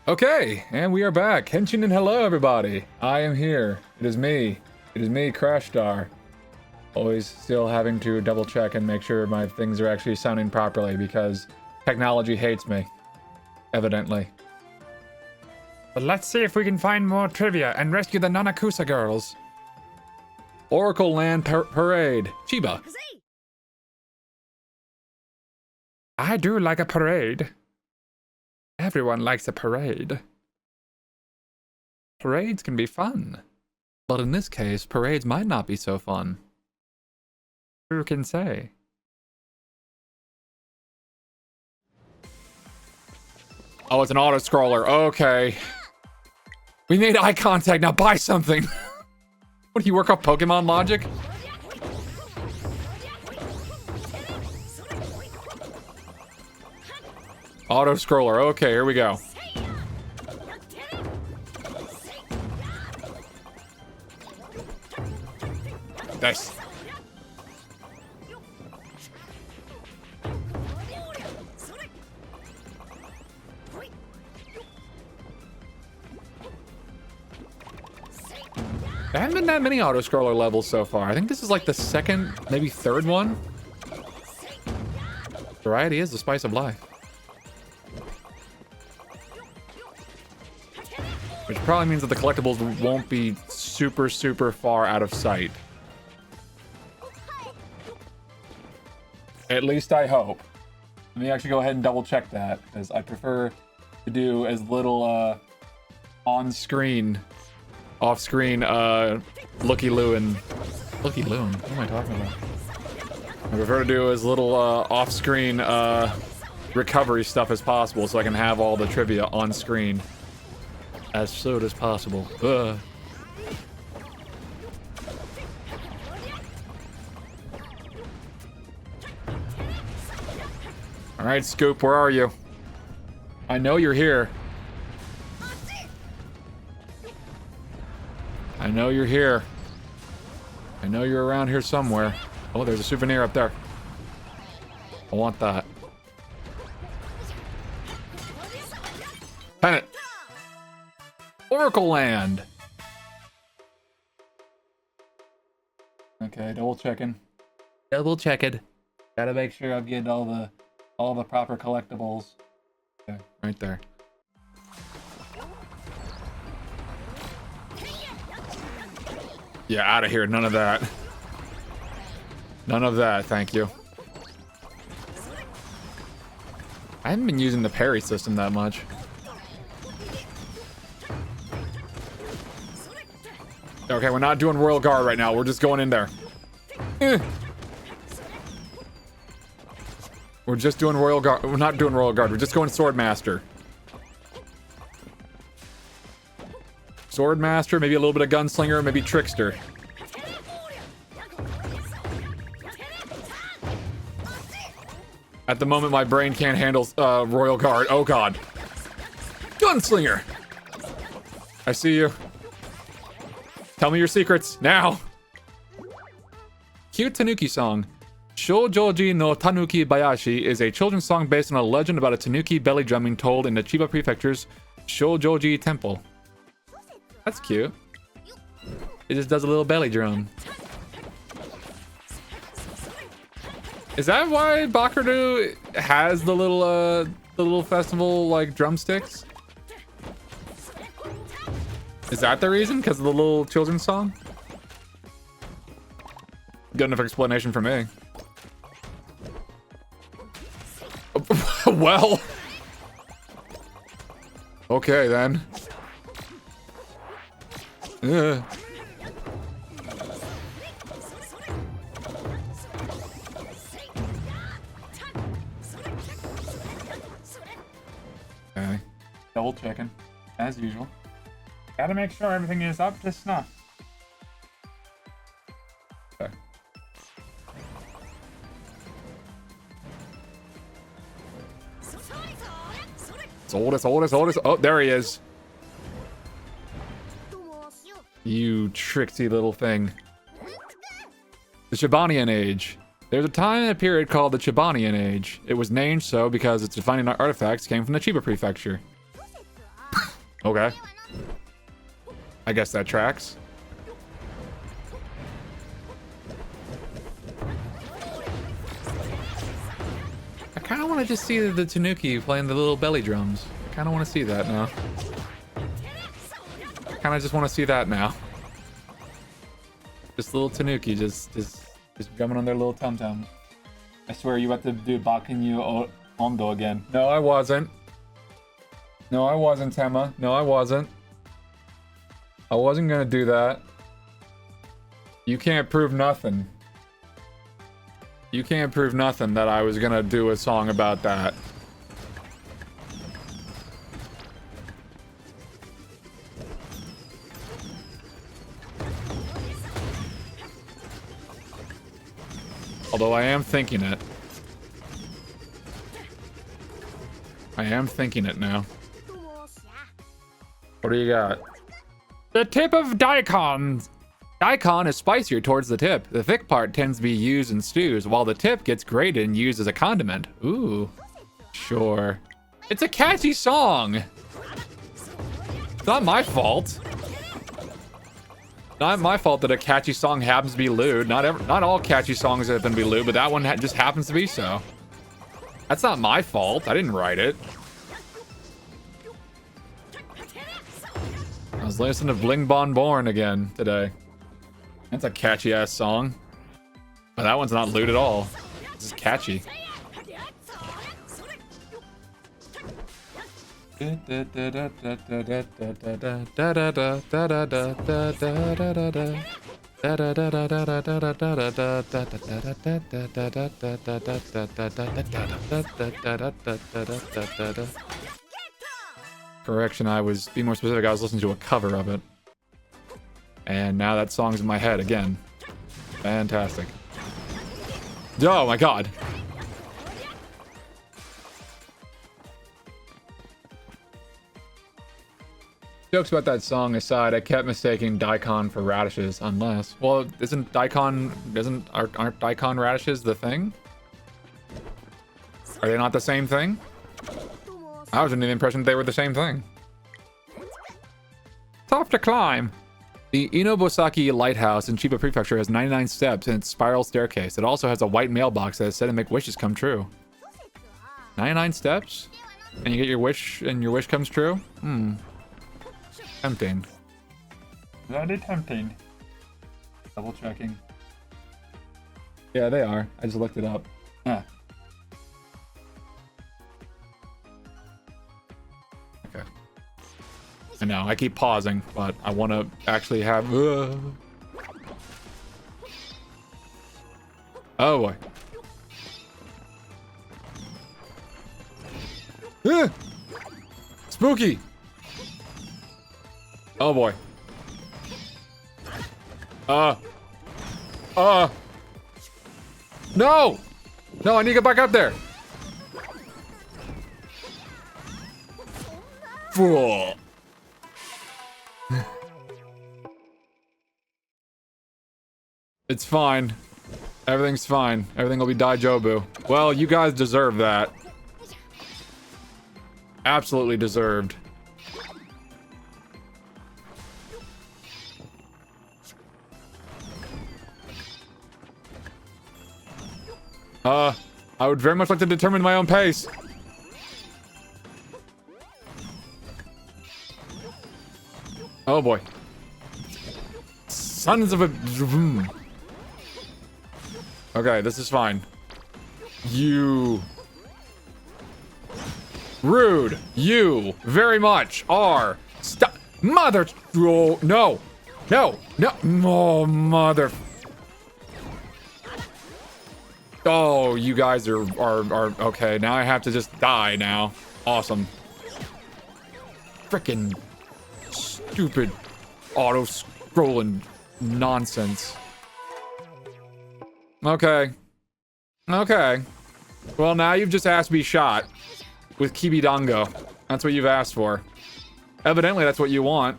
Okay, and we are back. Henshin and hello, everybody. I am here. It is me. It is me, Crash Star. Always still having to double check and make sure my things are actually sounding properly because technology hates me. Evidently. But let's see if we can find more trivia and rescue the Nanakusa girls. Oracle Land Parade. Chiba. I do like a parade. Everyone likes a parade. Parades can be fun. But in this case, parades might not be so fun. Who can say? Oh, it's an auto-scroller. Okay. We made eye contact. Now buy something. What, do you work off Pokemon logic? Auto-scroller. Okay, here we go. Nice. There haven't been that many auto-scroller levels so far. I think this is like the second, maybe third one. Variety is the spice of life. Which probably means that the collectibles won't be super, super far out of sight. At least I hope. Let me actually go ahead and double check that, because I prefer to do as little on-screen, off-screen looky-loo and... Looky-loo? What am I talking about? I prefer to do as little off-screen recovery stuff as possible so I can have all the trivia on-screen as soon as possible. Alright, Scoop, where are you? I know you're here. I know you're here. I know you're around here somewhere. Oh, there's a souvenir up there. I want that. Pennant. Oracle Land. Okay, double checking. Double checking. Gotta make sure I'm getting all the proper collectibles. Okay, right there. Yeah, out of here. None of that. None of that, thank you. I haven't been using the parry system that much. Okay, we're not doing Royal Guard right now. We're just going in there. We're just doing Royal Guard. We're not doing Royal Guard. We're just going Swordmaster. Swordmaster, maybe a little bit of Gunslinger, maybe Trickster. At the moment, my brain can't handle Royal Guard. Oh, God. Gunslinger! I see you. Tell me your secrets, now! Cute Tanuki song. Shoujoji no Tanuki Bayashi is a children's song based on a legend about a tanuki belly drumming told in the Chiba Prefecture's Shoujoji Temple. That's cute. It just does a little belly drum. Is that why Bakeru has the little festival like drumsticks? Is that the reason? Because of the little children's song? Good enough explanation for me. Well. Okay then. Okay. Double checking, as usual. Gotta make sure everything is up to snuff. Okay. Oh, there he is. You tricksy little thing. The Chibanian Age. There's a time and a period called the Chibanian Age. It was named so because its defining artifacts came from the Chiba Prefecture. Okay. I guess that tracks. I kind of want to just see the Tanuki playing the little belly drums. I kind of want to see that now. Kind of just want to see that now. Just little Tanuki just drumming on their little tum-tum. I swear you have to do Bakeru Ondo again. No, I wasn't. No, I wasn't, Tema. No, I wasn't. I wasn't gonna do that. You can't prove nothing. You can't prove nothing that I was gonna do a song about that. Although I am thinking it. I am thinking it now. What do you got? The tip of daikon. Daikon is spicier towards the tip. The thick part tends to be used in stews, while the tip gets grated and used as a condiment. Ooh. Sure. It's a catchy song. It's not my fault. Not my fault that a catchy song happens to be lewd. Not all catchy songs happen to be lewd, but that one just happens to be so. That's not my fault. I didn't write it. I was listening to Bling Bon Born again today. That's a catchy ass song. But that one's not lewd at all. This is catchy. Correction, be more specific, I was listening to a cover of it. And now that song's in my head again. Fantastic. Oh my god. Jokes about that song aside, I kept mistaking daikon for radishes, unless... Well, aren't daikon radishes the thing? Are they not the same thing? I was under the impression they were the same thing. Tough to climb. The Inobosaki Lighthouse in Chiba Prefecture has 99 steps in its spiral staircase. It also has a white mailbox that is said to make wishes come true. 99 steps? And you get your wish, and your wish comes true? Hmm. Tempting. Very tempting. Double checking. Yeah, they are. I just looked it up. Ah. Okay. I know, I keep pausing, but I want to actually have... Oh boy. Spooky! Oh boy. No! No, I need to get back up there. Fool. It's fine. Everything's fine. Everything will be Daijobu. Well, you guys deserve that. Absolutely deserved. I would very much like to determine my own pace. Oh boy. Sons of a... Okay, this is fine. You... Rude. You very much are... Stop. Mother... Oh, no. No. No. Oh, mother... Oh, you guys are okay. Now I have to just die now. Awesome. Frickin' stupid auto-scrolling nonsense. Okay. Okay. Well, now you've just asked to be shot with Kibidango. That's what you've asked for. Evidently, that's what you want.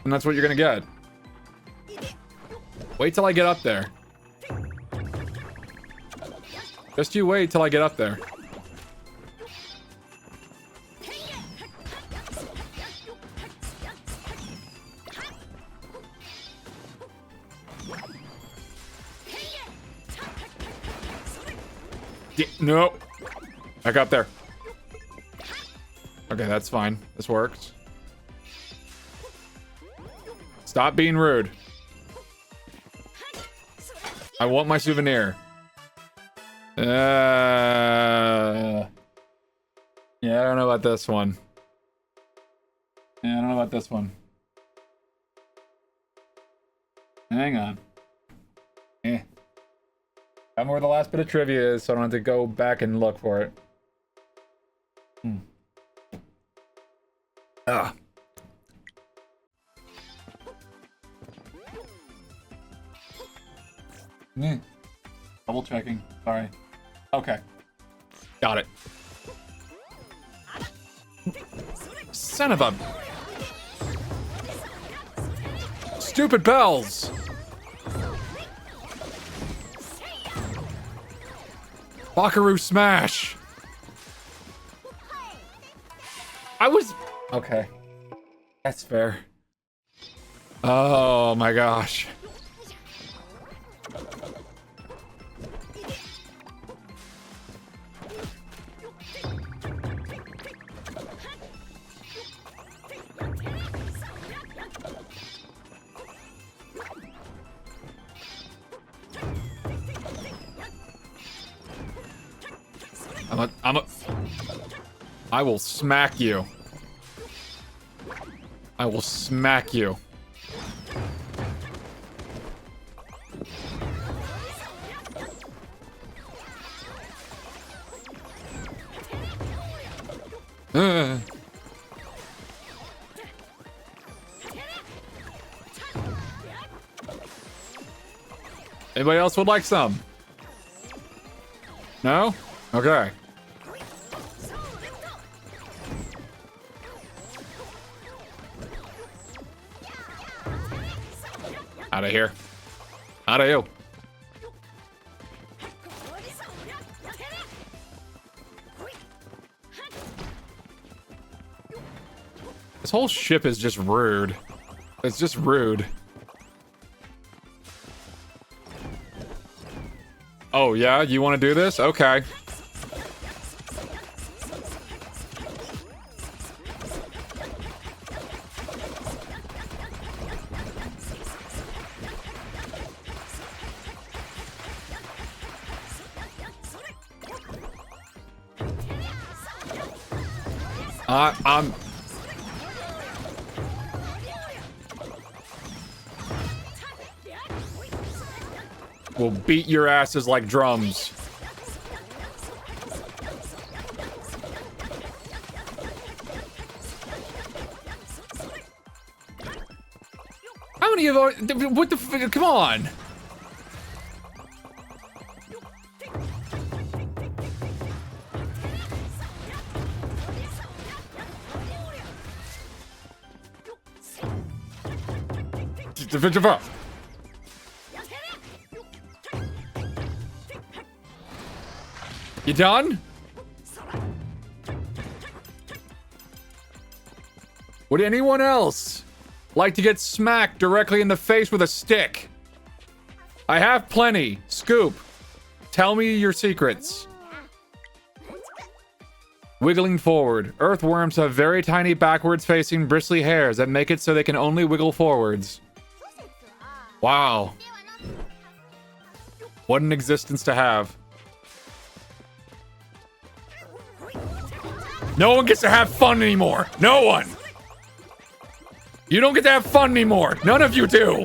And that's what you're gonna get. Wait till I get up there. Just you wait till I get up there. Nope. Back up there. Okay, that's fine. This works. Stop being rude. I want my souvenir. Yeah, I don't know about this one. Yeah, I don't know about this one. Hang on. Eh. I don't know where the last bit of trivia is, so I don't have to go back and look for it. Ugh. Double checking. Sorry. Okay. Got it. Son of a... Stupid bells! Bakeru smash! I was... Okay. That's fair. Oh my gosh. I will smack you. I will smack you. Anybody else would like some? No? Okay. Out of here. Out of you. This whole ship is just rude. It's just rude. Oh, yeah? You want to do this? Okay. I'm... We'll beat your asses like drums. How many of our... What the... Come on! You done? Would anyone else like to get smacked directly in the face with a stick? I have plenty. Scoop, tell me your secrets. Wiggling forward. Earthworms have very tiny backwards-facing bristly hairs that make it so they can only wiggle forwards. Wow. What an existence to have. No one gets to have fun anymore. No one. You don't get to have fun anymore. None of you do.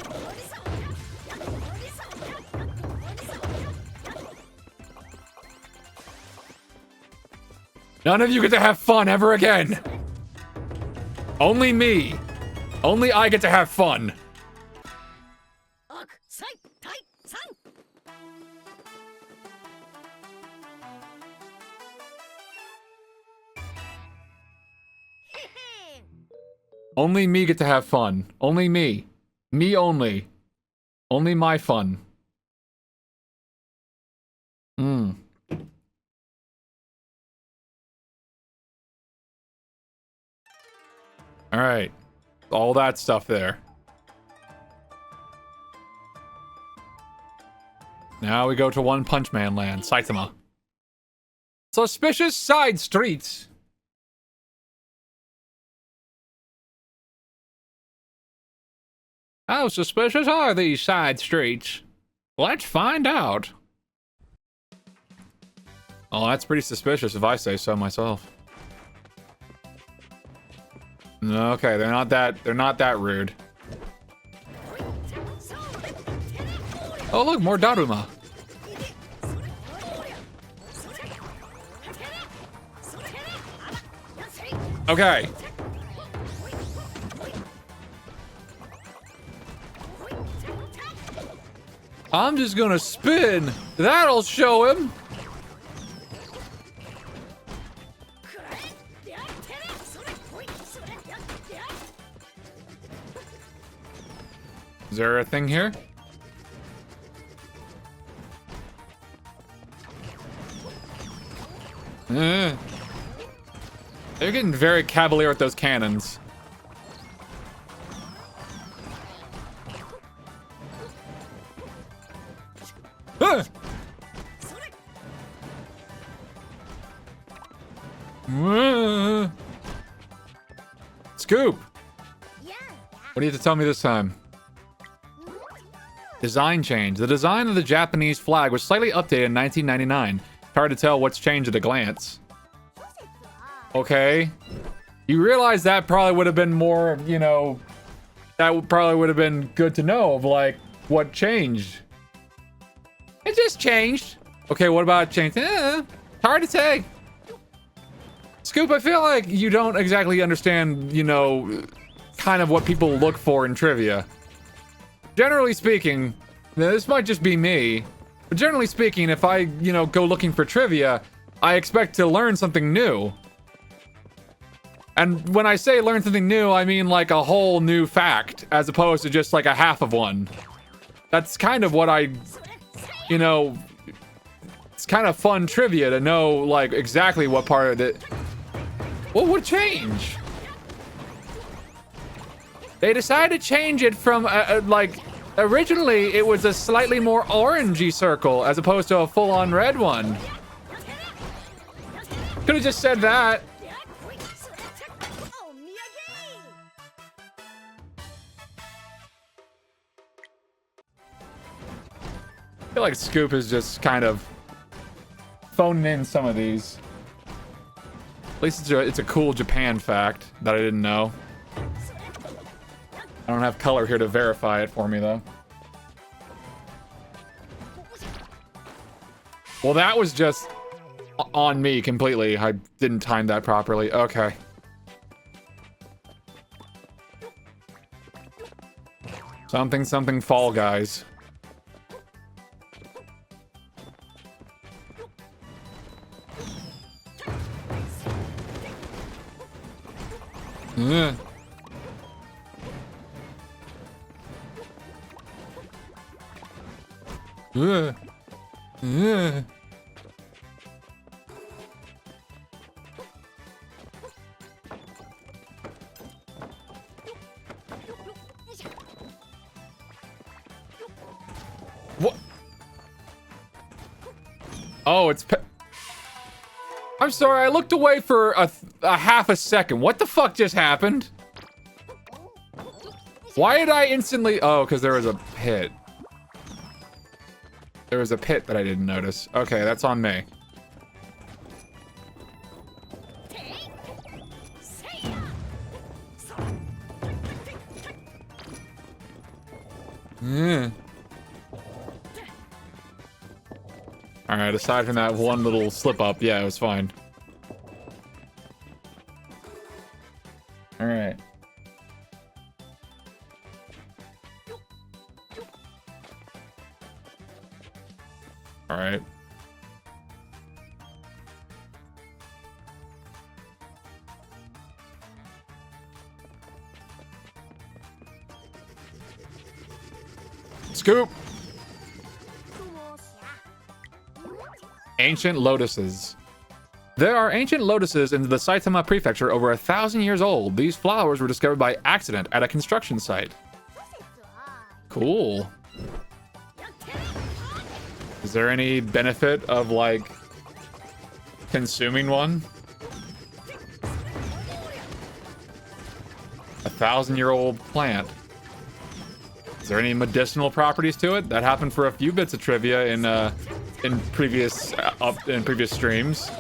None of you get to have fun ever again. Only me. Only I get to have fun. Only me get to have fun. Only me. Me only. Only my fun. Alright. All that stuff there. Now we go to One Punch Man Land. Saitama. Suspicious side streets. How suspicious are these side streets? Let's find out. Oh, that's pretty suspicious if I say so myself. Okay, they're not that rude. Oh, look, more Daruma. Okay. I'm just gonna spin. That'll show him. Is there a thing here? They're getting very cavalier with those cannons. Scoop! What do you have to tell me this time? Design change. The design of the Japanese flag was slightly updated in 1999. It's hard to tell what's changed at a glance. Okay. You realize that probably would have been more, you know, that probably would have been good to know of, like, what changed. It just changed. Okay, what about change? Hard to say. Scoop, I feel like you don't exactly understand, you know, kind of what people look for in trivia. Generally speaking, this might just be me, but generally speaking, if I, you know, go looking for trivia, I expect to learn something new. And when I say learn something new, I mean like a whole new fact, as opposed to just like a half of one. That's kind of what I, you know, it's kind of fun trivia to know, like, exactly what part of it. What would change? They decided to change it from, like, originally it was a slightly more orangey circle as opposed to a full-on red one. Could have just said that. I feel like Scoop is just kind of phoning in some of these. At least it's a cool Japan fact that I didn't know. I don't have color here to verify it for me, though. Well, that was just on me completely. I didn't time that properly. Okay. Something, something Fall Guys. Yeah. What? Oh, it's I'm sorry, I looked away for a half a second. What the fuck just happened? Why did I instantly... Oh, because there was a pit. There was a pit that I didn't notice. Okay, that's on me. Alright, aside from that one little slip up, yeah, it was fine. Alright. Alright. Scoop! Ancient lotuses. There are ancient lotuses in the Saitama Prefecture over 1,000 years old. These flowers were discovered by accident at a construction site. Cool. Is there any benefit of, like, Consuming one? 1,000-year-old plant. Is there any medicinal properties to it? That happened for a few bits of trivia in previous streams.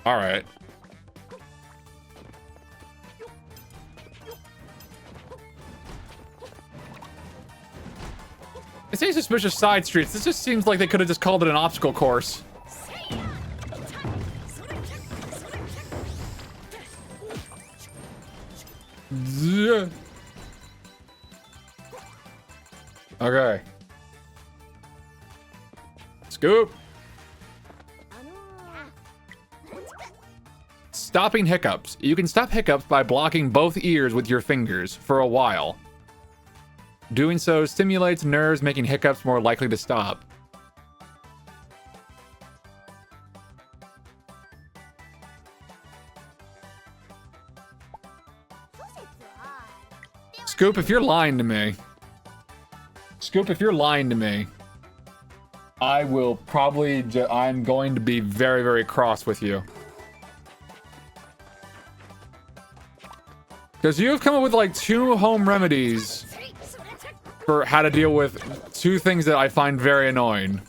All right. I say suspicious side streets. This just seems like they could have just called it an obstacle course. Okay. Scoop. Stopping hiccups. You can stop hiccups by blocking both ears with your fingers for a while. Doing so stimulates nerves, making hiccups more likely to stop. Scoop, if you're lying to me. Scoop, if you're lying to me, I will probably I'm going to be very, very cross with you. Because you have come up with like 2 home remedies for how to deal with 2 things that I find very annoying.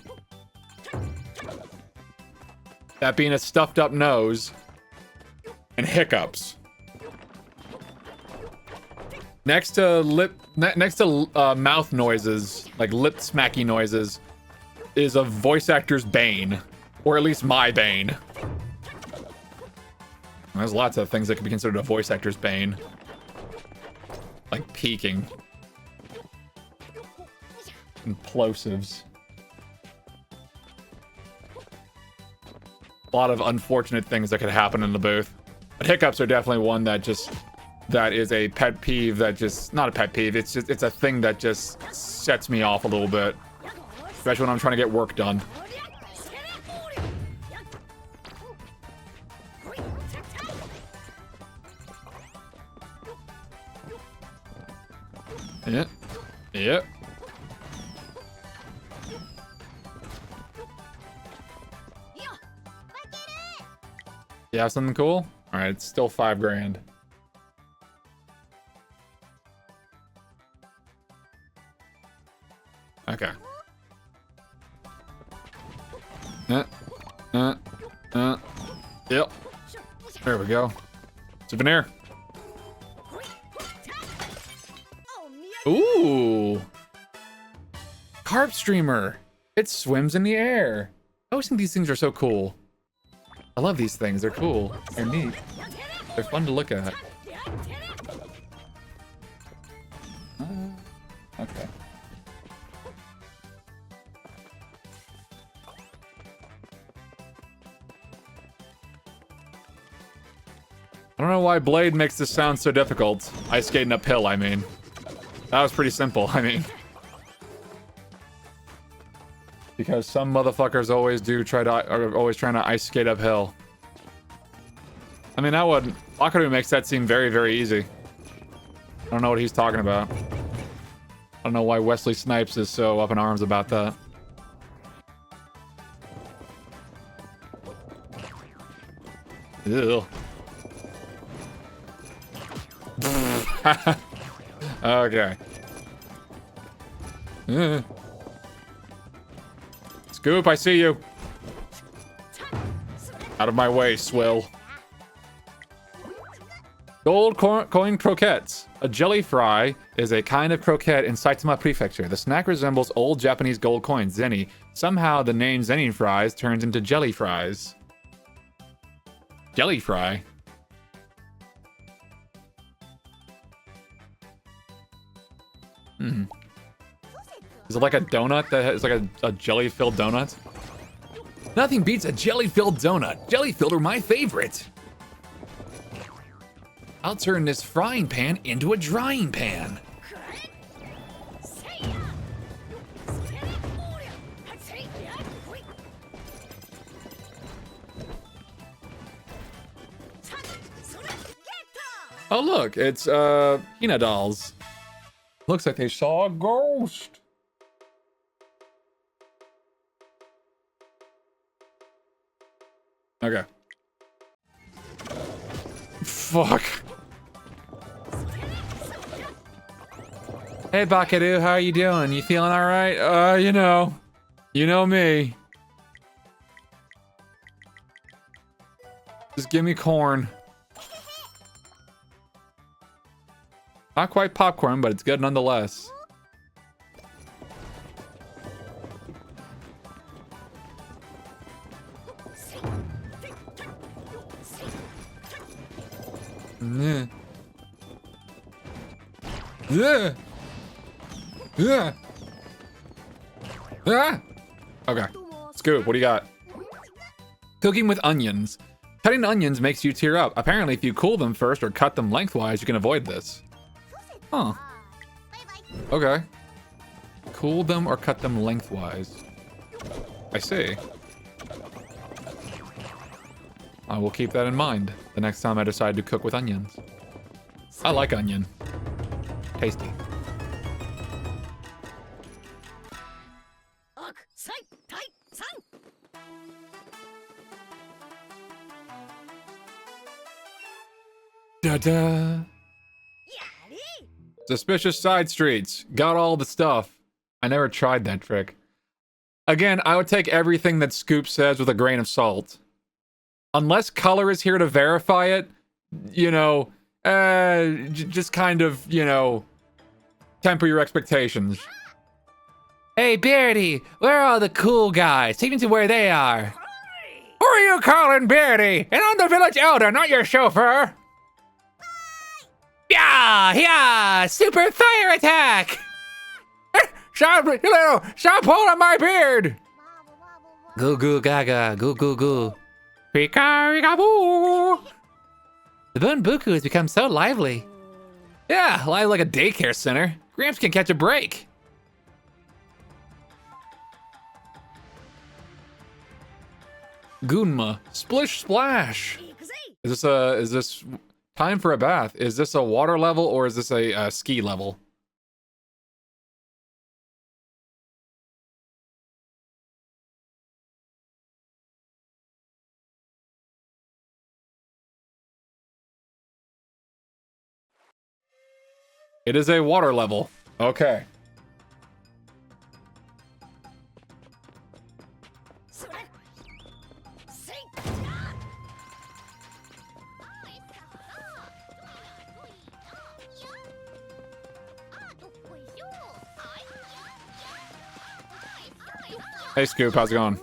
That being a stuffed up nose and hiccups. Next to mouth noises, like lip smacky noises, is a voice actor's bane, or at least my bane. There's lots of things that could be considered a voice actor's bane. Like peeking. And plosives. A lot of unfortunate things that could happen in the booth. But hiccups are definitely one that is a pet peeve that just, not a pet peeve, it's a thing that just sets me off a little bit. Especially when I'm trying to get work done. Yeah. Yeah. You have something cool? Alright, it's still 5 grand. Okay. Yep. There we go. Souvenir. Ooh. Carp streamer. It swims in the air. I always think these things are so cool. I love these things. They're cool. They're neat. They're fun to look at. Okay. I don't know why Blade makes this sound so difficult. Ice skating uphill, I mean. That was pretty simple, I mean. Because some motherfuckers always are always trying to ice skate uphill. I mean, that would... Bakeru makes that seem very, very easy. I don't know what he's talking about. I don't know why Wesley Snipes is so up in arms about that. Ew. Okay. Scoop, I see you. Out of my way, swill. Gold coin croquettes. A jelly fry is a kind of croquette in Saitama Prefecture. The snack resembles old Japanese gold coins, zenny. Somehow the name zenny fries turns into jelly fries. Jelly fry? Hmm. Is it like a donut that is like a jelly-filled donut? Nothing beats a jelly-filled donut. Jelly-filled are my favorite. I'll turn this frying pan into a drying pan. Oh, look, it's Hina dolls. Looks like they saw a ghost. Okay. Fuck. Hey, Bakeru, how are you doing? You feeling all right? You know me. Just give me corn. Not quite popcorn, but it's good nonetheless. Yeah. Yeah. Yeah. Ah. Okay. Scoop, what do you got? Cooking with onions. Cutting onions makes you tear up. Apparently, if you cool them first or cut them lengthwise, you can avoid this. Huh. Okay. Cool them or cut them lengthwise. I see. I will keep that in mind the next time I decide to cook with onions. I like onion. Tasty. Da-da. Suspicious side streets. Got all the stuff. I never tried that trick. Again, I would take everything that Scoop says with a grain of salt. Unless Color is here to verify it, you know, just kind of, you know, temper your expectations. Hey, Beardy, where are all the cool guys? Take me to where they are. Who are you calling Beardy? And I'm the village elder, not your chauffeur. Yeah, super fire attack. Stop pulling my beard. Goo goo gaga, goo goo goo. Pika-pika-boo! The Bunbuku has become so lively. Yeah, live like a daycare center. Gramps can catch a break. Gunma, splish splash. Is this time for a bath? Is this a water level or is this a ski level? It is a water level. Okay. Hey Scoop, how's it going?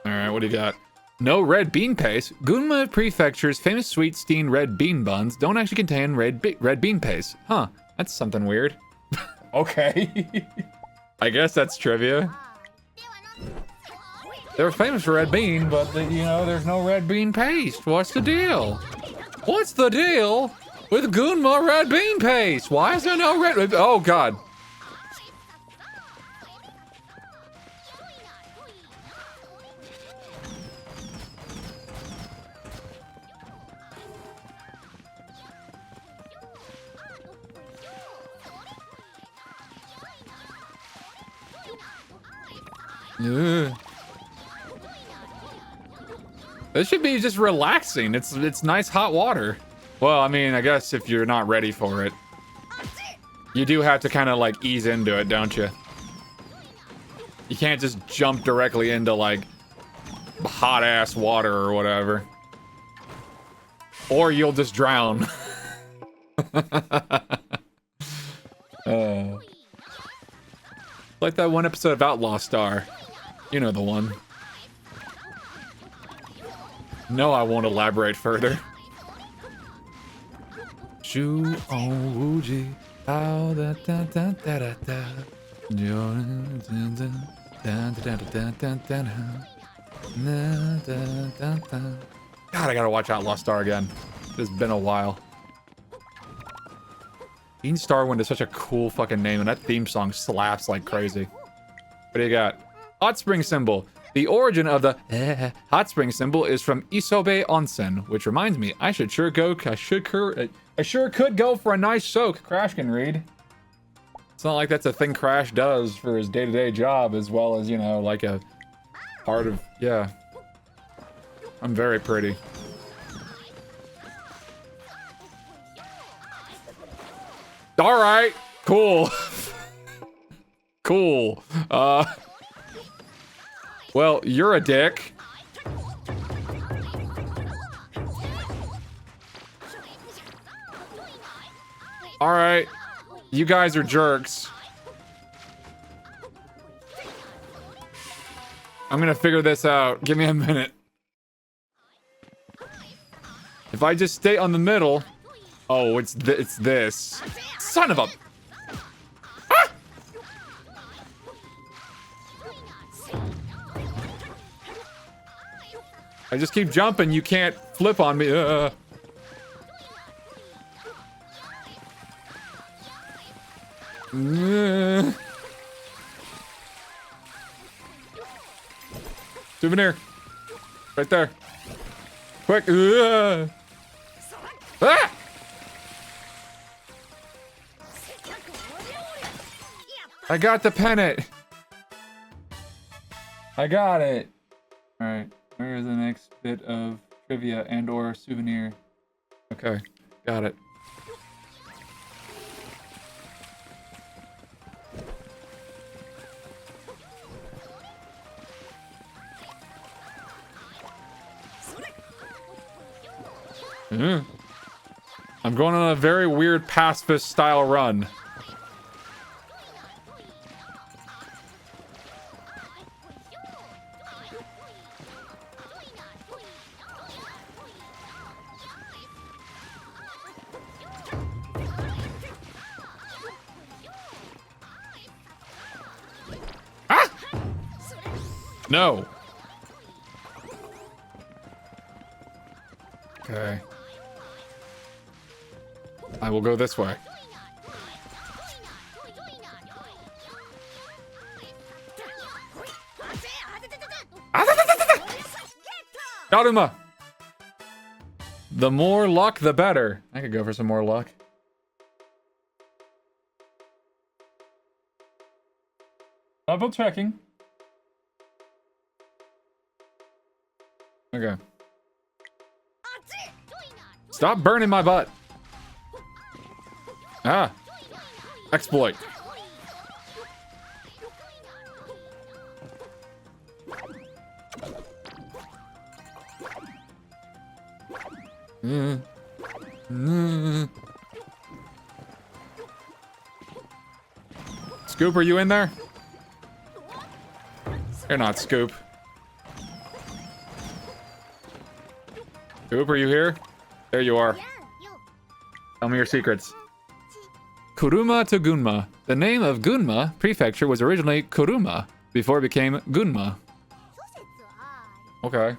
Alright, what do you got? No red bean paste. Gunma Prefecture's famous sweet steamed red bean buns don't actually contain red bean paste. Huh, that's something weird. Okay. I guess that's trivia. They're famous for red bean, but you know, there's no red bean paste. What's the deal? What's the deal with Gunma red bean paste? Why is there no red? Oh God. Ugh. This should be just relaxing. It's nice hot water. Well, I mean, I guess if you're not ready for it, you do have to kind of like ease into it, don't you? You can't just jump directly into like hot ass water or whatever. Or you'll just drown. Like that one episode of Outlaw Star. You know the one. No, I won't elaborate further. Shu on Wuji. How da da da da da da. God, I gotta watch Outlaw Star again. It's been a while. Dean Starwind is such a cool fucking name, and that theme song slaps like crazy. What do you got? Hot spring symbol. The origin of the hot spring symbol is from Isobe Onsen, which reminds me, I sure could go for a nice soak. Crash can read. It's not like that's a thing Crash does for his day-to-day job, as well as, you know, like a part of, yeah. I'm very pretty. All right, cool. Cool. Well, you're a dick. All right. You guys are jerks. I'm gonna figure this out. Give me a minute. If I just stay on the middle... Oh, it's this. Son of a... Ah! I just keep jumping. You can't flip on me. Souvenir. Right there. Quick. Ah! I got the pennant. I got it. All right. Where is the next bit of trivia and or souvenir? Okay. Got it. I'm going on a very weird pacifist style run. Ah! No. Okay. I will go this way. Daruma! The more luck, the better. I could go for some more luck. Double checking. Okay. Stop burning my butt. Ah. Exploit. Scoop, are you in there? You're not, Scoop. Scoop, are you here? There you are. Tell me your secrets. Kuruma to Gunma. The name of Gunma Prefecture was originally Kuruma, before it became Gunma. Okay.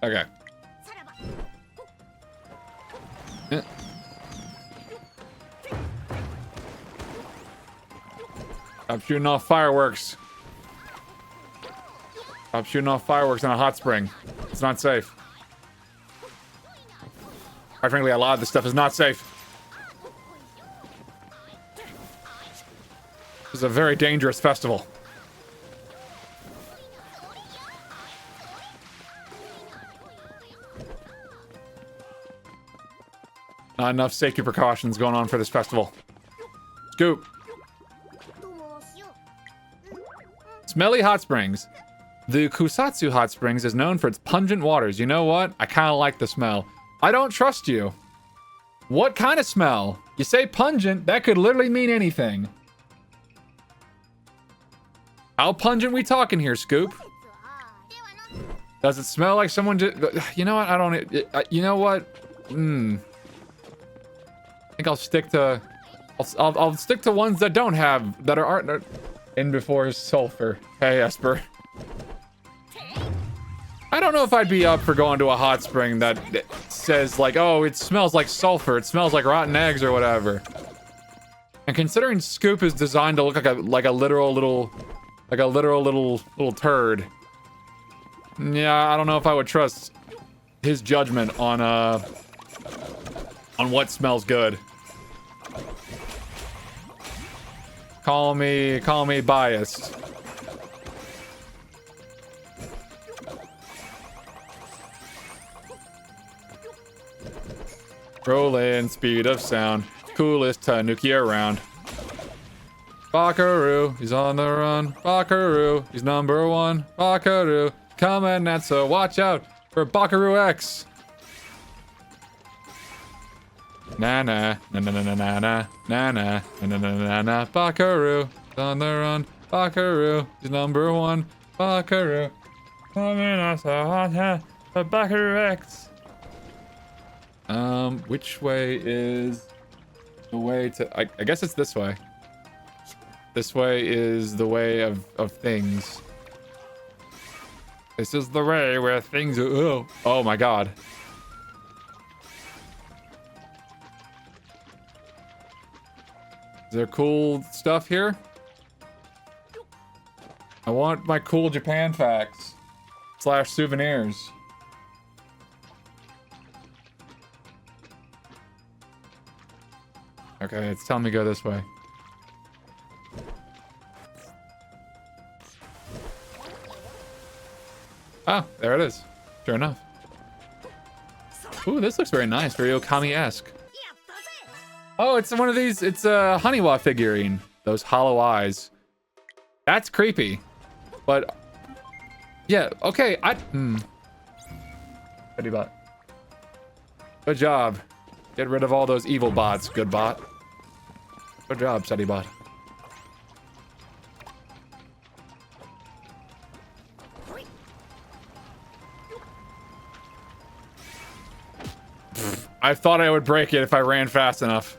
Okay. Stop shooting off fireworks. Stop shooting off fireworks in a hot spring. It's not safe. Quite frankly, a lot of this stuff is not safe. This is a very dangerous festival. Not enough safety precautions going on for this festival. Scoop. Smelly hot springs. The Kusatsu hot springs is known for its pungent waters. You know what? I kind of like the smell. I don't trust you. What kind of smell? You say pungent, that could literally mean anything. How pungent we talking here, Scoop? Does it smell like someone just... You know what? I don't... You know what? I think I'll stick to... I'll stick to ones that don't have... That aren't... In before sulfur. Hey, Esper. I don't know if I'd be up for going to a hot spring that says like, oh, it smells like sulfur, it smells like rotten eggs or whatever. And considering Scoop is designed to look like a literal little turd. Yeah, I don't know if I would trust his judgment on what smells good. Call me biased. Rolling speed of sound, coolest tanuki around. Bakeru, he's on the run. Bakeru, he's number one. Bakeru, coming at, so watch out for Bakeru X. Na na na na na na na na na na na na na. Bakeru, he's on the run. Bakeru, he's number one. Bakeru, coming at, so watch out for Bakeru X. Which way is the way to... I guess it's this way. This way is the way of things. This is the way where things are... Oh my god. Is there cool stuff here? I want my cool Japan facts. / souvenirs. Okay, it's telling me to go this way. Oh, there it is. Sure enough. Ooh, this looks very nice. Very Okami-esque. Oh, it's one of these. It's a Haniwa figurine. Those hollow eyes. That's creepy. But... yeah, okay, Pretty bot. Good job. Get rid of all those evil bots, good bot. Good job, Steady bot. I thought I would break it if I ran fast enough.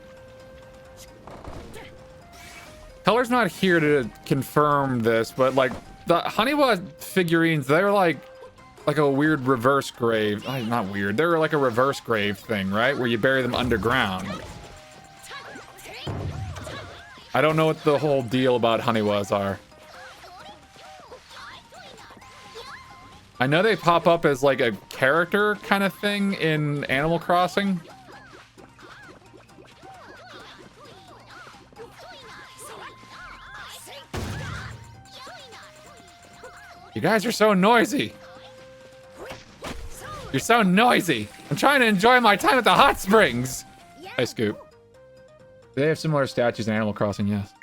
Color's not here to confirm this, but like the Haniwa figurines, they're like a weird reverse grave. Not weird. They're like a reverse grave thing, right? Where you bury them underground. I don't know what the whole deal about Haniwas are. I know they pop up as like a character kind of thing in Animal Crossing. You guys are so noisy. You're so noisy. I'm trying to enjoy my time at the hot springs. Hey, Scoop. They have similar statues in Animal Crossing, yes.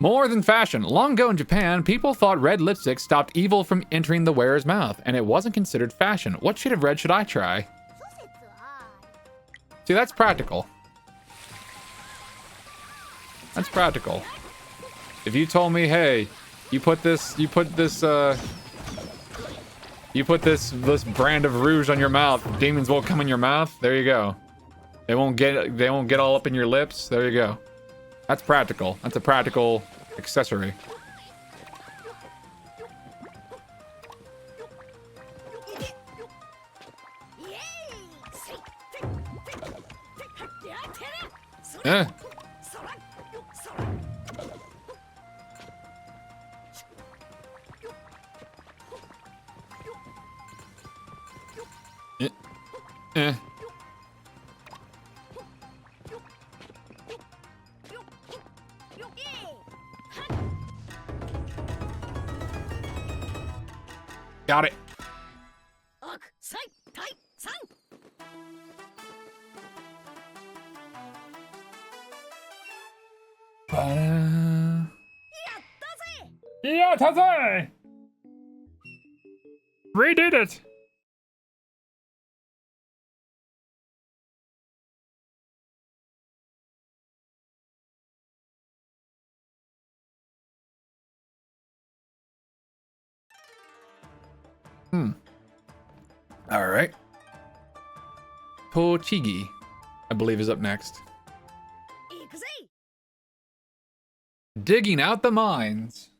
More than fashion. Long ago in Japan, people thought red lipstick stopped evil from entering the wearer's mouth, and it wasn't considered fashion. What shade of red should I try? See, that's practical. That's practical. If you told me, hey, you put this brand of rouge on your mouth, demons won't come in your mouth. There you go. They won't get all up in your lips. There you go. That's practical. That's a practical accessory. Eh. Eh. Got it. Yeah, Taze! We did it! All right. Pochigi, I believe, is up next. Digging out the mines.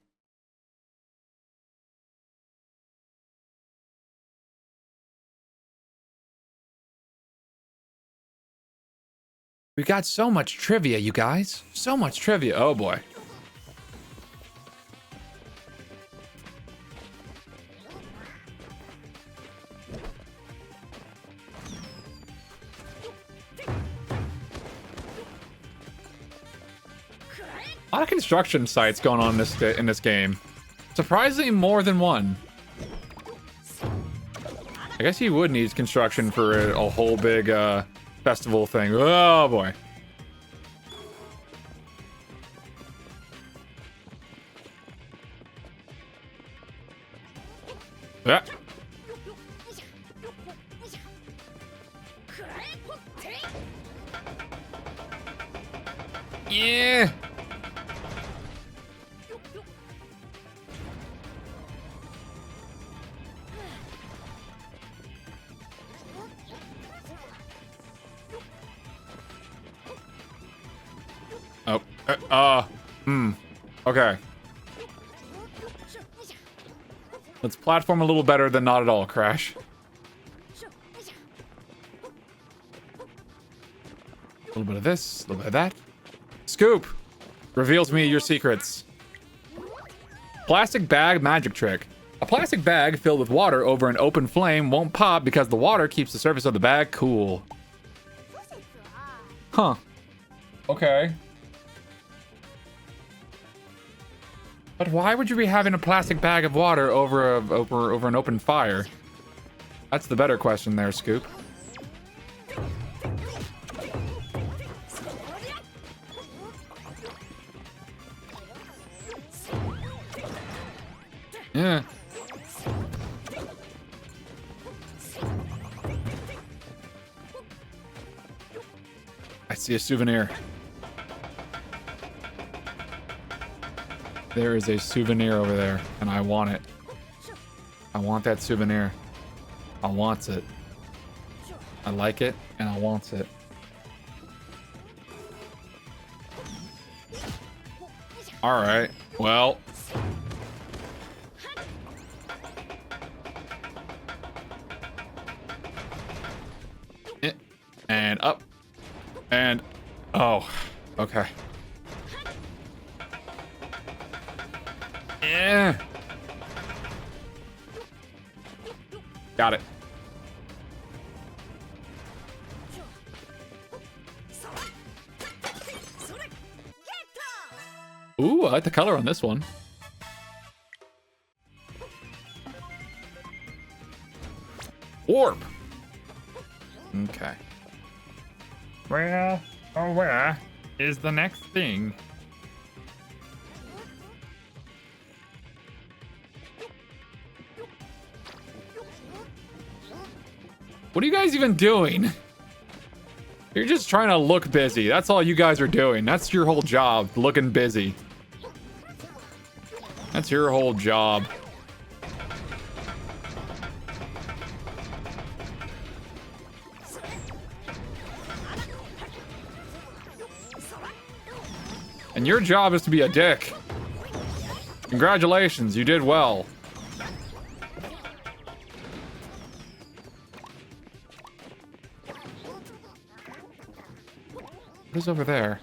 We got so much trivia, you guys. So much trivia. Oh boy. A lot of construction sites going on in this game. Surprisingly, more than one. I guess he would need construction for a whole big festival thing. Oh boy. Yeah. Yeah. Oh, okay. Let's platform a little better than not at all, Crash. A little bit of this, a little bit of that. Scoop! Reveals me your secrets. Plastic bag magic trick. A plastic bag filled with water over an open flame won't pop because the water keeps the surface of the bag cool. Huh. Okay. But why would you be having a plastic bag of water over an open fire? That's the better question there, Scoop. Yeah. I see a souvenir. There is a souvenir over there, and I want it. I want that souvenir. I want it. I like it, and I want it. Alright, well. And up. And, oh, okay. Yeah. Got it. Ooh, I like the color on this one. Orb. Okay. Where, oh where, is the next thing? What are you guys even doing? You're just trying to look busy. That's all you guys are doing. That's your whole job, looking busy. That's your whole job. And your job is to be a dick. Congratulations, you did well. What is over there?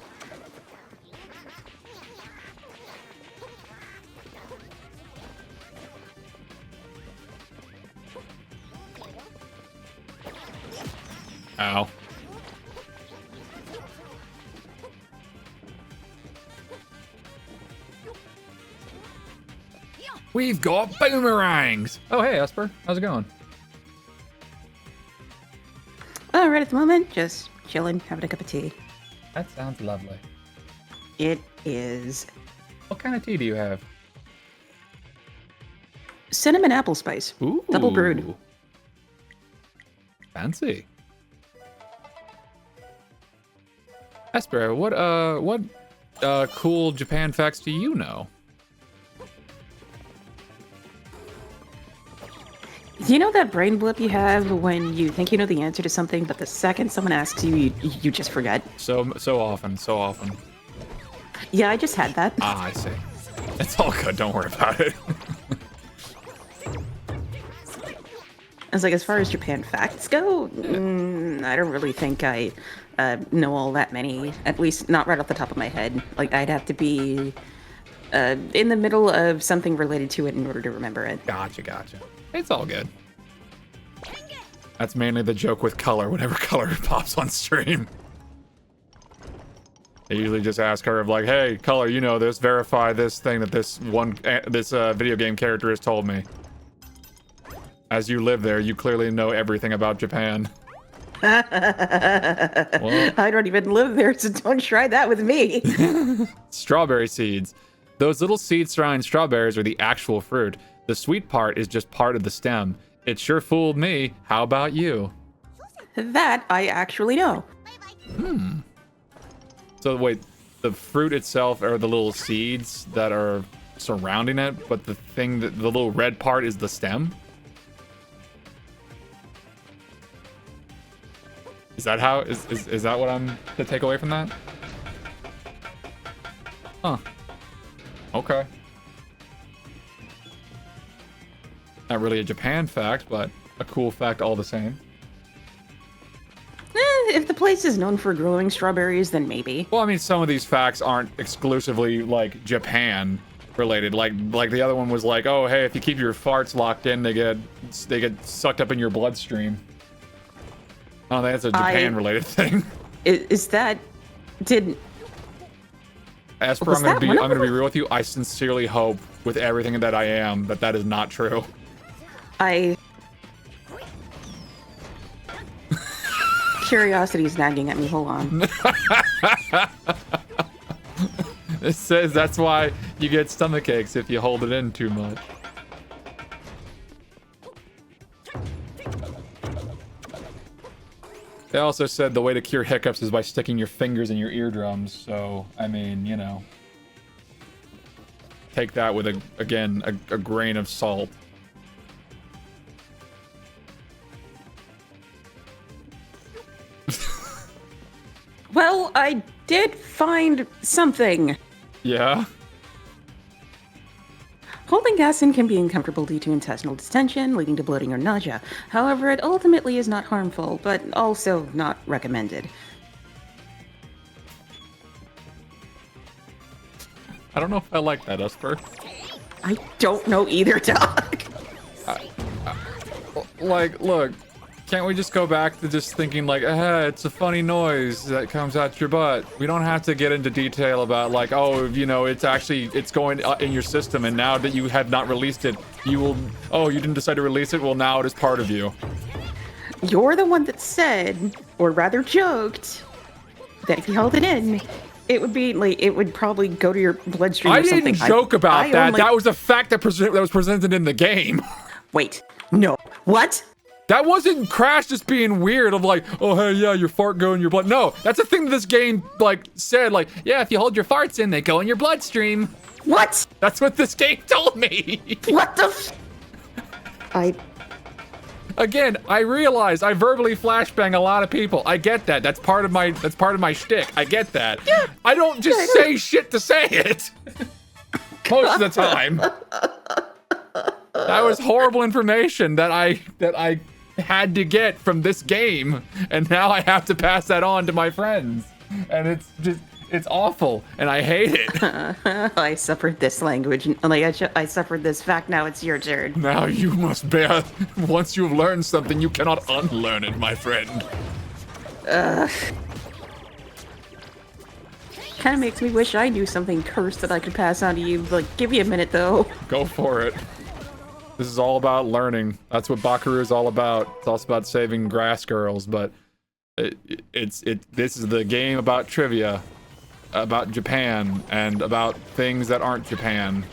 Ow. We've got boomerangs! Oh, hey, Esper. How's it going? Oh, right at the moment, just chilling, having a cup of tea. That sounds lovely. It is What kind of tea do you have? cinnamon apple spice, Ooh. double brewed. Fancy. Esper, what cool Japan facts do you know? You know that brain blip you have when you think you know the answer to something, but the second someone asks you, you just forget? So often. Yeah, I just had that. Ah, I see. It's all good. Don't worry about it. I was like, as far as Japan facts go, I don't really think I know all that many. At least not right off the top of my head. Like, I'd have to be in the middle of something related to it in order to remember it. Gotcha. It's all good. That's mainly the joke with color. Whenever color pops on stream, I usually just ask her of like, "Hey, color, you know this? Verify this thing that this video game character has told me." As you live there, you clearly know everything about Japan. Well, I don't even live there, so don't try that with me. strawberry seeds. Those little seeds surrounding strawberries are the actual fruit. The sweet part is just part of the stem. It sure fooled me. How about you? That I actually know. So wait, the fruit itself are the little seeds that are surrounding it, but the little red part is the stem? Is that how, is that what I'm to take away from that? Huh. Okay. Not really a Japan fact, but a cool fact all the same. If the place is known for growing strawberries, then maybe. Well, I mean, some of these facts aren't exclusively like Japan related. Like the other one was like, oh, hey, if you keep your farts locked in, they get sucked up in your bloodstream. I don't think that's a Japan related thing. Is that Esper, I'm gonna be real with you. I sincerely hope with everything that I am that is not true. Curiosity's nagging at me. Hold on. It says that's why you get stomach aches if you hold it in too much. They also said the way to cure hiccups is by sticking your fingers in your eardrums. So, I mean, you know, take that with a grain of salt. Well, I did find something. Yeah? Holding gas in can be uncomfortable due to intestinal distension, leading to bloating or nausea. However, it ultimately is not harmful, but also not recommended. I don't know if I like that, Esper. I don't know either, Doc. Like, look, can't we just go back to just thinking like, it's a funny noise that comes out your butt. We don't have to get into detail about like, oh, you know, it's going in your system, and now that you have not released it, you didn't decide to release it, well, now it is part of you. You're the one that said, or rather joked, that if you held it in, it would be like, it would probably go to your bloodstream or something. I didn't joke about that. That was a fact that was presented in the game. Wait, no. What? That wasn't Crash just being weird of like, oh, hey, yeah, your fart go in your blood. No, that's a thing that this game, like, said, like, yeah, if you hold your farts in, they go in your bloodstream. What? That's what this game told me. What the Again, I realize I verbally flashbang a lot of people. I get that. That's part of my shtick. I get that. Yeah. I don't just say shit to say it. Most of the time. That was horrible information that I had to get from this game, and now I have to pass that on to my friends, and it's awful, and I hate it. I suffered this language, like I suffered this fact. Now it's your turn. Now you must bear. Once you've learned something, you cannot unlearn it, my friend. Kind of makes me wish I knew something cursed that I could pass on to you. Like, give me a minute though. Go for it. This is all about learning. That's what Bakeru is all about. It's also about saving grass girls, but this is the game about trivia, about Japan, and about things that aren't Japan.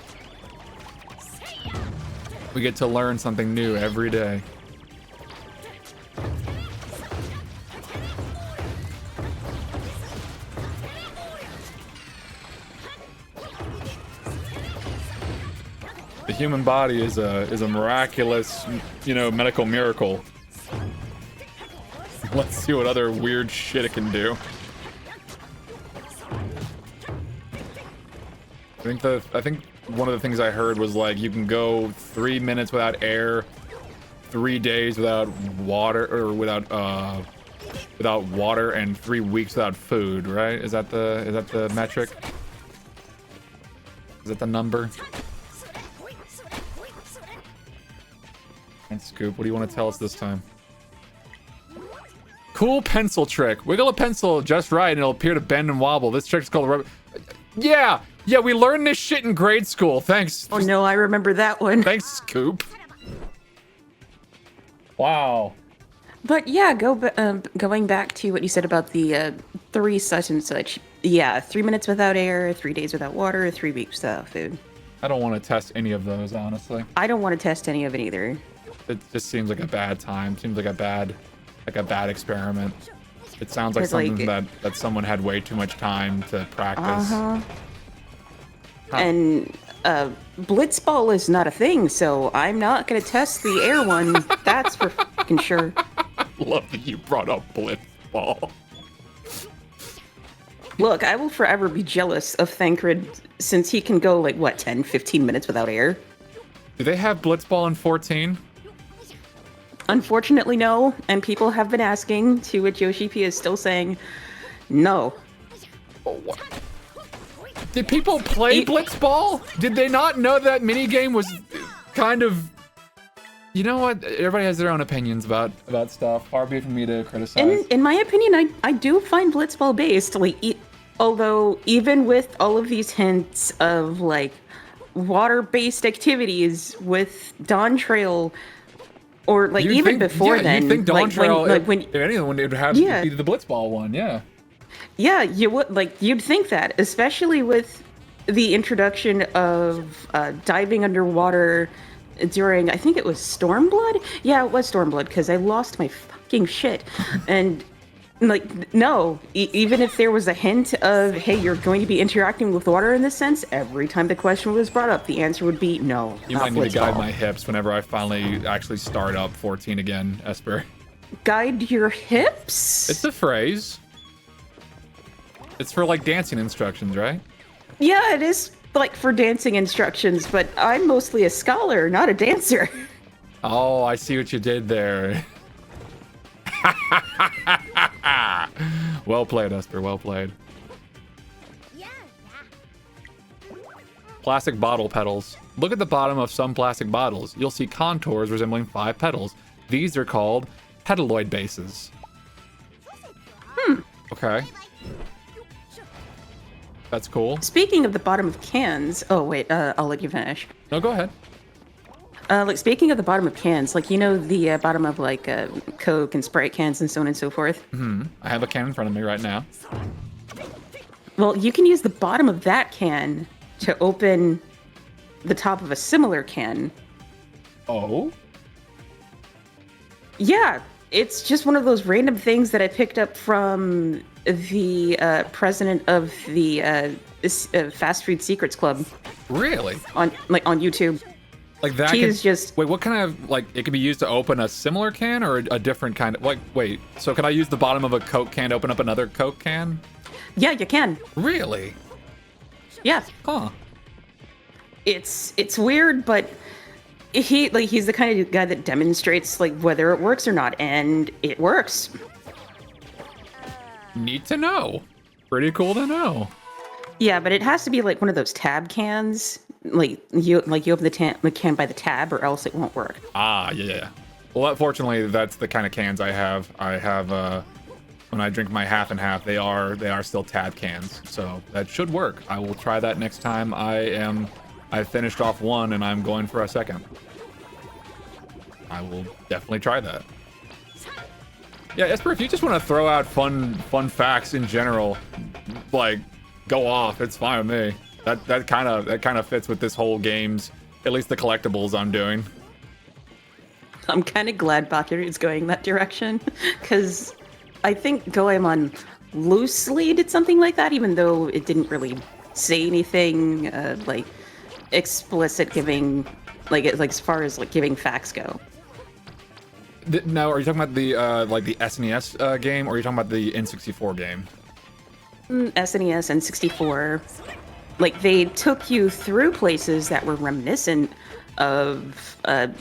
We get to learn something new every day. The human body is a miraculous, medical miracle. Let's see what other weird shit it can do. I think one of the things I heard was like you can go 3 minutes without air, 3 days without water, or without water, and 3 weeks without food. Right? Is that the metric? Is that the number? And Scoop, what do you want to tell us this time? Cool pencil trick. Wiggle a pencil just right and it'll appear to bend and wobble. This trick's called rubber. Yeah, we learned this shit in grade school. Thanks. Oh no, I remember that one. Thanks, Scoop. Wow. But yeah, going back to what you said about the 3 such and such. Yeah, 3 minutes without air, 3 days without water, 3 weeks without food. I don't want to test any of those, honestly. I don't want to test any of it either. It just seems like a bad time. Seems like a bad experiment. It sounds like something that someone had way too much time to practice. And Blitzball is not a thing, so I'm not gonna test the air one. That's for fucking sure. Love that you brought up Blitzball. Look, I will forever be jealous of Thancred since he can go like what 10, 15 minutes without air. Do they have Blitzball in 14? Unfortunately, no, and people have been asking, to which Yoshi P is still saying, no. Did people play Blitzball? Did they not know that minigame was kind of... You know what? Everybody has their own opinions about stuff. Far be it from me to criticize. In my opinion, I do find Blitzball based, like, although even with all of these hints of, like, water-based activities with Dawn Trail... Or like before then, you think Dawn Trail, when if anyone, it would have to be the Blitzball one, yeah. Yeah, you would you'd think that, especially with the introduction of diving underwater during, I think it was Stormblood. Yeah, it was Stormblood because I lost my fucking shit, and like no, even if there was a hint of hey, you're going to be interacting with water in this sense, every time the question was brought up, the answer would be no. You might need to guide my hips whenever I finally actually start up 14 again, Esper. Guide your hips? It's a phrase. It's for like dancing instructions, right? Yeah, it is like for dancing instructions, but I'm mostly a scholar, not a dancer. Oh, I see what you did there. Well played, Esper. Well played. Plastic bottle petals. Look at the bottom of some plastic bottles. You'll see contours resembling 5 petals. These are called petaloid bases. Okay. That's cool. Speaking of the bottom of cans... Oh, wait. I'll let you finish. No, go ahead. Like, speaking of the bottom of cans, like, you know the bottom of, like, Coke and Sprite cans and so on and so forth? I have a can in front of me right now. Well, you can use the bottom of that can to open the top of a similar can. Oh? Yeah, it's just one of those random things that I picked up from the president of the Fast Food Secrets Club. Really? On YouTube. Like that? She's just... Wait, what kind of, like, it can be used to open a similar can or a different kind of, like, wait, so can I use the bottom of a Coke can to open up another Coke can? Yeah, you can. Really? Yeah. Huh. It's weird, but he's the kind of guy that demonstrates, like, whether it works or not, and it works. Neat to know. Pretty cool to know. Yeah, but it has to be, like, one of those tab cans. Like you open the can by the tab, or else it won't work. Ah, yeah. Well, fortunately, that's the kind of cans I have. I have when I drink my half and half, they are still tab cans, so that should work. I will try that next time I finished off one and I'm going for a second. I will definitely try that. Yeah, Esper, if you just want to throw out fun facts in general, like, go off. It's fine with me. That kind of fits with this whole game's, at least the collectibles I'm doing. I'm kind of glad Bakeru is going that direction, because I think Goemon loosely did something like that, even though it didn't really say anything like explicit, giving like as far as like giving facts go. Now, are you talking about the like the SNES game, or are you talking about the N64 game? SNES, N64. Like, they took you through places that were reminiscent of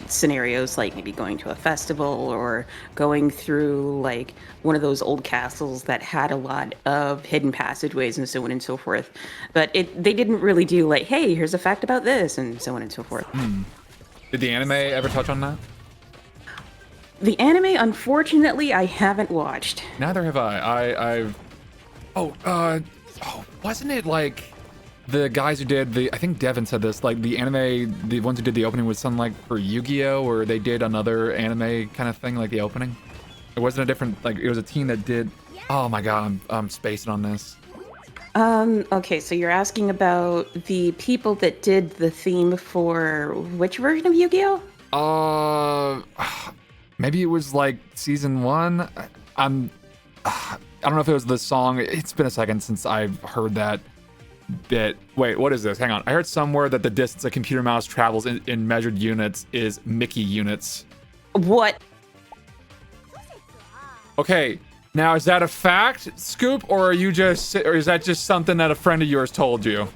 scenarios, like maybe going to a festival or going through like one of those old castles that had a lot of hidden passageways and so on and so forth. But they didn't really do like, hey, here's a fact about this and so on and so forth. Did the anime ever touch on that? The anime, unfortunately, I haven't watched. Neither have I. Wasn't it like the guys who did I think Devin said this, like the anime, the ones who did the opening was something like for Yu-Gi-Oh, or they did another anime kind of thing like the opening? It wasn't a different, like it was a team that did, oh my god, I'm spacing on this. Okay, so you're asking about the people that did the theme for which version of Yu-Gi-Oh? Maybe it was like season 1. I don't know if it was the song. It's been a second since I've heard that bit. Wait, what is this? Hang on. I heard somewhere that the distance a computer mouse travels in measured units is Mickey units. What? Okay, now is that a fact, Scoop, or is that just something that a friend of yours told you?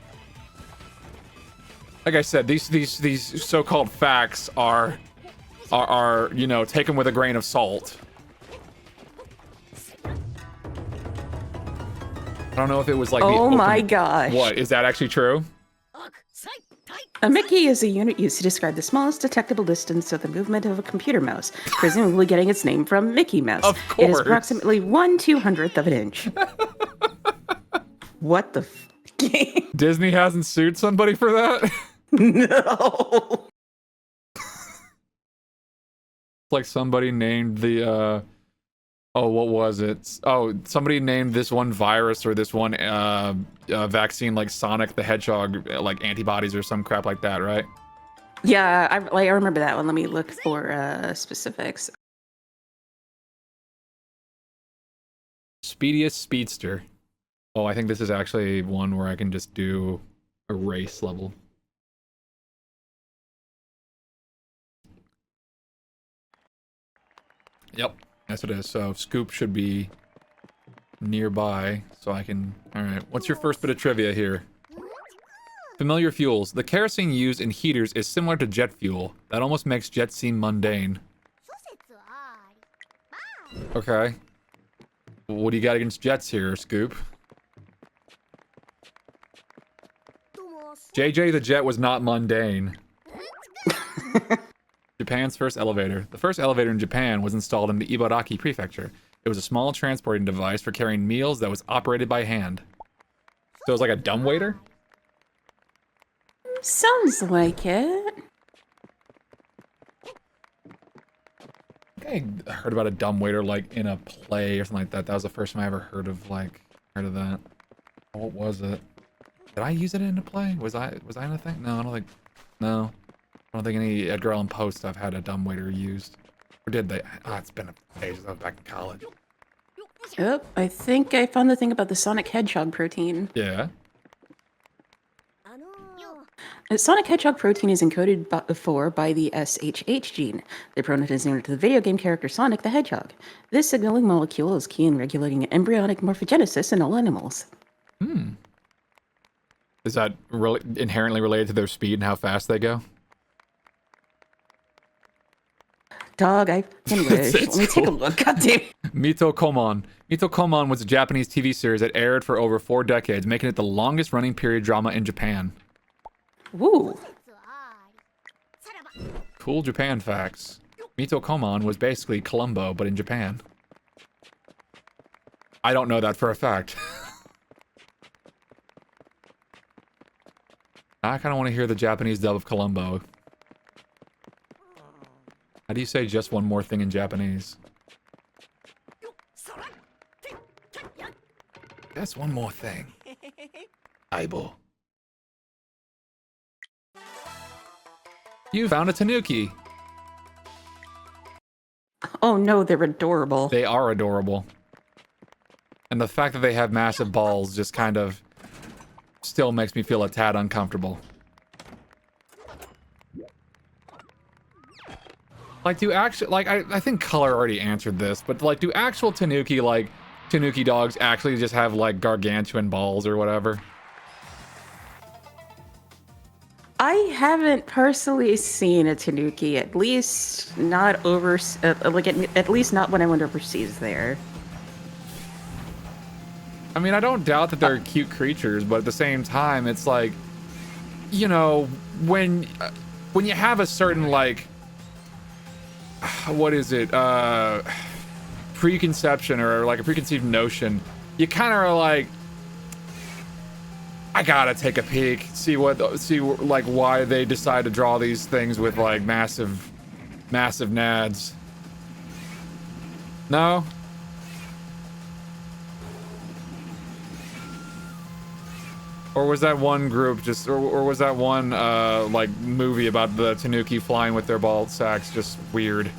Like I said, these so-called facts are you know, taken with a grain of salt. I don't know if it was like oh my gosh. What, is that actually true? A Mickey is a unit used to describe the smallest detectable distance of the movement of a computer mouse, presumably getting its name from Mickey Mouse. Of course. It is approximately 1/200th of an inch. What the f- Disney hasn't sued somebody for that? No. Like somebody named the what was it? Oh, somebody named this one virus or this one vaccine like Sonic the Hedgehog, like antibodies or some crap like that, right? Yeah, I remember that one. Let me look for specifics. Speediest speedster. Oh, I think this is actually one where I can just do a race level. Yep, yes it is. So Scoop should be nearby, so I can... Alright, what's your first bit of trivia here? Familiar fuels. The kerosene used in heaters is similar to jet fuel. That almost makes jet seem mundane. Okay. What do you got against jets here, Scoop? JJ the Jet was not mundane. Japan's first elevator. The first elevator in Japan was installed in the Ibaraki prefecture. It was a small transporting device for carrying meals that was operated by hand. So it was like a dumbwaiter? Sounds like it. I heard about a dumbwaiter like in a play or something like that. That was the first time I ever heard of that. What was it? Did I use it in a play? Was I in a thing? No, I don't think. No. I don't think any Edgar Allan Poe stuff had a dumbwaiter used. Or did they? Oh, it's been ages. I was back in college. Yep, I think I found the thing about the Sonic Hedgehog protein. Yeah. Sonic Hedgehog protein is encoded by the SHH gene. The protein is named to the video game character Sonic the Hedgehog. This signaling molecule is key in regulating embryonic morphogenesis in all animals. Is that inherently related to their speed and how fast they go? Dog, anyways, let me take a look. God damn. Mito Komon. Mito Komon was a Japanese TV series that aired for over 4 decades, making it the longest running period drama in Japan. Woo. Cool Japan facts. Mito Komon was basically Columbo, but in Japan. I don't know that for a fact. I kind of want to hear the Japanese dub of Columbo. How do you say just one more thing in Japanese? Just one more thing. Aibo. You found a tanuki. Oh no, they're adorable. They are adorable. And the fact that they have massive balls just kind of still makes me feel a tad uncomfortable. Like, do actual, like, I think Color already answered this, but like, do actual tanuki, like, tanuki dogs actually just have like gargantuan balls or whatever? haven't personally seen a tanuki, at least not over, at least not when I went overseas there. I mean, I don't doubt that they're cute creatures, but at the same time, it's like, you know, when you have a certain, like, what is it, preconception or like a preconceived notion, you kind of are like, I gotta take a peek, see like why they decide to draw these things with like massive nads. No? Or was that one group just, or was that one, like, movie about the tanuki flying with their ball sacks just weird?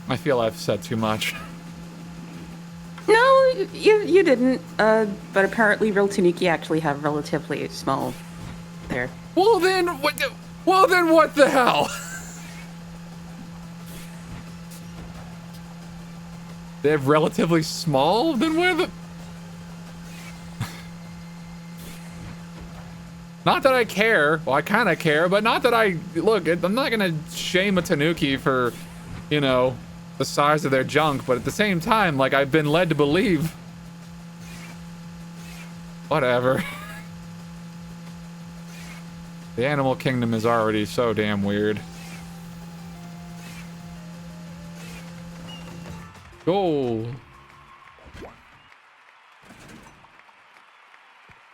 I feel I've said too much. No, you didn't. But apparently real tanuki actually have relatively small there. Well then, what the hell? They have relatively small? Then where the... Not that I care. Well, I kind of care, but not that I... Look, I'm not going to shame a tanuki for, you know, the size of their junk, but at the same time, like, I've been led to believe... Whatever. The animal kingdom is already so damn weird. Goal.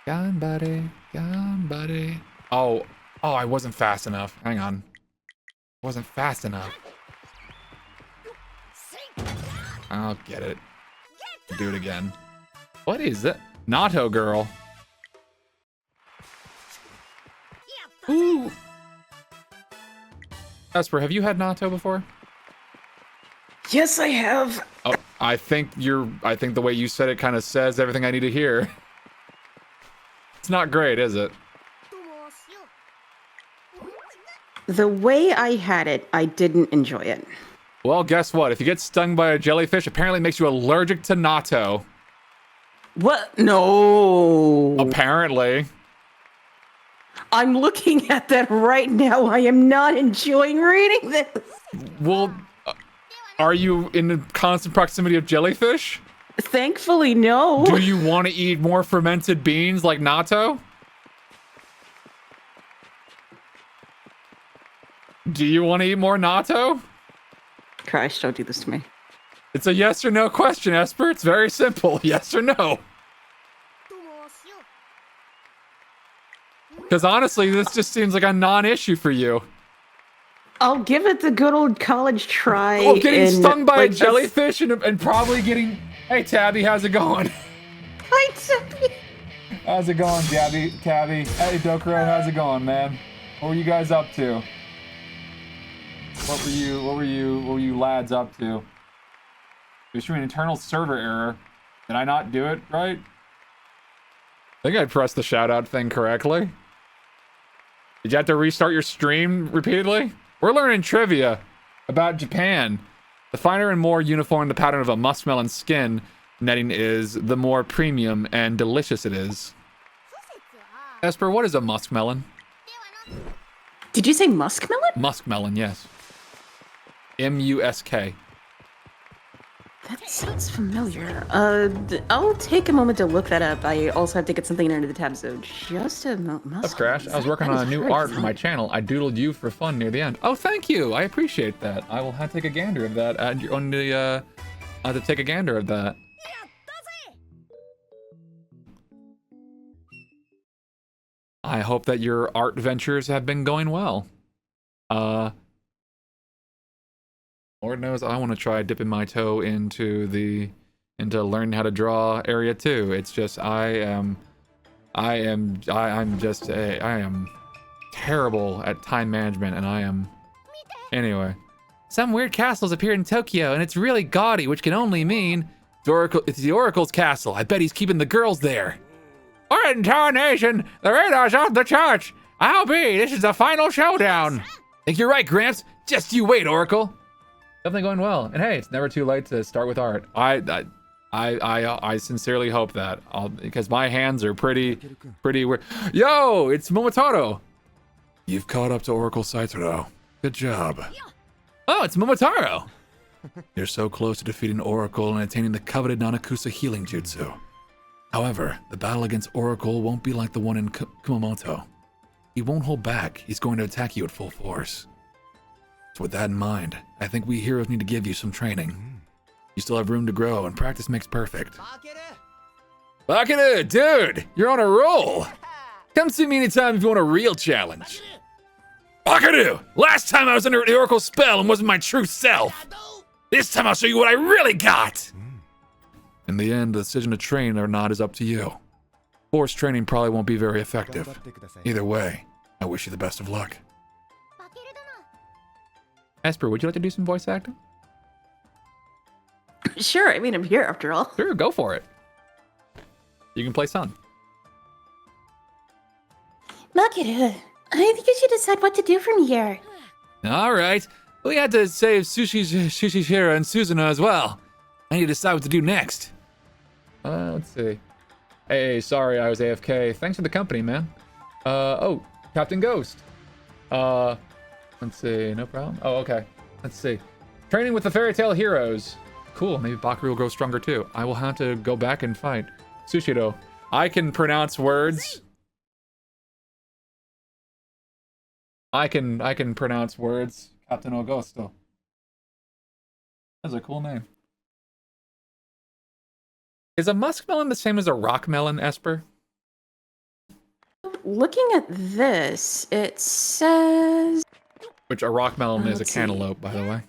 Gone, buddy. Gone, buddy. Oh, I wasn't fast enough. Hang on. Wasn't fast enough. I'll get it. Do it again. What is it? Natto girl. Ooh. Esper, have you had natto before? Yes, I have. Oh, I think the way you said it kind of says everything I need to hear. It's not great, is it? The way I had it, I didn't enjoy it. Well, guess what? If you get stung by a jellyfish, apparently it makes you allergic to natto. What? No. Apparently. I'm looking at that right now. I am not enjoying reading this. Well, are you in constant proximity of jellyfish? Thankfully, no. Do you want to eat more fermented beans like natto? Do you want to eat more natto? Christ, don't do this to me. It's a yes or no question, Esper. It's very simple. Yes or no. Because honestly, this just seems like a non-issue for you. I'll give it the good old college try. Oh, getting stung by a jellyfish and probably getting... Hey, Tabby, how's it going? Hi, Tabby. How's it going, Tabby? Hey, Dokuro, how's it going, man? What were you guys up to? What were you lads up to? You're showing an internal server error. Did I not do it right? I think I pressed the shout-out thing correctly. Did you have to restart your stream repeatedly? We're learning trivia about Japan. The finer and more uniform the pattern of a muskmelon skin netting is, the more premium and delicious it is. Esper, what is a muskmelon? Did you say muskmelon? Muskmelon, yes. M-U-S-K. That sounds familiar. I'll take a moment to look that up. I also have to get something into the tab, so just a moment. What's up, Crash? I was working on a new art for my channel. I doodled you for fun near the end. Oh, thank you. I appreciate that. I will have to take a gander of that. I'll have to take a gander of that. I hope that your art ventures have been going well. Lord knows I want to try dipping my toe into learning how to draw area 2. It's just I am terrible at time management, and anyway. Some weird castles appear in Tokyo, and it's really gaudy, which can only mean it's the Oracle's castle. I bet he's keeping the girls there. Alright, entire nation, the radar's off the charts. I'll be. This is the final showdown. Think you're right, Gramps. Just you wait, Oracle. Definitely going well. And hey, it's never too late to start with art. I I sincerely hope that. Because my hands are pretty weird. Yo, it's Momotaro. You've caught up to Oracle Saitaro. Good job. Oh, it's Momotaro. You're so close to defeating Oracle and attaining the coveted Nanakusa healing jutsu. However, the battle against Oracle won't be like the one in Kumamoto. He won't hold back. He's going to attack you at full force. So with that in mind, I think we heroes need to give you some training. You still have room to grow, and practice makes perfect. Bakeru, dude, you're on a roll. Come see me anytime if you want a real challenge. Bakeru, last time I was under the Oracle spell and wasn't my true self. This time I'll show you what I really got. In the end, the decision to train or not is up to you. Forced training probably won't be very effective. Either way, I wish you the best of luck. Esper, would you like to do some voice acting? Sure, I mean, I'm here after all. Sure, go for it. You can play Sun. Bakeru, I think you should decide what to do from here. All right. We had to save Shishishira and Suzuna as well. I need to decide what to do next. Let's see. Hey, sorry I was AFK. Thanks for the company, man. Oh, Captain Ghost. Let's see. No problem. Oh, okay. Let's see. Training with the Fairy Tale Heroes. Cool. Maybe Bakeru will grow stronger too. I will have to go back and fight. Sushiro. I can pronounce words. I can pronounce words. Captain Augusto. That's a cool name. Is a muskmelon the same as a rockmelon, Esper? Looking at this, it says... Which a rockmelon is a Let's see. cantaloupe, by the way.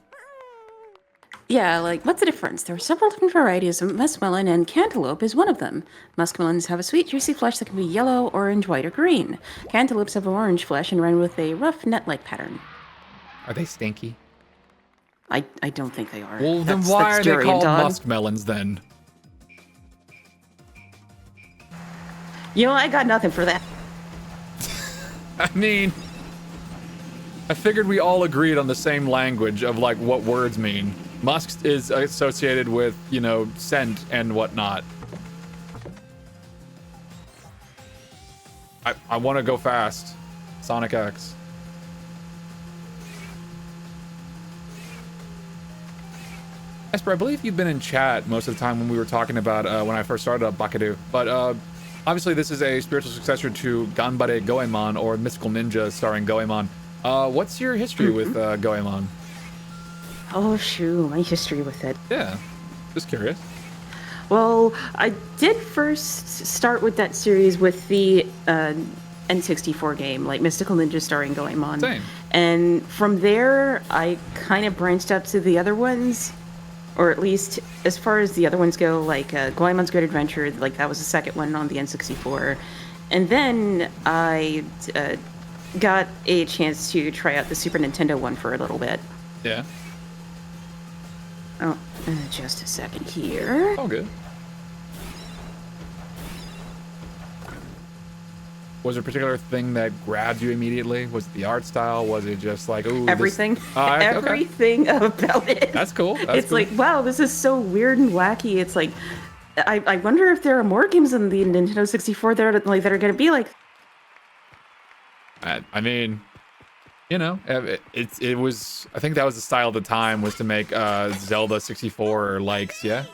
Yeah, like, what's the difference? There are several different varieties of muskmelon, and cantaloupe is one of them. Muskmelons have a sweet, juicy flesh that can be yellow, orange, white, or green. Cantaloupes have orange flesh and run with a rough, net-like pattern. Are they stinky? I don't think they are. Well, then That's why are they durian called dog. muskmelons then? You know, I got nothing for that. I mean, I figured we all agreed on the same language of like what words mean. Musk is associated with, you know, scent and whatnot. I want to go fast. Sonic X. Esper, I believe you've been in chat most of the time when we were talking about when I first started up Bakeru. But obviously this is a spiritual successor to Ganbare Goemon, or Mystical Ninja starring Goemon. What's your history with Goemon? Oh, shoo, my history with it. Yeah, just curious. Well, I did first start with that series with the N64 game, like Mystical Ninja starring Goemon. Same. And from there, I kind of branched out to the other ones, or at least as far as the other ones go, like Goemon's Great Adventure, like that was the second one on the N64. And then I got a chance to try out the Super Nintendo one for a little bit. Yeah. Oh, just a second here. All good. Was there a particular thing that grabbed you immediately? Was it the art style? Was it just like, ooh, Everything. Okay. Everything about it. That's cool. It's like, wow, this is so weird and wacky. It's like, I wonder if there are more games on the Nintendo 64 that are going to be like. I mean, you know, it was. I think that was the style of the time, was to make Zelda 64 likes. Yeah.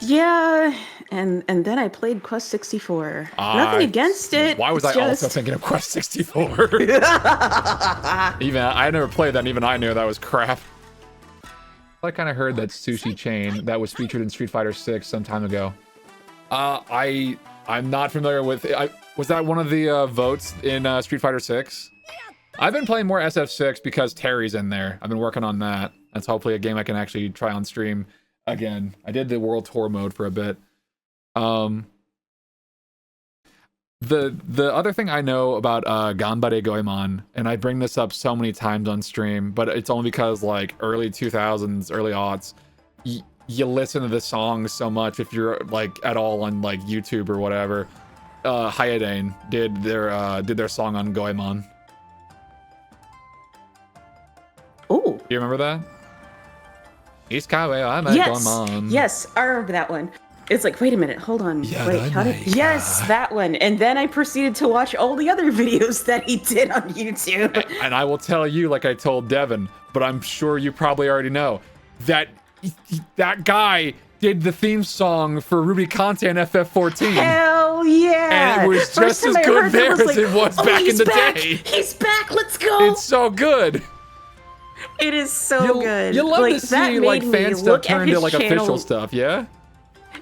Yeah, and then I played Quest 64. Nothing against it. Why was it's I just... also thinking of Quest 64? I never played that, and even I knew that was crap. I kind of heard that sushi chain that was featured in Street Fighter 6 some time ago. I'm not familiar with it. Was that one of the votes in Street Fighter 6? I've been playing more SF6 because Terry's in there. I've been working on that. That's hopefully a game I can actually try on stream again. I did the World Tour mode for a bit. The other thing I know about Ganbare Goemon, and I bring this up so many times on stream, but it's only because like early 2000s, early aughts, you listen to the songs so much if you're like at all on like YouTube or whatever. Hayadane did their song on Goemon. Oh, Do you remember that? Iskawe, I'm a Yes, mom. yes, I remember that one. It's like, wait a minute, hold on, Yeah, wait, how did? Yes, that one. And then I proceeded to watch all the other videos that he did on YouTube. And I will tell you, like I told Devin, but I'm sure you probably already know, that that guy did the theme song for Ruby Conte and FF14. Hell yeah! And it was First just as time I good heard that, there was as like, it was oh, back in he's the back! day. He's back! Let's go! It's so good. It is so good. You love like, to that see made like me fan stuff look at turn to his like channel. official stuff, yeah?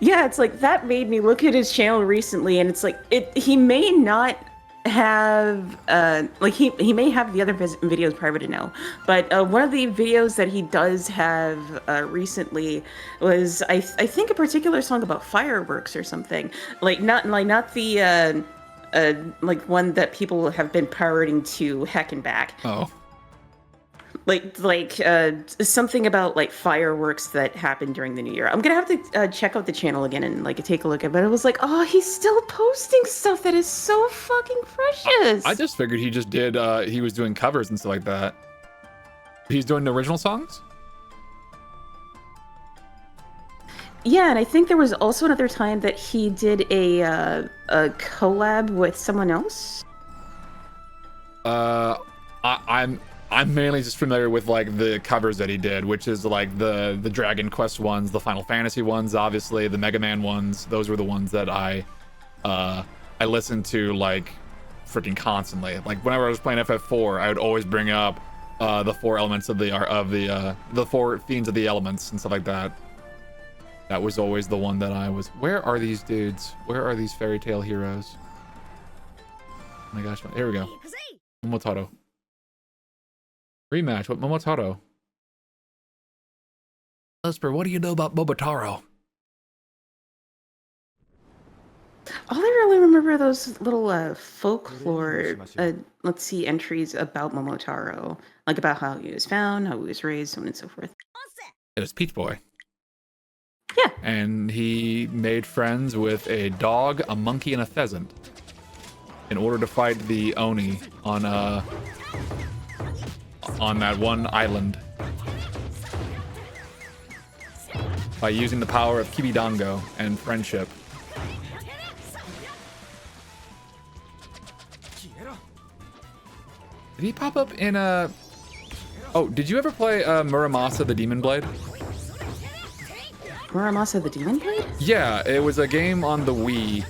Yeah, it's like that made me look at his channel recently, and it's like he may not have like he may have the other videos private to know, but one of the videos that he does have recently was I think a particular song about fireworks or something, like not the like one that people have been pirating to heck and back. Oh. Like something about like fireworks that happened during the new year. I'm gonna have to check out the channel again and like take a look at it, but it was like, oh, he's still posting stuff that is so fucking precious. I just figured he just did he was doing covers and stuff like that. He's doing the original songs? Yeah, and I think there was also another time that he did a collab with someone else. I'm mainly just familiar with like the covers that he did, which is like the Dragon Quest ones, the Final Fantasy ones, obviously the Mega Man ones. Those were the ones that I listened to like freaking constantly. Like whenever I was playing FF4, I would always bring up the four elements of the four fiends of the elements and stuff like that. That was always the one that I was. Where are these dudes? Where are these fairy tale heroes? Oh my gosh! Here we go. Momotaro. Rematch with Momotaro. Esper, what do you know about Momotaro? All I really remember are those little folklore, let's see, entries about Momotaro, like about how he was found, how he was raised, so on and so forth. It was Peach Boy. Yeah. And he made friends with a dog, a monkey, and a pheasant in order to fight the Oni on that one island by using the power of Kibidango and friendship. Did he pop up in a... Oh, did you ever play Muramasa the Demon Blade? Muramasa the Demon Blade? Yeah, it was a game on the Wii,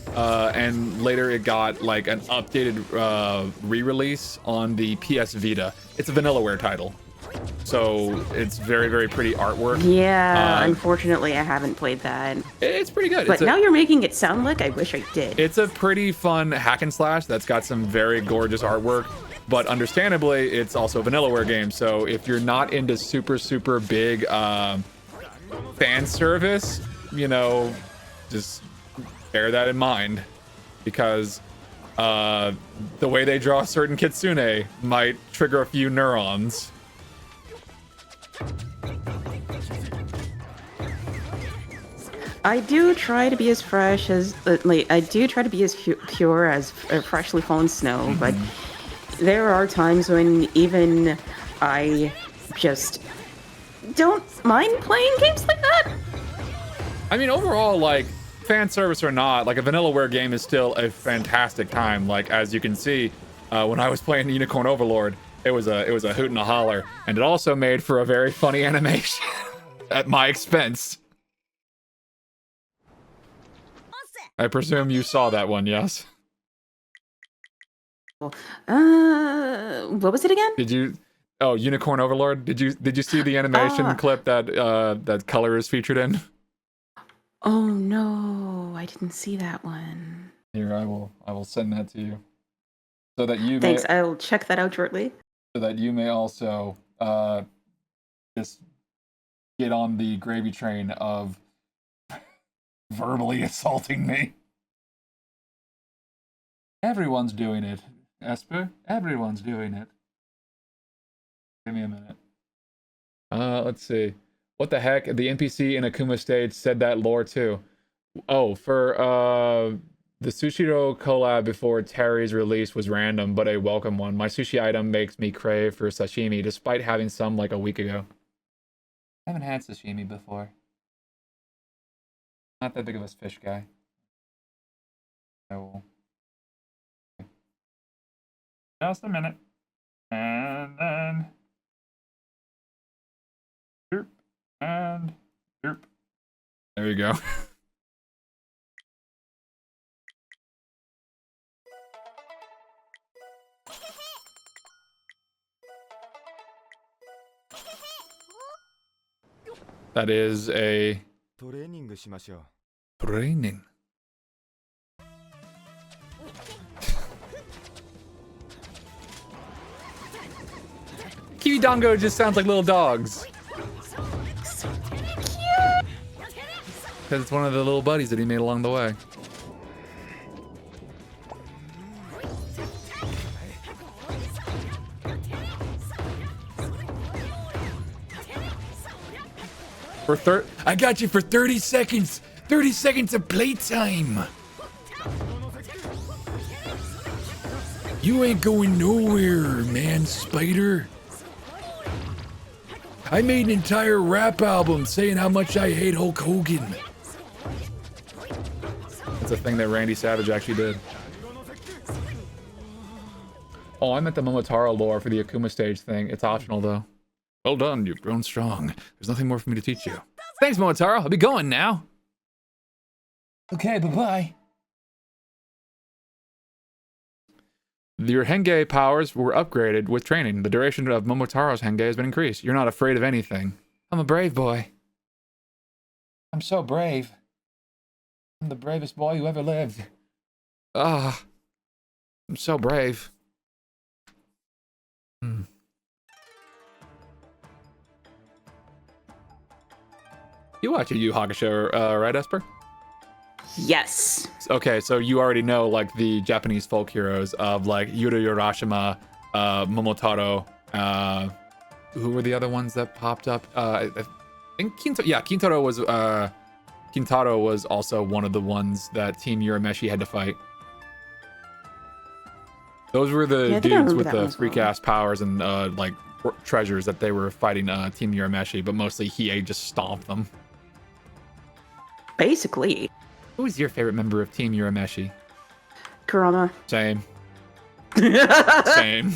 and later it got like an updated re-release on the PS Vita. It's a Vanillaware title, so it's very, very pretty artwork. Yeah, unfortunately I haven't played that. It's pretty good. But now you're making it sound like I wish I did. It's a pretty fun hack and slash that's got some very gorgeous artwork, but understandably, it's also a Vanillaware game, so if you're not into super, super big fan service, you know, just bear that in mind, because the way they draw certain kitsune might trigger a few neurons. I do try to be as fresh as I do try to be as pure as freshly fallen snow, but there are times when even I just don't mind playing games like that. I mean, overall, like, fan service or not, like, a Vanillaware game is still a fantastic time. Like, as you can see, when I was playing Unicorn Overlord, it was a hoot and a holler, and it also made for a very funny animation at my expense. I presume you saw that one, yes? What was it again? Did you? Oh, Unicorn Overlord. Did you see the animation clip that that Color is featured in? Oh no, I didn't see that one. Here, I will send that to you, so that you. Thanks. I'll check that out shortly. So that you may also just get on the gravy train of verbally assaulting me. Everyone's doing it, Esper. Everyone's doing it. Give me a minute. Let's see. What the heck? The NPC in Akuma stage said that lore too. Oh, for the Sushiro collab before Terry's release was random, but a welcome one. My sushi item makes me crave for sashimi, despite having some like a week ago. I haven't had sashimi before. Not that big of a fish guy. I will. Just a minute. And then. Derp. And. Derp. There you go. That is a training. Kiwidongo just sounds like little dogs. Because it's one of the little buddies that he made along the way. I got you for 30 seconds. 30 seconds of playtime. You ain't going nowhere, man, Spider. I made an entire rap album saying how much I hate Hulk Hogan. That's a thing that Randy Savage actually did. Oh, I meant the Momotaro lore for the Akuma stage thing. It's optional, though. Well done, you've grown strong. There's nothing more for me to teach you. Thanks, Momotaro. I'll be going now. Okay, bye-bye. Your Henge powers were upgraded with training. The duration of Momotaro's Henge has been increased. You're not afraid of anything. I'm a brave boy. I'm so brave. I'm the bravest boy who ever lived. Ah, I'm so brave. You watch a Yu Hakusho, right, Esper? Yes. Okay, so you already know, like, the Japanese folk heroes of, like, Yura Urashima, Momotaro, who were the other ones that popped up? I think Kintaro was also one of the ones that Team Urameshi had to fight. Those were the dudes with the freak-ass powers and, like, treasures that they were fighting Team Urameshi, but mostly Hiei just stomped them. Basically. Who is your favorite member of Team Urameshi? Kurama. Same. Same.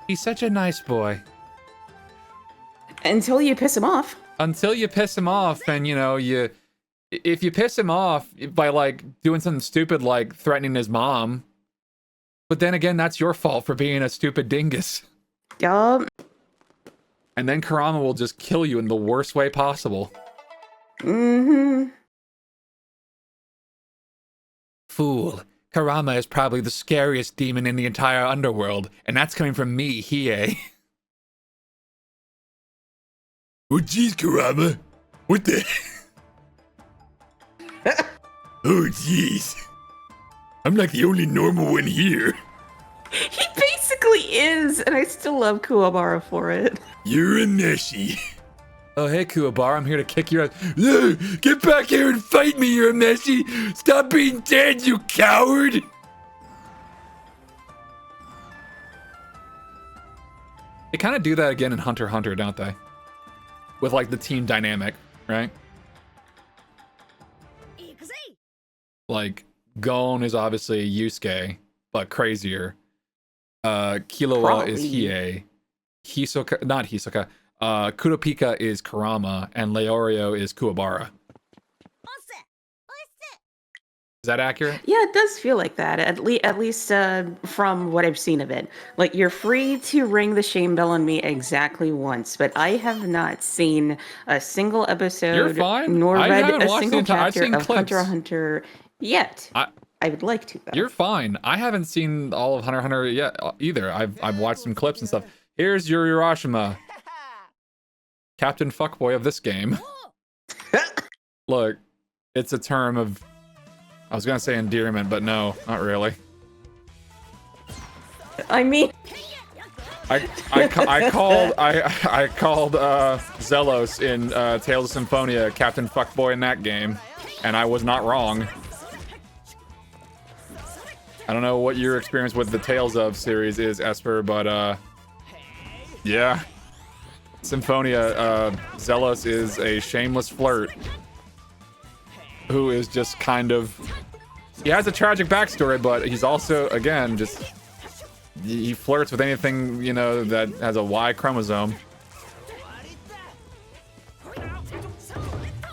He's such a nice boy. Until you piss him off. Until you piss him off, and you know, if you piss him off by like doing something stupid like threatening his mom, but then again, that's your fault for being a stupid dingus. Yup. And then Kurama will just kill you in the worst way possible. Mm-hmm. Fool. Kurama is probably the scariest demon in the entire underworld, and that's coming from me, Hiei. Oh, jeez, Kurama. What the? Oh, jeez. I'm like the only normal one here. He basically is, and I still love Kuwabara for it. You're a Meshi. Oh, hey, Kuwabara, I'm here to kick your ass. Get back here and fight me, you're a Meshi. Stop being dead, you coward. They kind of do that again in Hunter x Hunter, don't they? With, like, the team dynamic, right? Like, Gon is obviously Yusuke, but crazier. Killua is Hiei. Hisoka, not Hisoka. Kurapika is Kurama, and Leorio is Kuwabara. Is that accurate? Yeah, it does feel like that. At least from what I've seen of it. Like, you're free to ring the shame bell on me exactly once, but I have not seen a single episode. You're fine. Nor read a watched single chapter of clips. Hunter x Hunter yet. I would like to, though. You're fine. I haven't seen all of Hunter x Hunter yet either. I've watched some clips and stuff. Here's your Urashima, Captain Fuckboy of this game. Look, it's a term of, I was gonna say endearment, but no, not really. I mean, I called Zelos in Tales of Symphonia Captain Fuckboy in that game, and I was not wrong. I don't know what your experience with the Tales of series is, Esper, but yeah. Symphonia, Zelos is a shameless flirt who is just kind of... He has a tragic backstory, but he's also, again, just... He flirts with anything, you know, that has a Y chromosome.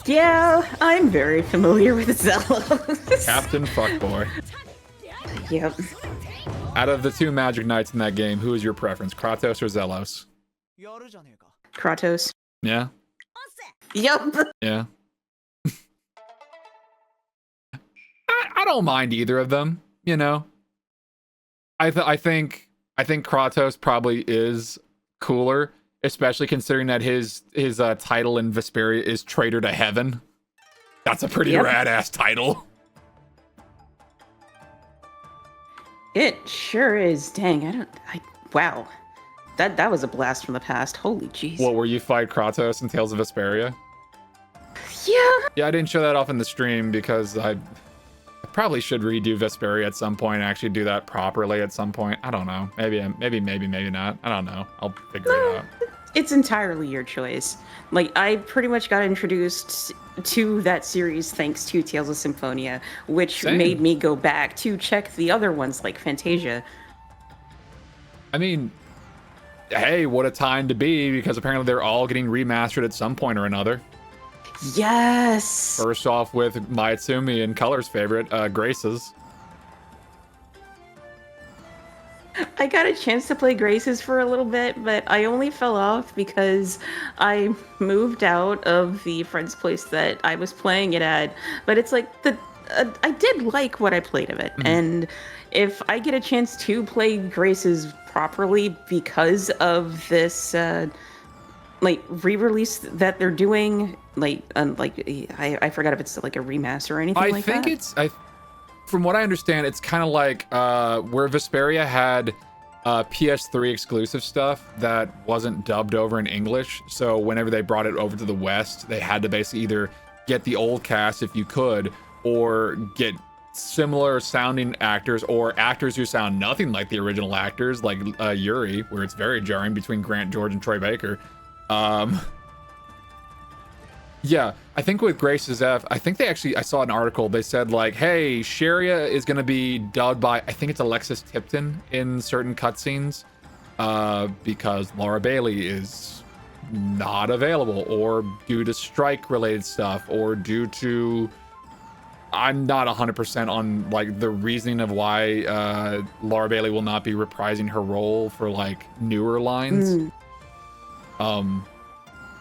Yeah, I'm very familiar with Zelos. Captain Fuckboy. Yep. Out of the two Magic Knights in that game, who is your preference, Kratos or Zelos? Kratos. Yeah? Yep. Yeah. I don't mind either of them, you know? I think Kratos probably is cooler, especially considering that his title in Vesperia is Traitor to Heaven. That's a pretty rad-ass title. It sure is. Dang, wow. That was a blast from the past. Holy jeez. What, where you fight Kratos in Tales of Vesperia? Yeah. Yeah, I didn't show that off in the stream because I probably should redo Vesperia at some point and actually do that properly at some point. I don't know. Maybe not. I don't know. I'll figure it out. It's entirely your choice. Like, I pretty much got introduced to that series thanks to Tales of Symphonia, which made me go back to check the other ones like Fantasia. I mean, hey, what a time to be, because apparently they're all getting remastered at some point or another. Yes! First off with Maitsumi and Color's favorite, Graces. I got a chance to play Graces for a little bit, but I only fell off because I moved out of the friend's place that I was playing it at. But it's like, I did like what I played of it. Mm-hmm. And if I get a chance to play Graces properly because of this, like, re-release that they're doing, I forgot if it's like a remaster or anything like that. I think from what I understand, it's kind of like where Vesperia had PS3 exclusive stuff that wasn't dubbed over in English. So whenever they brought it over to the West, they had to basically either get the old cast if you could, or get similar sounding actors or actors who sound nothing like the original actors, like Yuri, where it's very jarring between Grant George and Troy Baker. Yeah, I think with Graces F, I think I saw an article, they said like, hey, Sharia is going to be dubbed by, I think it's Alexis Tipton in certain cutscenes, because Laura Bailey is not available, or due to strike related stuff, or due to, I'm not 100% on like the reasoning of why Laura Bailey will not be reprising her role for like newer lines.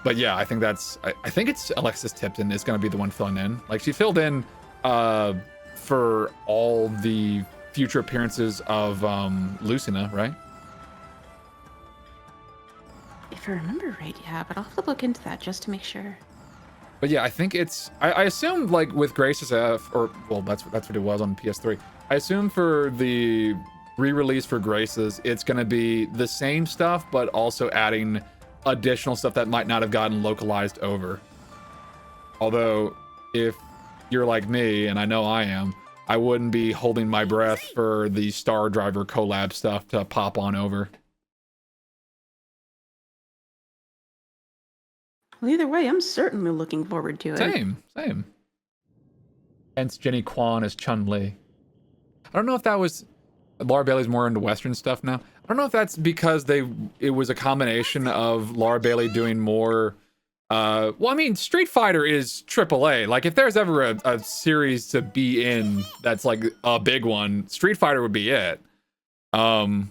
But yeah, I think it's Alexis Tipton is going to be the one filling in. Like, she filled in for all the future appearances of Lucina, right? If I remember right, yeah, but I'll have to look into that just to make sure. But yeah, I think I assume like with Graces F, or well, that's what it was on PS3. I assume for the re-release for Graces, it's going to be the same stuff, but also adding additional stuff that might not have gotten localized over. Although, if you're like me, and I know I am, I wouldn't be holding my breath for the Star Driver collab stuff to pop on over. Well, either way, I'm certainly looking forward to it. Same. Hence Jenny Kwan as Chun-Li. I don't know if that was... Laura Bailey's more into Western stuff now. I don't know if that's because it was a combination of Laura Bailey doing more... well, I mean, Street Fighter is AAA. Like, if there's ever a series to be in that's like a big one, Street Fighter would be it. But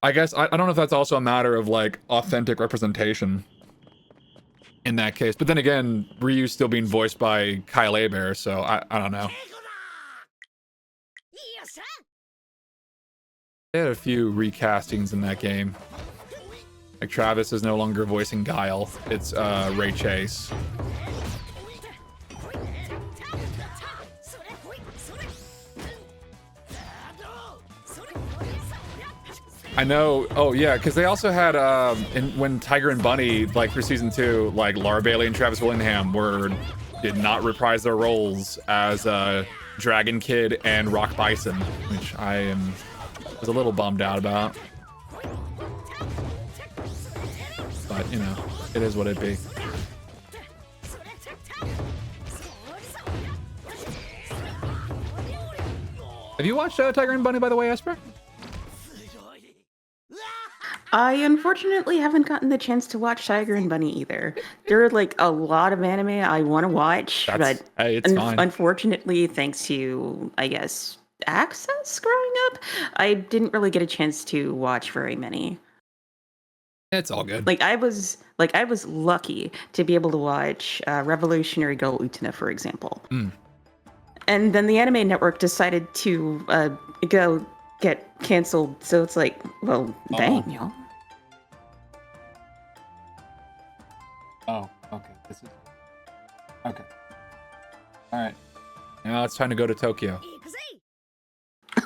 I guess I don't know if that's also a matter of like authentic representation in that case. But then again, Ryu's still being voiced by Kyle Hebert, so I don't know. They had a few recastings in that game. Like, Travis is no longer voicing Guile. It's Ray Chase. I know. Oh yeah, because they also had when Tiger and Bunny, like for season 2, like Laura Bailey and Travis Willingham did not reprise their roles as Dragon Kid and Rock Bison, which I was a little bummed out about. but you know, it is what it be. Have you watched Tiger and Bunny, by the way, Esper? I unfortunately haven't gotten the chance to watch Tiger and Bunny either. There are like a lot of anime I want to watch, but hey, it's fine. Unfortunately, thanks to, I guess, access growing up, I didn't really get a chance to watch very many. It's all good. Like I was lucky to be able to watch Revolutionary Girl Utena, for example. And then the Anime Network decided to go get canceled. So it's like, well, dang, y'all. Oh, okay. This is okay. All right. Now it's time to go to Tokyo.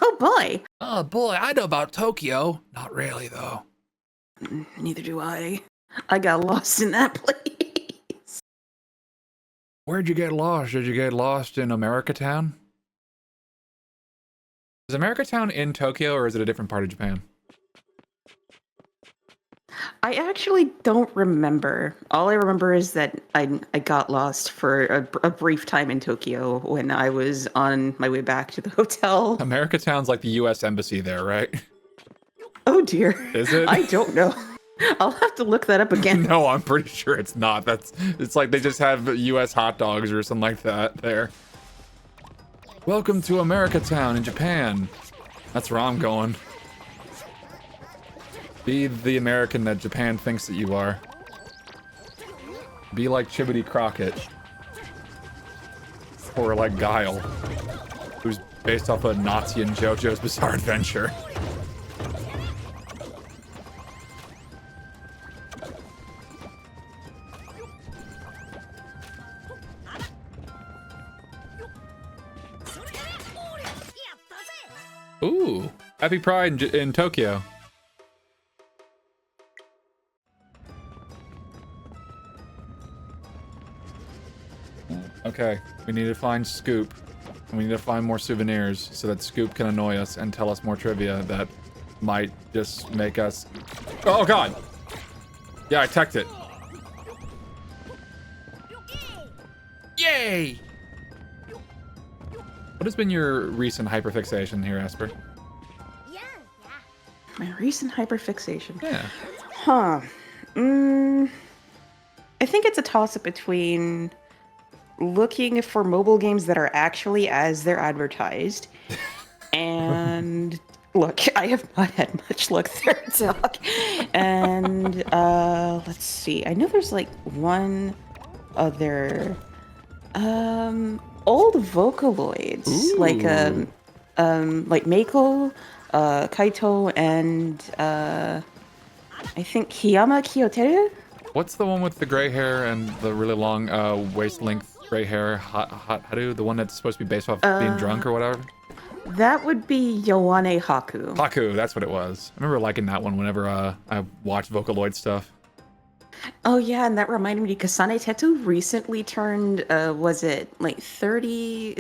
Oh boy. Oh boy, I know about Tokyo. Not really though. Neither do I. I got lost in that place. Where'd you get lost? Did you get lost in America Town? Is America Town in Tokyo or is it a different part of Japan? I actually don't remember. All I remember is that I got lost for a brief time in Tokyo when I was on my way back to the hotel. America Town's like the U.S. Embassy there, right? Oh dear. Is it? I don't know. I'll have to look that up again. No, I'm pretty sure it's not. It's like they just have U.S. hot dogs or something like that there. Welcome to America Town in Japan. That's where I'm going. Be the American that Japan thinks that you are. Be like Chibbity Crockett. Or like Guile, who's based off of Nazi and JoJo's Bizarre Adventure. Ooh, happy Pride in Tokyo. Okay, we need to find Scoop. And we need to find more souvenirs so that Scoop can annoy us and tell us more trivia that might just make us... Oh god! Yeah, I teched it. Yay! What has been your recent hyperfixation here, Esper? My recent hyperfixation. Yeah. Huh. I think it's a toss-up between looking for mobile games that are actually as they're advertised and look, I have not had much luck there, Doc. And let's see. I know there's like one other old Vocaloids. Ooh. Like Meiko, Kaito, and I think Hiyama Kiyoteru? What's the one with the gray hair and the really long waist length gray hair? Haru, the one that's supposed to be based off being drunk or whatever? That would be Yowane Haku. Haku, that's what it was. I remember liking that one whenever I watched Vocaloid stuff. Oh yeah, and that reminded me, Kasane Tetu recently turned, was it like 30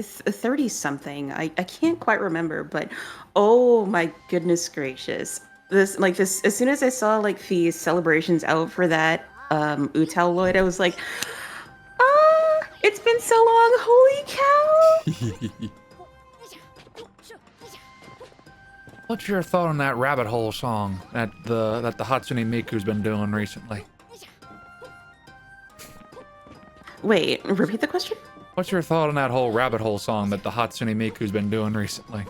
something? I can't quite remember, but oh my goodness gracious. This, as soon as I saw like the celebrations out for that Utaloid, I was like, ah, it's been so long, holy cow! What's your thought on that rabbit hole song that the Hatsune Miku's been doing recently? Wait, repeat the question? What's your thought on that whole rabbit hole song that the Hatsune Miku's been doing recently?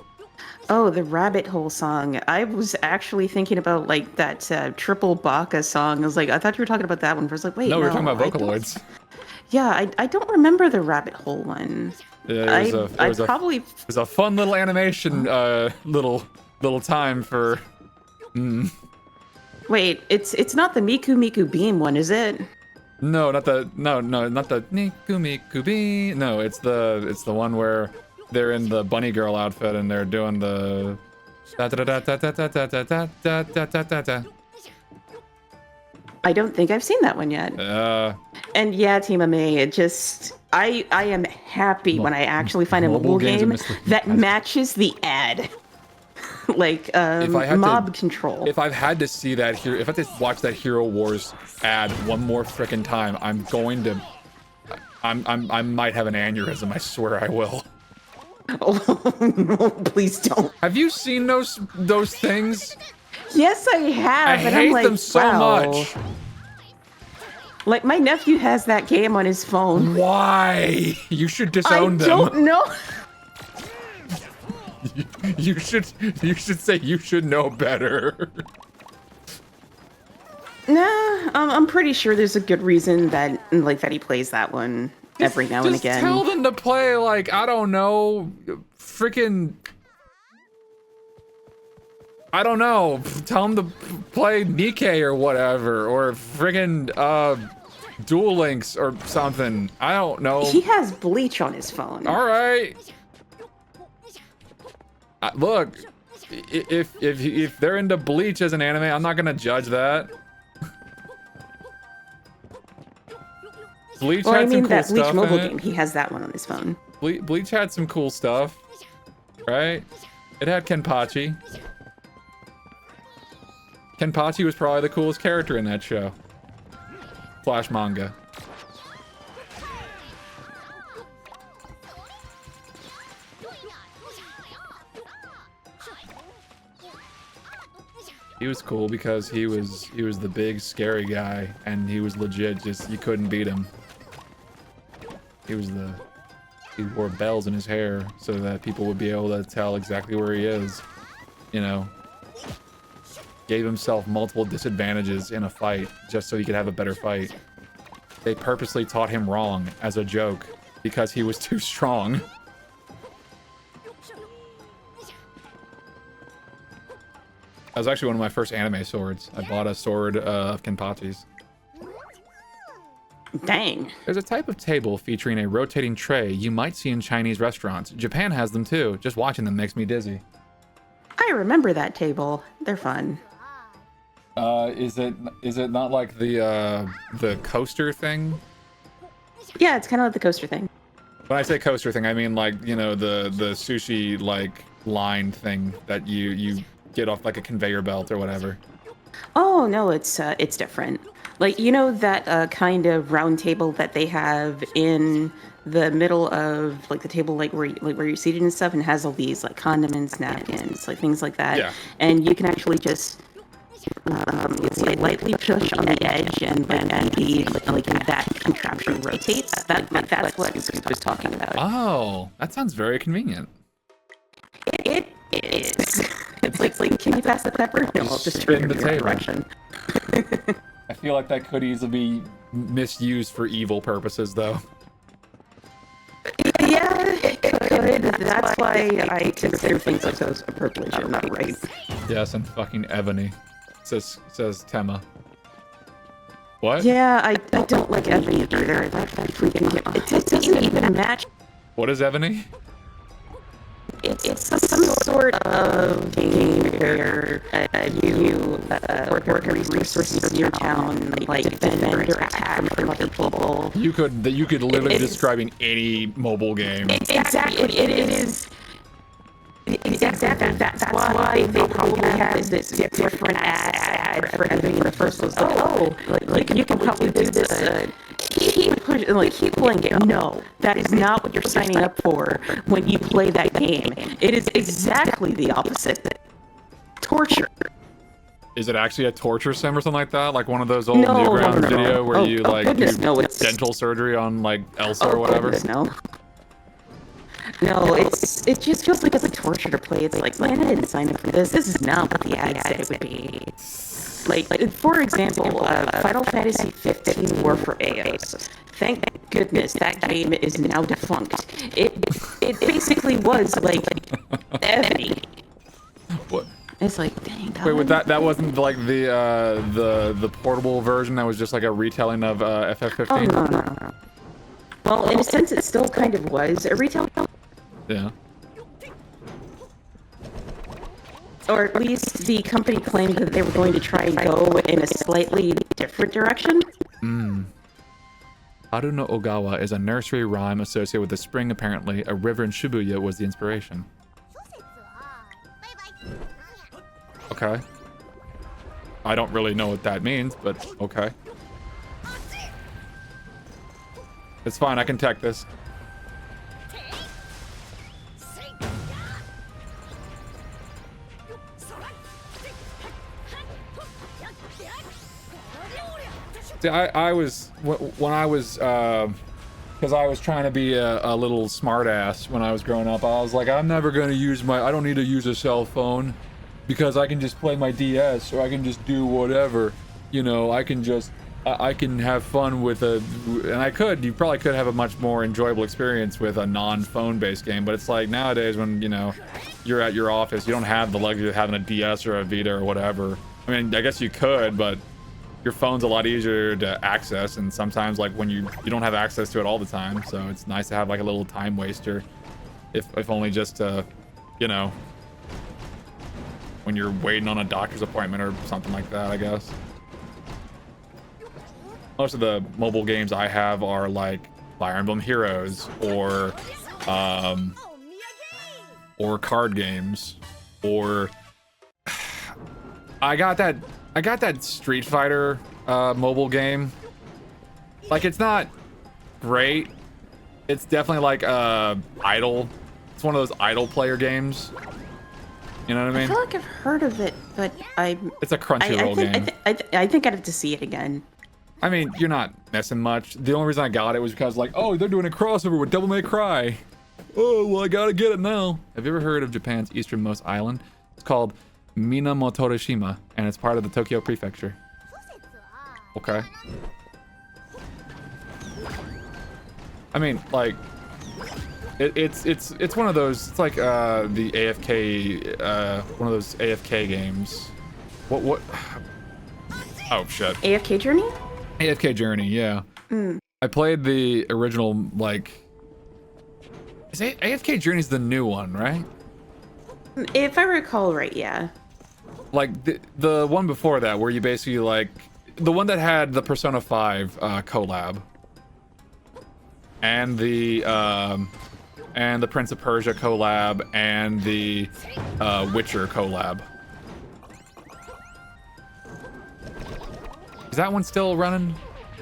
Oh, the rabbit hole song. I was actually thinking about like that Triple Baka song. I was like, I thought you were talking about that one. I was like, wait, No, no, we were talking about Vocaloids. Yeah, I don't remember the rabbit hole one. Yeah, it was a fun little animation, little time for. Wait, it's not the Miku Miku Beam one, is it? No, not the Miku Miku Beam. No, it's the one where they're in the bunny girl outfit and they're doing the. I don't think I've seen that one yet. And yeah, Team May, it just I am happy when I actually find a mobile game that matches the ad. like If I had mob to, control. if I've had to see that here, if I had to watch that Hero Wars ad one more frickin' time, I'm going to, I might have an aneurysm. I swear I will. Oh no, please don't. Have you seen those things? Yes, I have. I and hate I'm like, them so wow. much. Like my nephew has that game on his phone. Why? You should disown them. I don't know. You should say you should know better. Nah, I'm pretty sure there's a good reason that he plays that one every now and again. Just tell them to play, like, I don't know, freaking, I don't know, tell them to play Nikkei or whatever, or freaking Duel Links or something. I don't know. He has Bleach on his phone. All right. Look, if they're into Bleach as an anime, I'm not gonna judge that. Bleach Well, had I mean some cool that Bleach stuff mobile in it. game. He has that one on his phone. Bleach had some cool stuff, right? It had Kenpachi. Kenpachi was probably the coolest character in that show. Flash manga. He was cool because he was the big scary guy, and he was legit. Just you couldn't beat him. He wore bells in his hair so that people would be able to tell exactly where he is. You know, gave himself multiple disadvantages in a fight just so he could have a better fight. They purposely taught him wrong as a joke because he was too strong. That was actually one of my first anime swords. I bought a sword of Kenpachi's. Dang. There's a type of table featuring a rotating tray you might see in Chinese restaurants. Japan has them too. Just watching them makes me dizzy. I remember that table. They're fun. Is it not like the coaster thing? Yeah, it's kind of like the coaster thing. When I say coaster thing, I mean like, you know, the sushi like line thing that you get off like a conveyor belt or whatever. Oh no, it's different. Like, you know that kind of round table that they have in the middle of like the table, like where you're seated and stuff, and has all these like condiments, napkins, like things like that. Yeah. And you can actually just lightly push on the edge, and that contraption rotates. That's what Scoop was talking about. Oh, that sounds very convenient. It is. It's like, can you pass the pepper? No, I'll just Spin turn the it in your table. direction. I feel like that could easily be misused for evil purposes, though. Yeah, it could. That's why I consider things like those a privilege and not a right. Yes, and fucking Ebony. Says Tema. What? Yeah, I don't like Ebony either. That freaking it doesn't even match. What is Ebony? It's some sort of game where you work resources in your town, like defend or attack from other people. You could literally be describing any mobile game. Exactly, it is. Exactly. That's why they probably have this different ad for everything. The first was like you can probably do this. Keep playing it. No, that is not what you're signing up for when you play that game. It is exactly the opposite. Torture. Is it actually a torture sim or something like that? Like one of those old No, Newgrounds no. video where you like goodness, do no, it's dental surgery on like Elsa or whatever? Goodness, no. No, it just feels like it's a torture to play. It's like, man, I didn't sign up for this. This is not what the ad said it would be. Like for example, Final Fantasy 15 War for Eos. Thank goodness that game is now defunct. It basically was like Ebony. What? It's like, dang. Wait, with that wasn't like the portable version that was just like a retelling of FF15? Oh no. Well, in a sense, it still kind of was a retail. Yeah. Or at least the company claimed that they were going to try and go in a slightly different direction. Haru no Ogawa is a nursery rhyme associated with the spring. Apparently, a river in Shibuya was the inspiration. Okay. I don't really know what that means, but okay. It's fine, I can tech this. See, I was, when I was, because I was trying to be a little smartass when I was growing up, I was like, I'm never going to use I don't need to use a cell phone because I can just play my DS or I can just do whatever. You know, I can just, I can have fun with you probably could have a much more enjoyable experience with a non-phone based game, but it's like nowadays when, you know, you're at your office, you don't have the luxury of having a DS or a Vita or whatever. I mean, I guess you could, but your phone's a lot easier to access, and sometimes like when you don't have access to it all the time, so it's nice to have like a little time waster, if only just to, you know, when you're waiting on a doctor's appointment or something like that, I guess. Most of the mobile games I have are like Fire Emblem Heroes or card games, or I got that Street Fighter mobile game. Like, it's not great. It's definitely like idle. It's one of those idle player games. You know what I mean? I feel like I've heard of it, but It's a Crunchyroll game. I think I'd have to see it again. I mean, you're not missing much. The only reason I got it was because, like, oh, they're doing a crossover with Devil May Cry. Oh, well, I gotta get it now. Have you ever heard of Japan's easternmost island? It's called Minamotorishima, and it's part of the Tokyo Prefecture. Okay. I mean, like, it's one of those. It's like the AFK, one of those AFK games. What? Oh shit. AFK Journey? AFK Journey, yeah. I played the original, like. AFK Journey's the new one, right? If I recall right, yeah. Like the one before that, where you basically like the one that had the Persona 5 collab, and the Prince of Persia collab, and the Witcher collab. Is that one still running?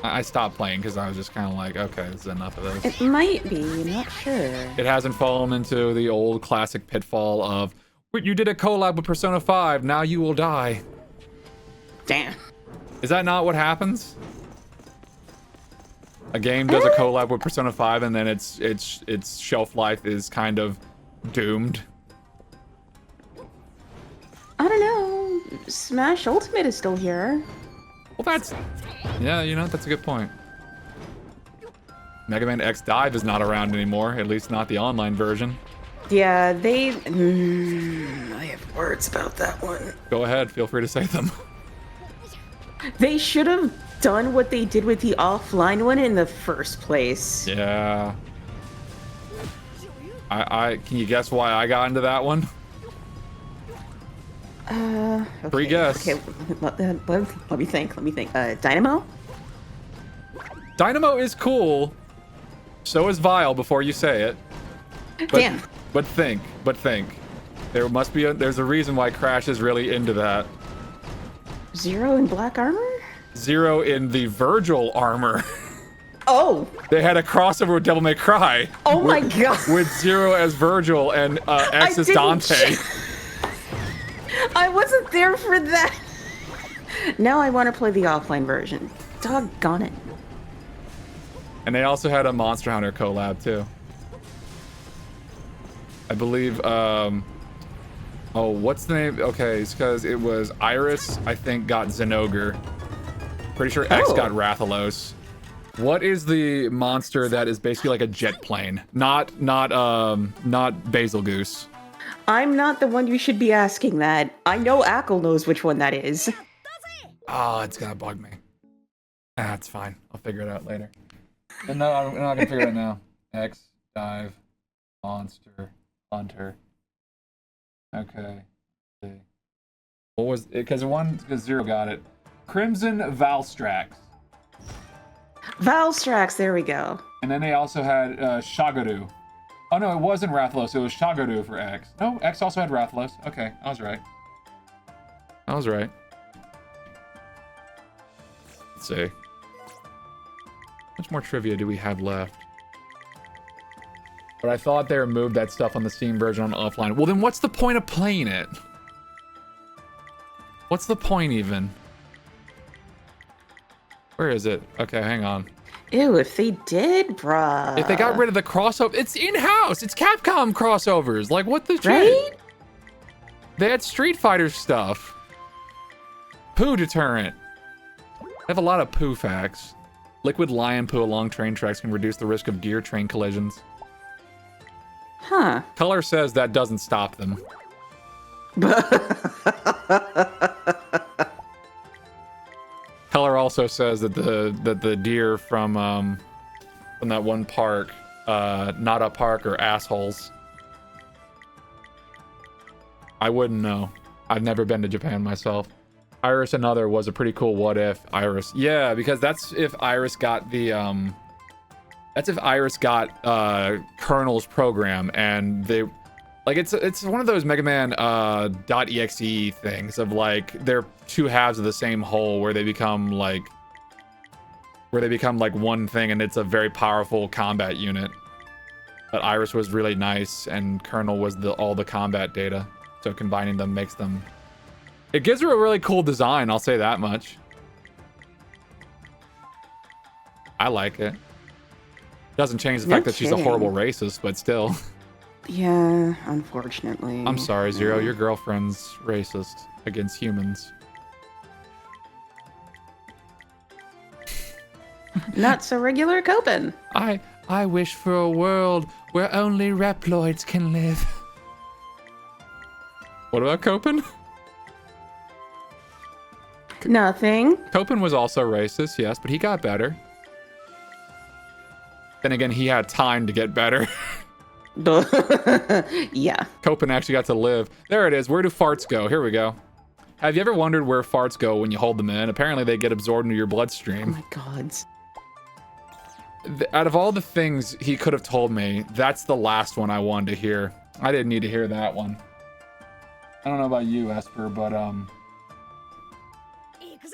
I stopped playing because I was just kind of like, okay, this is enough of this. It might be, not sure. It hasn't fallen into the old classic pitfall of, but you did a collab with Persona 5, now you will die. Damn. Is that not what happens? A game does a collab with Persona 5 and then its shelf life is kind of doomed. I don't know. Smash Ultimate is still here. Well, that's... Yeah, you know, that's a good point. Mega Man X Dive is not around anymore, at least not the online version. Yeah, they... I have words about that one. Go ahead, feel free to say them. They should have done what they did with the offline one in the first place. Yeah. Can you guess why I got into that one? Okay. Free guess. Okay, let me think. Dynamo? Dynamo is cool. So is Vile before you say it. Damn. But think. There's a reason why Crash is really into that. Zero in black armor? Zero in the Virgil armor. Oh! They had a crossover with Devil May Cry. Oh my god! With Zero as Virgil and X as Dante. I wasn't there for that. Now I want to play the offline version. Doggone it. And they also had a Monster Hunter collab too. I believe, oh, what's the name? Okay, it's because it was Iris, I think, got Zenogre. Pretty sure X got Rathalos. What is the monster that is basically like a jet plane? Not Basil Goose. I'm not the one you should be asking that. I know Ackle knows which one that is. Oh, it's gonna bug me. It's fine. I'll figure it out later. No, I'm not gonna figure it out now. X, Dive, Monster, Hunter. Okay. Let's see. What was it? Because Zero got it. Crimson Valstrax. Valstrax, there we go. And then they also had Shagaru. Oh no, it wasn't Rathalos, it was Shagaru for X. No, X also had Rathalos. Okay, I was right. I was right. Let's see. How much more trivia do we have left? But I thought they removed that stuff on the Steam version on offline. Well, then what's the point of playing it? What's the point even? Where is it? Okay, hang on. Ew, if they did, bruh. If they got rid of the crossover, it's in-house. It's Capcom crossovers. Like, what the shit? Right? They had Street Fighter stuff. Poo deterrent. I have a lot of poo facts. Liquid lion poo along train tracks can reduce the risk of deer train collisions. Huh. Color says that doesn't stop them. Color also says that the deer from that one park, not a park, are assholes. I wouldn't know. I've never been to Japan myself. Iris Another was a pretty cool what if. Iris. Yeah, because that's if Iris got the Colonel's program, and they like it's one of those Mega Man .exe things of like they're two halves of the same whole where they become like one thing, and it's a very powerful combat unit. But Iris was really nice, and Colonel was all the combat data. So combining them makes them... It gives her a really cool design, I'll say that much. I like it. Doesn't change the fact that she's a horrible racist, but still. Yeah, unfortunately. I'm sorry, Zero. Your girlfriend's racist against humans. Not so regular Copen. I wish for a world where only Reploids can live. What about Copen? Nothing. Copen was also racist, yes, but he got better. Then again, he had time to get better. Yeah. Copen actually got to live. There it is. Where do farts go? Here we go. Have you ever wondered where farts go when you hold them in? Apparently they get absorbed into your Oh bloodstream. my god. Out of all the things he could have told me, that's the last one I wanted to hear. I didn't need to hear that one. I don't know about you, Esper, but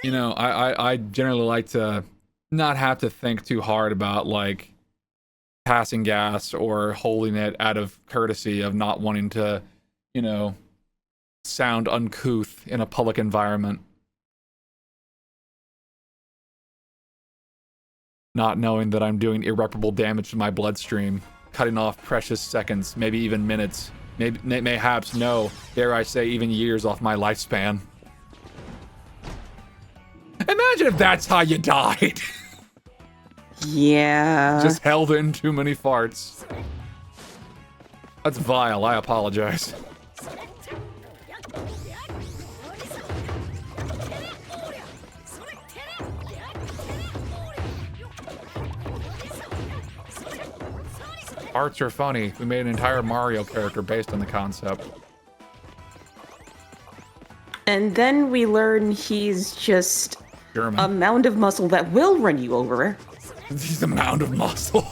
you know, I generally like to not have to think too hard about like passing gas or holding it out of courtesy of not wanting to, you know, sound uncouth in a public environment. Not knowing that I'm doing irreparable damage to my bloodstream, cutting off precious seconds, maybe even minutes, mayhaps, no, dare I say, even years off my lifespan. Imagine if that's how you died. Yeah. Just held in too many farts. That's vile, I apologize. Farts are funny. We made an entire Mario character based on the concept. And then we learn he's just German. a mound of muscle that will run you over. He's a mound of muscle.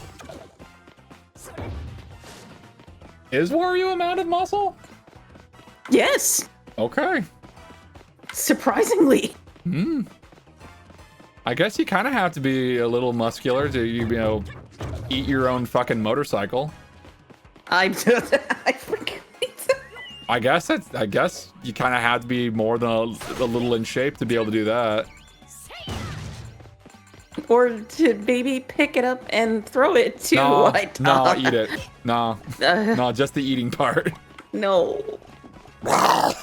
Is Wario a mound of muscle? Yes. Okay. Surprisingly. I guess you kind of have to be a little muscular to, you know, eat your own fucking motorcycle. I forget. I guess you kind of have to be more than a little in shape to be able to do that. Or to maybe pick it up and throw it to White No, eat it. No, no, just the eating part. No. I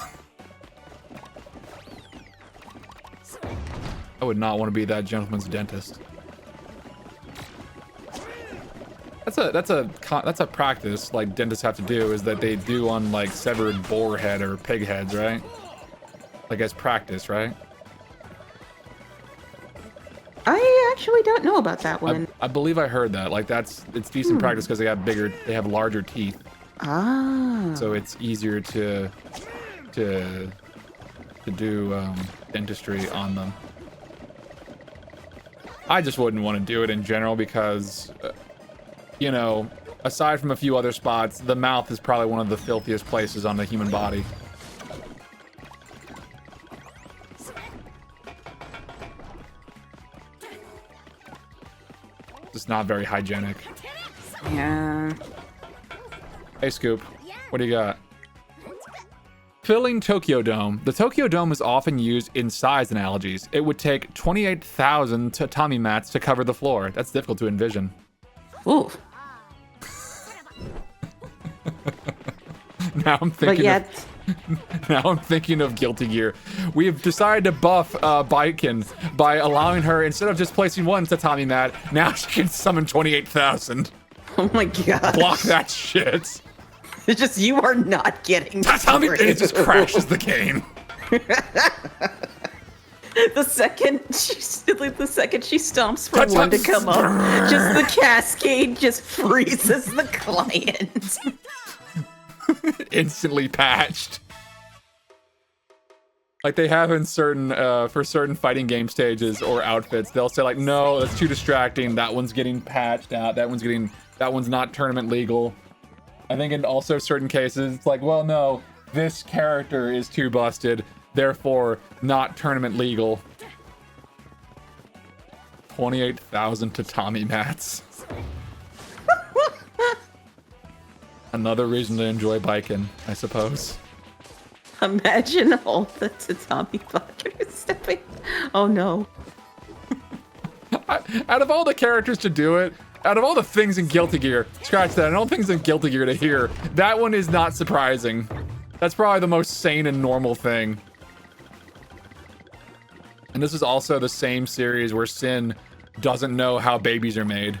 would not want to be that gentleman's dentist. That's a practice like dentists have to do, is that they do on like severed boar head or pig heads, right? Like as practice, right? I actually don't know about that one. I believe I heard that. Like it's decent practice because they have larger teeth. Ah. So it's easier to do dentistry on them. I just wouldn't want to do it in general because, you know, aside from a few other spots, the mouth is probably one of the filthiest places on the human body. not very hygienic. Yeah. Hey, Scoop, what do you got? Filling Tokyo Dome. The Tokyo Dome is often used in size analogies. It would take 28,000 tatami mats to cover the floor. That's difficult to envision. Ooh. Now I'm thinking now I'm thinking of Guilty Gear. We have decided to buff Baiken by allowing her, instead of just placing one tatami mat, now she can summon 28,000. Oh my god. Block that shit. It's just you are not getting Tatami, and it just crashes the game. The second she stomps for one to come up, just the cascade just freezes the client. Instantly patched. Like they have in certain for certain fighting game stages or outfits, they'll say like, no, that's too distracting. That one's getting patched out. That one's not tournament legal. I think in also certain cases, it's like, well, no, this character is too busted, therefore not tournament legal. 28,000 tatami mats. Another reason to enjoy biking, I suppose. Imagine all the tatami blockers stepping. Oh no. Out of all the characters to do it, out of all the things in Guilty Gear, scratch that, and all things in Guilty Gear to hear, that one is not surprising. That's probably the most sane and normal thing. And this is also the same series where Sin doesn't know how babies are made.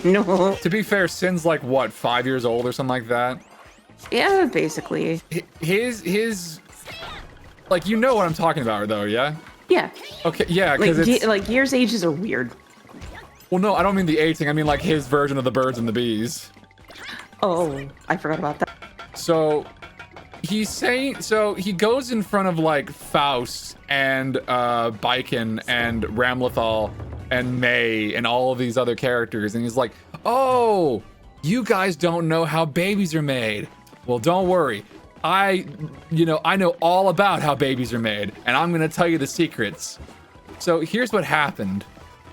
No. To be fair, Sin's like, what, 5 years old or something like that? Yeah, basically. His like, you know what I'm talking about, though, yeah? Yeah. Okay, yeah, because it's... like, Gear's ages are weird. Well, no, I don't mean the age thing. I mean, like, his version of the birds and the bees. Oh, I forgot about that. So, he's saying... So, he goes in front of, like, Faust and, Baiken and Ramlethal and May and all of these other characters, and he's like, oh, you guys don't know how babies are made. Well, don't worry. I know all about how babies are made, and I'm gonna tell you the secrets. So here's what happened.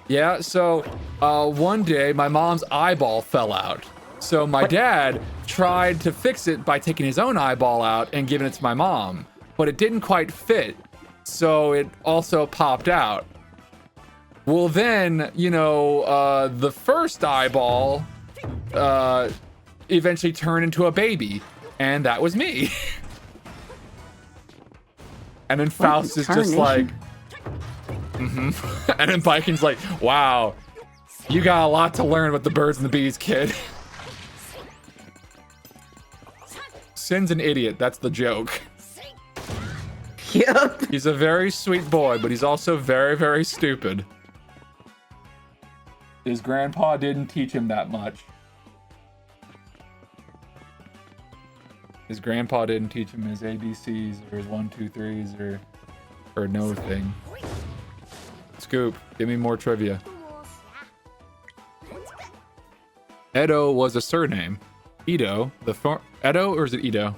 Yeah, so one day my mom's eyeball fell out. So my dad tried to fix it by taking his own eyeball out and giving it to my mom, but it didn't quite fit. So it also popped out. Well, then, the first eyeball eventually turned into a baby, and that was me. And then Faust is just like, and then Biken's like, wow, you got a lot to learn with the birds and the bees, kid. Sin's an idiot, that's the joke. Yep. He's a very sweet boy, but he's also very, very stupid. His grandpa didn't teach him that much. His grandpa didn't teach him his ABCs or his 1, 2, 3s or no thing. Scoop, give me more trivia. Edo was a surname. Edo, Edo, or is it Edo?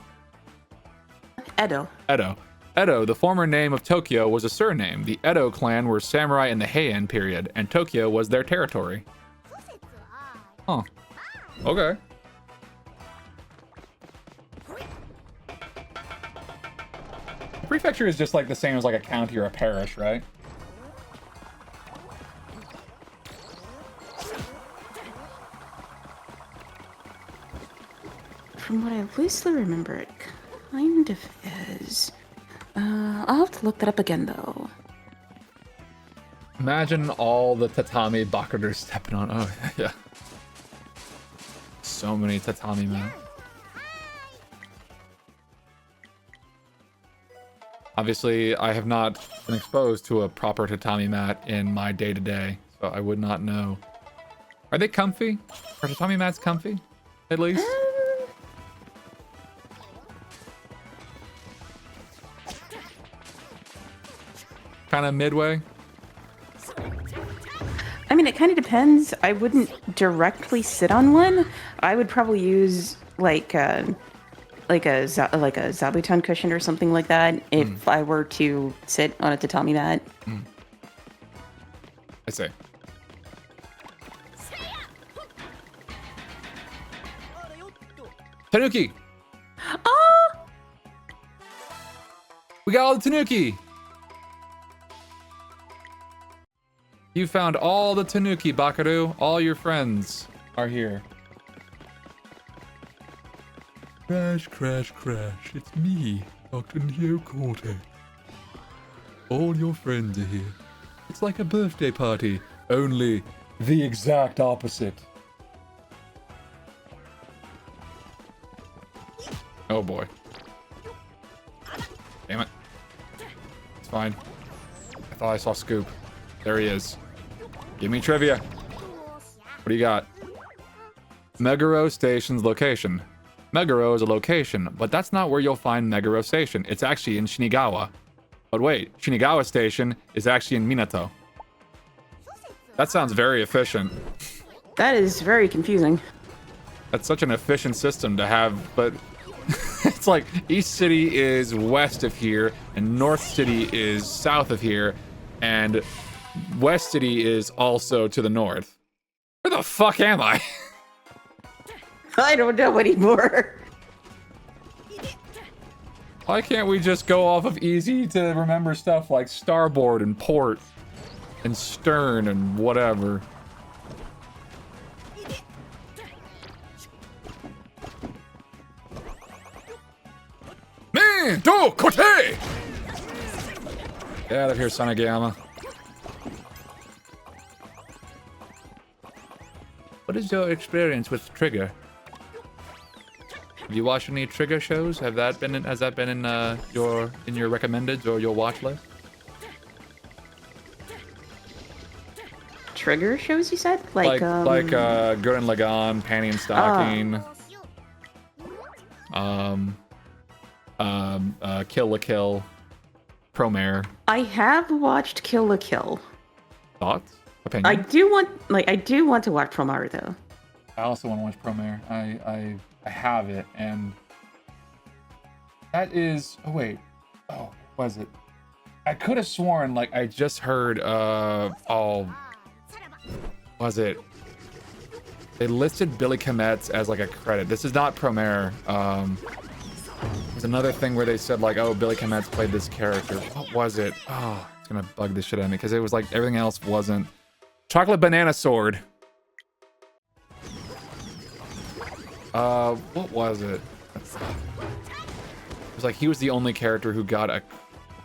Edo. Edo. Edo, the former name of Tokyo, was a surname. The Edo clan were samurai in the Heian period, and Tokyo was their territory. Huh. Okay. A prefecture is just like the same as like a county or a parish, right? From what I loosely remember, it kind of is. I'll have to look that up again, though. Imagine all the tatami Bakeru stepping on. Oh, yeah. So many tatami, man. Obviously, I have not been exposed to a proper tatami mat in my day-to-day, so I would not know. Are they comfy? Are tatami mats comfy, at least? Kind of midway? I mean, it kind of depends. I wouldn't directly sit on one. I would probably use like a zabuton cushion or something like that if I were to sit on a tatami mat. I see. Tanuki! Oh! We got all the Tanuki! You found all the Tanuki, Bakeru. All your friends are here. Crash, crash, crash. It's me, Dr. Neo Cortex. All your friends are here. It's like a birthday party, only the exact opposite. Oh boy. Damn it. It's fine. I thought I saw Scoop. There he is. Give me trivia. What do you got? Meguro Station's location. Meguro is a location, but that's not where you'll find Meguro Station. It's actually in Shinagawa. But wait, Shinagawa Station is actually in Minato. That sounds very efficient. That is very confusing. That's such an efficient system to have, but it's like East City is west of here, and North City is south of here, and West City is also to the north. Where the fuck am I? I don't know anymore. Why can't we just go off of easy to remember stuff like starboard and port and stern and whatever? Man, do Corte! Get out of here, Sanagayama. What is your experience with Trigger? Have you watched any Trigger shows? Has that been in your recommended or your watch list? Trigger shows, you said? Like Gurren Lagann, Panty and Stocking. Kill la Kill, Promare. I have watched Kill la Kill. Thoughts? Opinions? I do want to watch Promare though. I also want to watch Promare. I have it, and that is. Oh wait. Oh, was it? I could have sworn like I just heard. Was it? They listed Billy Kometz as like a credit. This is not Promare. There's another thing where they said like, oh, Billy Kometz played this character. What was it? Oh, it's gonna bug the shit out of me because it was like everything else wasn't. Chocolate Banana Sword. What was it? It was like he was the only character who got a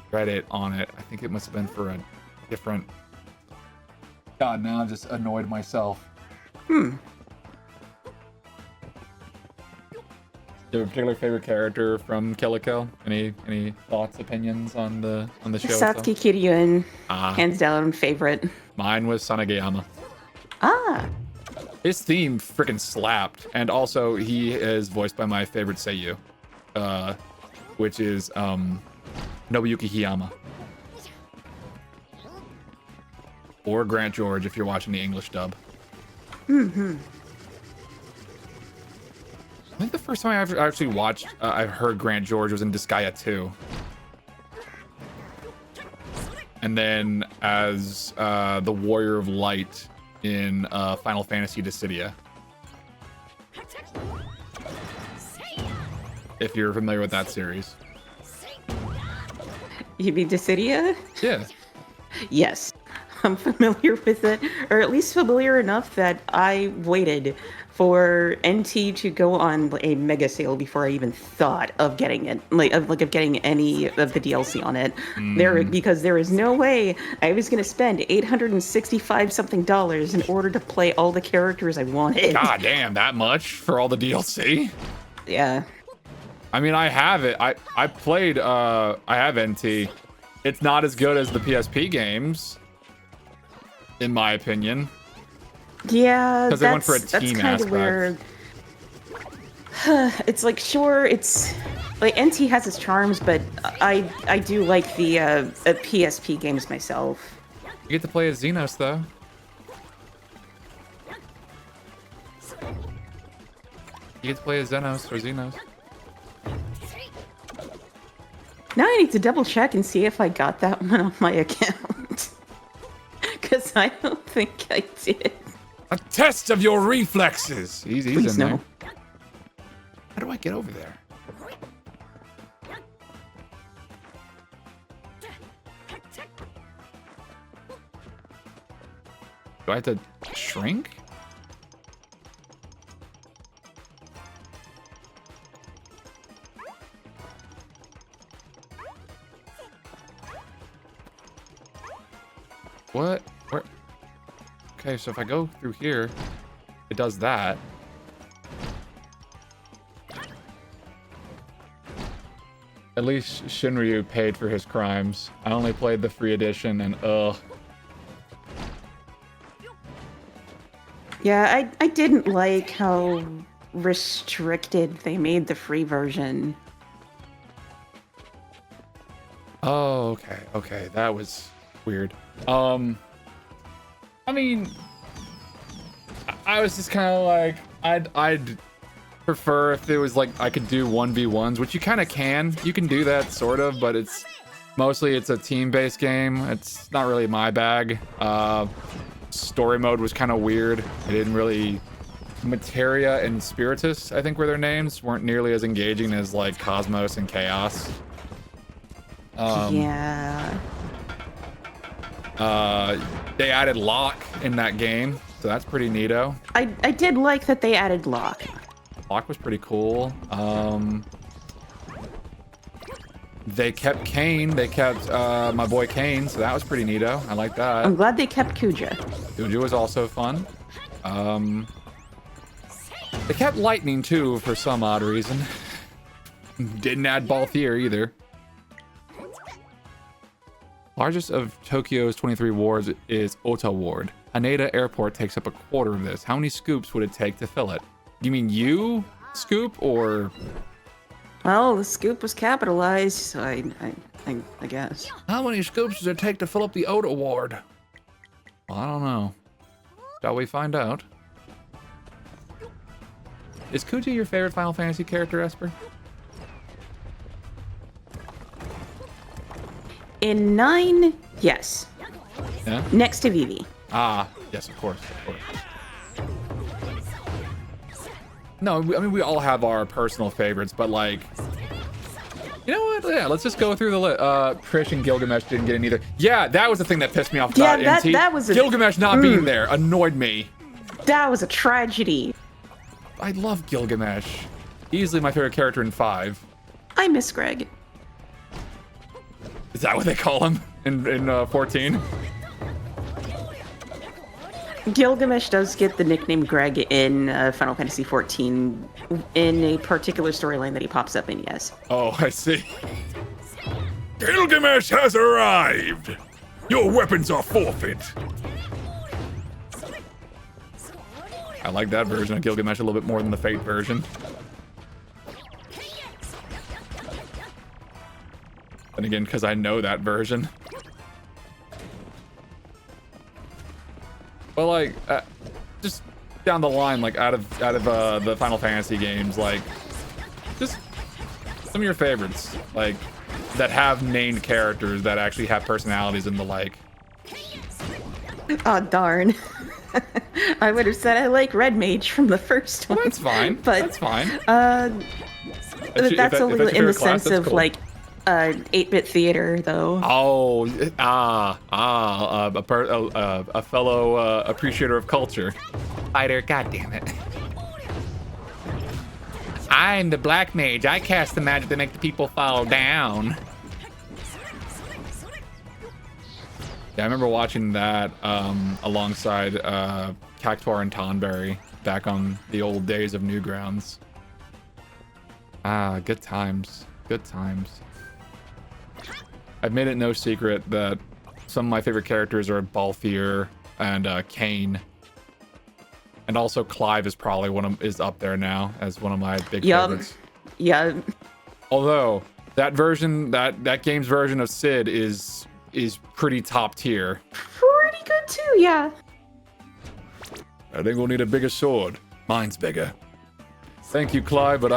credit on it. I think it must have been for a different. God, now I've just annoyed myself. Do you have a particular favorite character from Kill la Kill? Any thoughts, opinions on the show? Satsuki Kiryuin, hands down favorite. Mine was Sanagayama. Ah. His theme freaking slapped, and also he is voiced by my favorite seiyuu, which is Nobuyuki Hiyama, or Grant George if you're watching the English dub. I think the first time I ever actually watched, I heard Grant George was in Disgaea 2. And then as the Warrior of Light in Final Fantasy Dissidia. If you're familiar with that series. You mean Dissidia? Yeah. Yes. I'm familiar with it, or at least familiar enough that I waited for NT to go on a mega sale before I even thought of getting it, of getting any of the DLC on it. Because there is no way I was going to spend $865 something in order to play all the characters I wanted. God damn, that much for all the DLC? Yeah. I mean, I have it. I played. I have NT. It's not as good as the PSP games, in my opinion. Yeah, because they went for a team aspect. Where it's like, sure, it's like NT has its charms, but I do like the PSP games myself. You get to play as Xenos though. You get to play as Xenos or Xenos. Now I need to double check and see if I got that one on my account. Because I don't think I did. A test of your reflexes. He's Please in no. there. How do I get over there. Do I have to shrink? What? Where? Okay, so if I go through here, it does that. At least Shinryu paid for his crimes. I only played the free edition and Yeah, I didn't like how restricted they made the free version. Oh, okay, okay, that was weird. I mean, I was just kind of like, I'd prefer if it was like I could do 1v1s, which you kind of can. You can do that sort of, but it's mostly it's a team-based game. It's not really my bag. Story mode was kind of weird. I didn't really. Materia and Spiritus, I think were their names, weren't nearly as engaging as like Cosmos and Chaos. Yeah. They added Locke in that game, so that's pretty neato. I did like that they added Locke. Locke was pretty cool. They kept Kane. They kept my boy Kane, so that was pretty neato. I like that. I'm glad they kept Kuja. Kuja was also fun. They kept Lightning too for some odd reason. Didn't add Balthier either. Largest of Tokyo's 23 wards is Ota Ward. Haneda Airport takes up a quarter of this. How many scoops would it take to fill it? You mean you scoop or? Well, the scoop was capitalized, so I guess. How many scoops does it take to fill up the Ota Ward? Well, I don't know. Shall we find out? Is Kuja your favorite Final Fantasy character, Esper? In 9, yes. Yeah? Next to Vivi. Ah, yes, of course, of course. No, I mean, we all have our personal favorites, but like, you know what? Yeah, let's just go through the list. Prish and Gilgamesh didn't get in either. Yeah, that was the thing that pissed me off about NT. that was Gilgamesh not being there annoyed me. That was a tragedy. I love Gilgamesh. Easily my favorite character in 5. I miss Greg. Is that what they call him in 14? Gilgamesh does get the nickname Greg in Final Fantasy XIV in a particular storyline that he pops up in, yes. Oh, I see. Gilgamesh has arrived! Your weapons are forfeit! I like that version of Gilgamesh a little bit more than the Fate version. And again, because I know that version. But like, just down the line, like out of the Final Fantasy games, like, just some of your favorites, like that have named characters that actually have personalities and the like. Oh darn! I would have said I like Red Mage from the first one. Well, that's fine. But that's fine. That's only in the sense of cool. like 8-bit theater, though. Oh, a fellow appreciator of culture. Fighter, goddammit. I'm the Black Mage. I cast the magic to make the people fall down. Yeah, I remember watching that alongside Cactuar and Tonberry back on the old days of Newgrounds. Ah, good times. Good times. I've made it no secret that some of my favorite characters are Balthier and Kane. And also Clive is probably is up there now as one of my big favorites. Yeah. Although that version, that game's version of Sid is pretty top tier. Pretty good too, yeah. I think we'll need a bigger sword. Mine's bigger. Thank you, Clive, but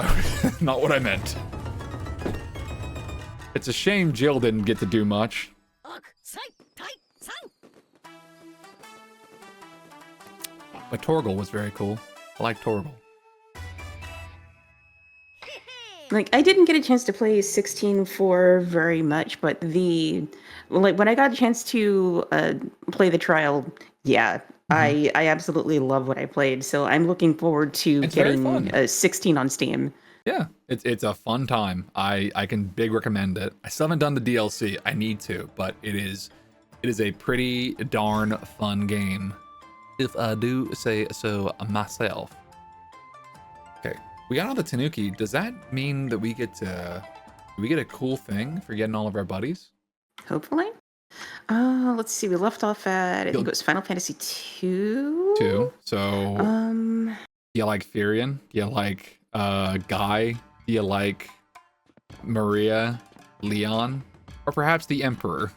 not what I meant. It's a shame Jill didn't get to do much. But Torgal was very cool. I like Torgal. like I didn't get a chance to play 16.4 very much, but when I got a chance to play the trial, yeah, I absolutely love what I played. So I'm looking forward to It's very getting fun. 16 on Steam. Yeah, it's a fun time. I can big recommend it. I still haven't done the DLC. I need to, but it is a pretty darn fun game, if I do say so myself. Okay, we got all the Tanuki. Does that mean that we get a cool thing for getting all of our buddies? Hopefully. Let's see. We left off at I think it was Final Fantasy 2. 2. So Um, do you like Furion? Do you like Guy? Do you like Maria, Leon, or perhaps the Emperor?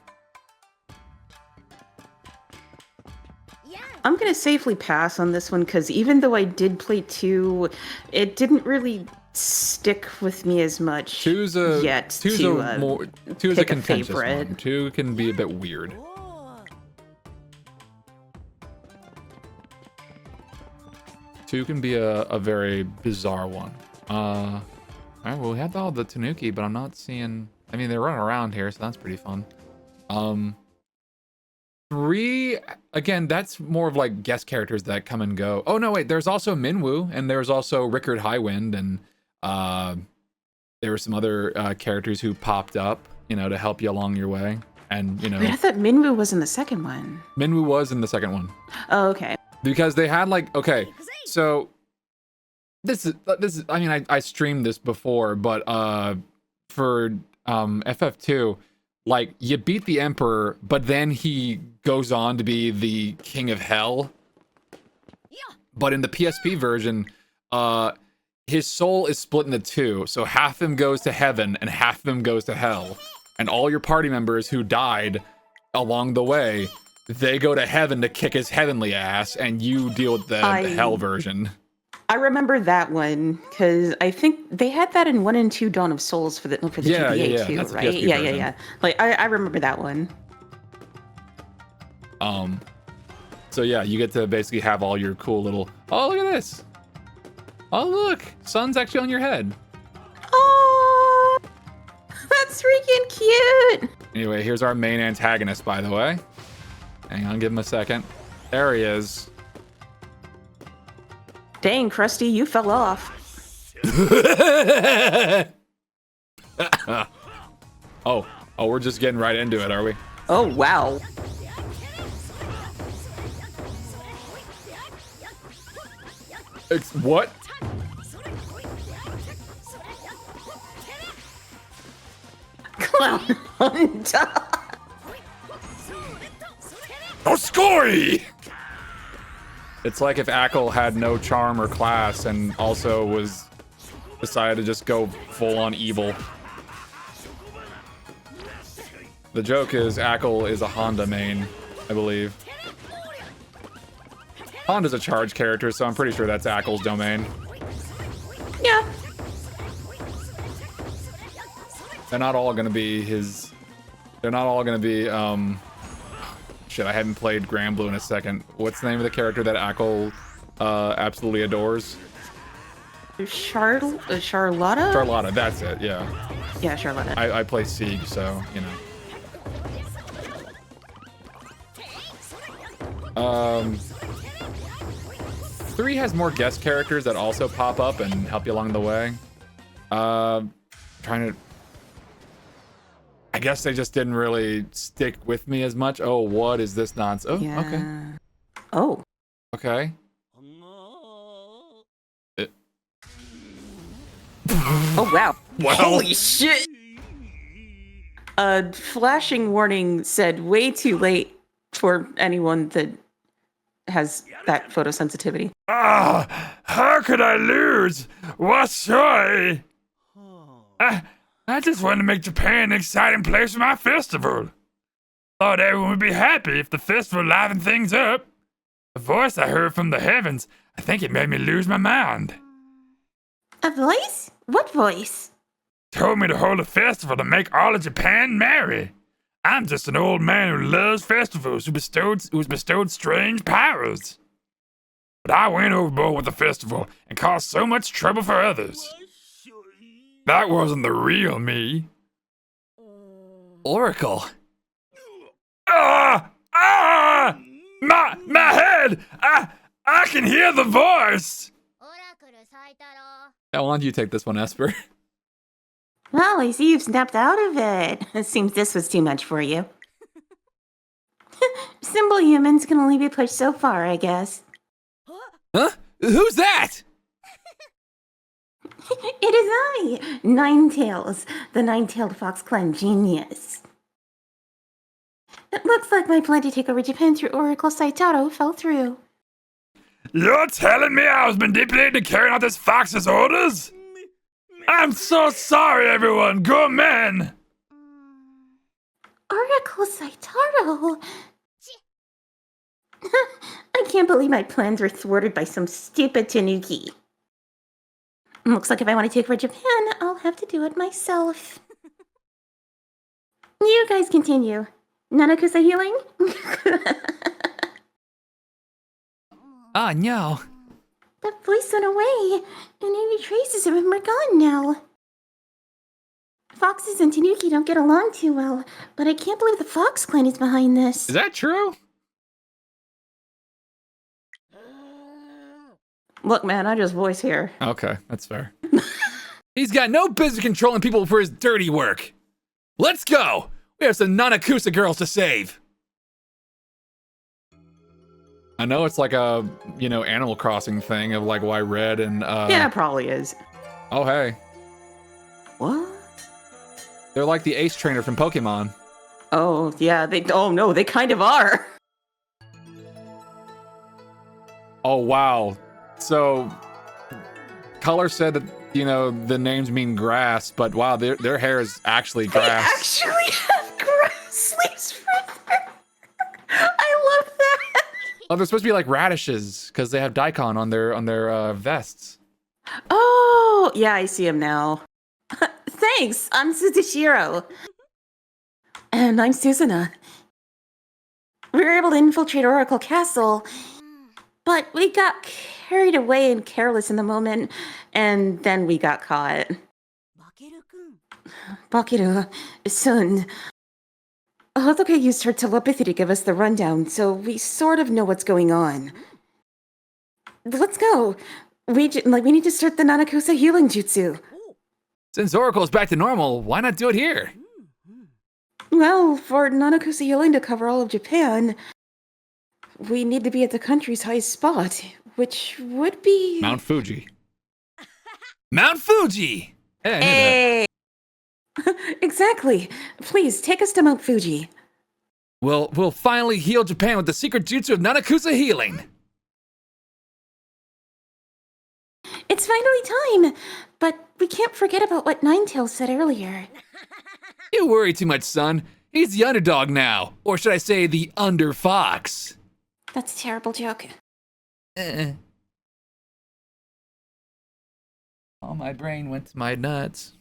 I'm gonna safely pass on this one because even though I did play 2, it didn't really stick with me as much Two's a contentious one. 2 can be a bit weird. Two can be a very bizarre one. All right, well, we had all the Tanuki, but I'm not seeing. I mean, they're running around here, so that's pretty fun. 3, again, that's more of like guest characters that come and go. Oh no, wait, there's also Minwoo, and there's also Rickard Highwind, and there were some other characters who popped up, to help you along your way. And Wait, I thought Minwoo was in the second one. Minwoo was in the second one. Oh, okay. Because they had so this is I mean, I streamed this before, but for FF2, like, you beat the Emperor, but then he goes on to be the King of Hell. But in the PSP version, his soul is split into 2, so half of him goes to heaven and half of him goes to hell. And all your party members who died along the way, they go to heaven to kick his heavenly ass, and you deal with the hell version. I remember that one because I think they had that in 1 and 2 Dawn of Souls for the GBA too, that's the right? PSP version. Yeah. Like I remember that one. So yeah, you get to basically have all your cool little. Oh, look at this! Oh, look, sun's actually on your head. Oh, that's freaking cute. Anyway, here's our main antagonist, by the way. Hang on, give him a second. There he is. Dang, Krusty, you fell off. Oh, we're just getting right into it, are we? Oh, wow. What? Clown Hunter. Oscori! It's like if Ackle had no charm or class and also decided to just go full on evil. The joke is Ackle is a Honda main, I believe. Honda's a charge character, so I'm pretty sure that's Ackle's domain. Yeah. They're not all gonna be his. They're not all gonna be. Shit, I haven't played Grand Blue in a second. What's the name of the character that Ackle absolutely adores? Charlotta? Charlotta, that's it, yeah. Yeah, Charlotta. I play Siege, so, you know. 3 has more guest characters that also pop up and help you along the way. I guess they just didn't really stick with me as much. Oh, what is this nonsense? Oh, Yeah. okay. Oh. Okay. Oh, wow. Well. Holy shit. A flashing warning said way too late for anyone that has that photosensitivity. How could I lose? What joy! I just wanted to make Japan an exciting place for my festival. Thought everyone would be happy if the festival livened things up. The voice I heard from the heavens, I think it made me lose my mind. A voice? What voice? Told me to hold a festival to make all of Japan merry. I'm just an old man who loves festivals, who's bestowed strange powers. But I went overboard with the festival and caused so much trouble for others. That wasn't the real me. Oracle. Ah! Ah! My head! I can hear the voice! Yeah, why don't you take this one, Esper? Well, I see you've snapped out of it. It seems this was too much for you. Simple humans can only be pushed so far, I guess. Huh? Who's that? It is I, Ninetails, the nine-tailed fox clan genius. It looks like my plan to take over Japan through Oracle Saitaro fell through. You're telling me I was manipulated to carry out this fox's orders? I'm so sorry, everyone. Go men. Oracle Saitaro? I can't believe my plans were thwarted by some stupid tanuki. Looks like if I want to take over Japan, I'll have to do it myself. You guys continue. Nanakusa healing? Ah, no. That voice went away, and any traces of him are gone now. Foxes and tanuki don't get along too well, but I can't believe the Fox Clan is behind this. Is that true? Look, man, I just voice here. Okay, that's fair. He's got no business controlling people for his dirty work. Let's go! We have some Nanakusa girls to save. I know it's like a, Animal Crossing thing of like why red and Yeah, it probably is. Oh hey. What? They're like the ace trainer from Pokemon. Oh, yeah, oh no, they kind of are. Oh wow. So Color said that, the names mean grass, but wow, their hair is actually grass. They actually have grass leaves for their... I love that. Oh, they're supposed to be like radishes because they have daikon on their vests. Oh, yeah, I see him now. Thanks, I'm Suzushiro. And I'm Suzuna. We were able to infiltrate Oracle Castle, but we got carried away and careless in the moment, and then we got caught. Bakeru, son. Hotoke used her telepathy to give us the rundown, so we sort of know what's going on. Let's go. We need to start the Nanakusa healing jutsu. Since Oracle is back to normal, why not do it here? Well, for Nanakusa healing to cover all of Japan, we need to be at the country's highest spot, which would be... Mount Fuji. Mount Fuji! Hey, I knew Hey! Exactly. Please, take us to Mount Fuji. We'll finally heal Japan with the secret jutsu of Nanakusa healing. It's finally time, but we can't forget about what Ninetails said earlier. You worry too much, son. He's the underdog now. Or should I say the under fox? That's a terrible joke. Oh, my brain went to my nuts.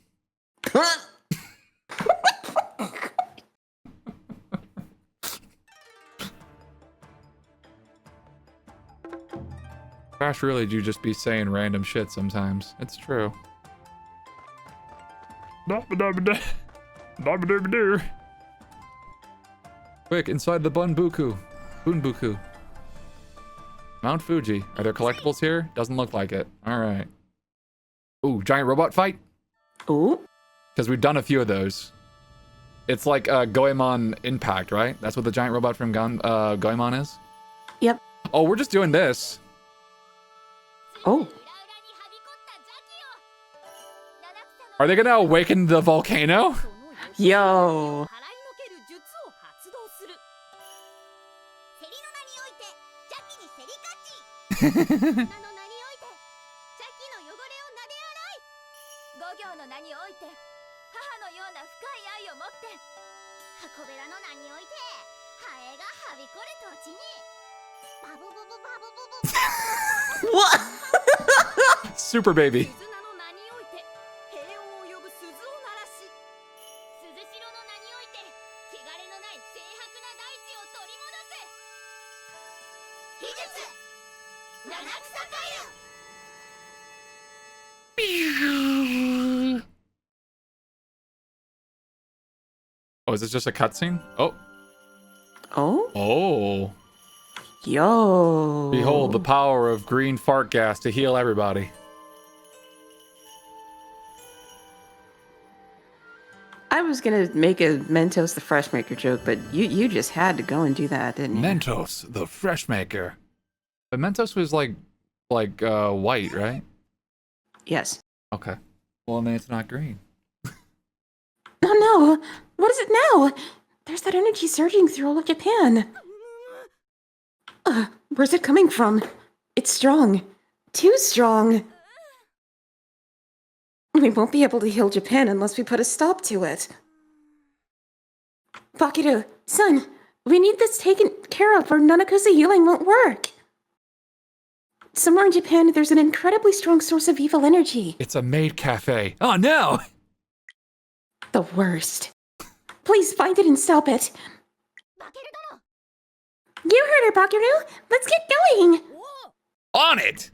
Gosh, really do just be saying random shit sometimes. It's true. Quick, inside the Bunbuku. Mount Fuji. Are there collectibles here? Doesn't look like it. Alright. Ooh, giant robot fight? Ooh. Because we've done a few of those. It's like Goemon Impact, right? That's what the giant robot from Goemon is? Yep. Oh, we're just doing this. Oh. Are they gonna awaken the volcano? Yo. What? Super baby. Oh, is this just a cutscene? Oh. Oh? Oh. Yo. Behold the power of green fart gas to heal everybody. I was gonna make a Mentos the Fresh Maker joke, but you just had to go and do that, didn't you? Mentos, the fresh maker. But Mentos was like white, right? Yes. Okay. Well, then it's not green. Oh no! What is it now? There's that energy surging through all of Japan. Where's it coming from? It's strong. Too strong. We won't be able to heal Japan unless we put a stop to it. Bakeru, son, we need this taken care of or Nanakusa healing won't work. Somewhere in Japan, there's an incredibly strong source of evil energy. It's a maid cafe. Oh no! The worst. Please find it and stop it. You heard her, Bakeru. Let's get going. On it!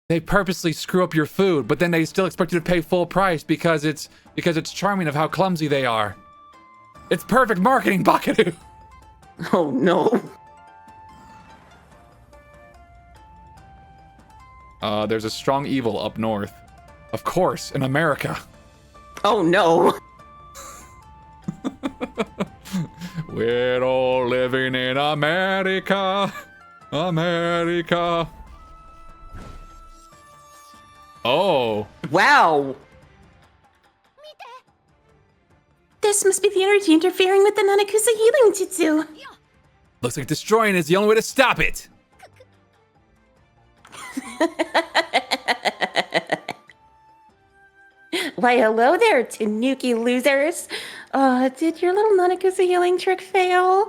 They purposely screw up your food, but then they still expect you to pay full price because it's charming of how clumsy they are. It's perfect marketing, Bakeru. Oh no. There's a strong evil up north. Of course, in America. Oh no. We're all living in America. America. Oh. Wow. This must be the energy interfering with the Nanakusa healing jutsu. Looks like destroying is the only way to stop it. Why, hello there, Tanuki losers. Did your little Nanakusa healing trick fail?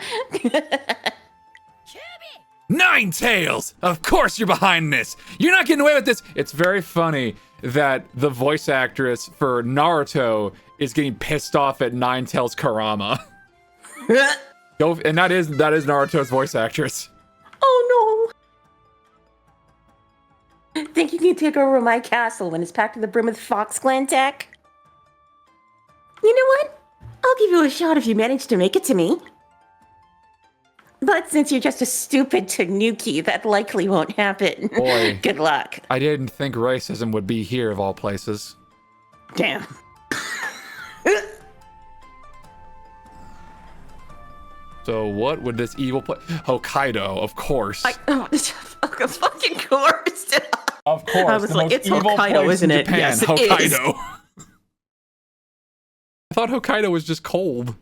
Nine Tails! Of course you're behind this! You're not getting away with this! It's very funny that the voice actress for Naruto is getting pissed off at Nine Tails Karama. And that is Naruto's voice actress. Oh no! Think you can take over my castle when it's packed to the brim with Fox Clan tech? You know what? I'll give you a shot if you manage to make it to me. But since you're just a stupid Tanuki, that likely won't happen. Boy. Good luck. I didn't think racism would be here of all places. Damn. So what would this evil Hokkaido, of course. Of fucking course. Of course. I was the like, most it's evil Hokkaido, place isn't in it? Japan. Yes, it Hokkaido. is. I thought Hokkaido was just cold.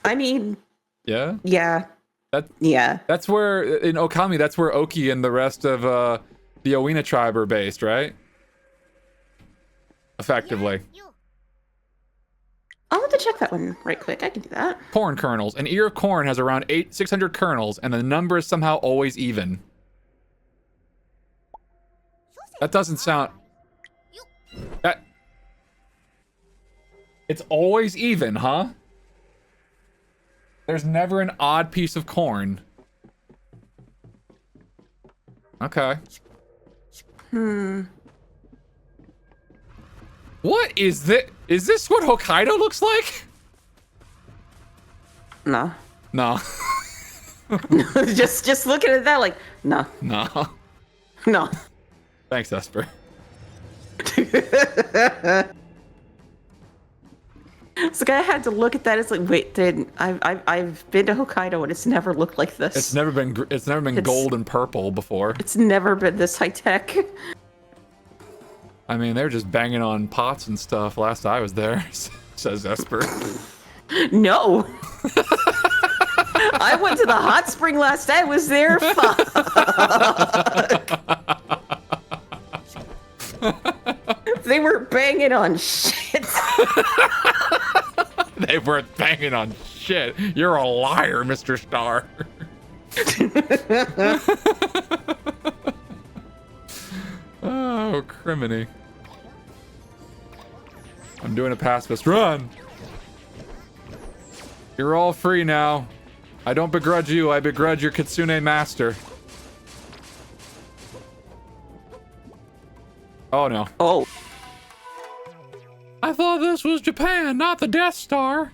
I mean, Yeah? yeah. Yeah. That's where, in Okami, that's where Oki and the rest of the Owina tribe are based, right? Effectively. I'll have to check that one right quick. I can do that. Corn kernels. An ear of corn has around 600 kernels, and the number is somehow always even. That doesn't sound... That... It's always even, huh? There's never an odd piece of corn. Okay. What is this? Is this what Hokkaido looks like? No. No. just looking at that like, no. No. No. Thanks, Esper. So I had to look at that. It's like, wait, I've been to Hokkaido and it's never looked like this. It's never been gold and purple before. It's never been this high tech. I mean, they're just banging on pots and stuff last I was there, says Esper. No. I went to the hot spring last I was there. Fuck. They were banging on shit. They weren't banging on shit. You're a liar, Mr. Star. Oh, criminy. I'm doing a pacifist run. You're all free now. I don't begrudge you, I begrudge your Kitsune master. Oh no. Oh. I thought this was Japan, not the Death Star.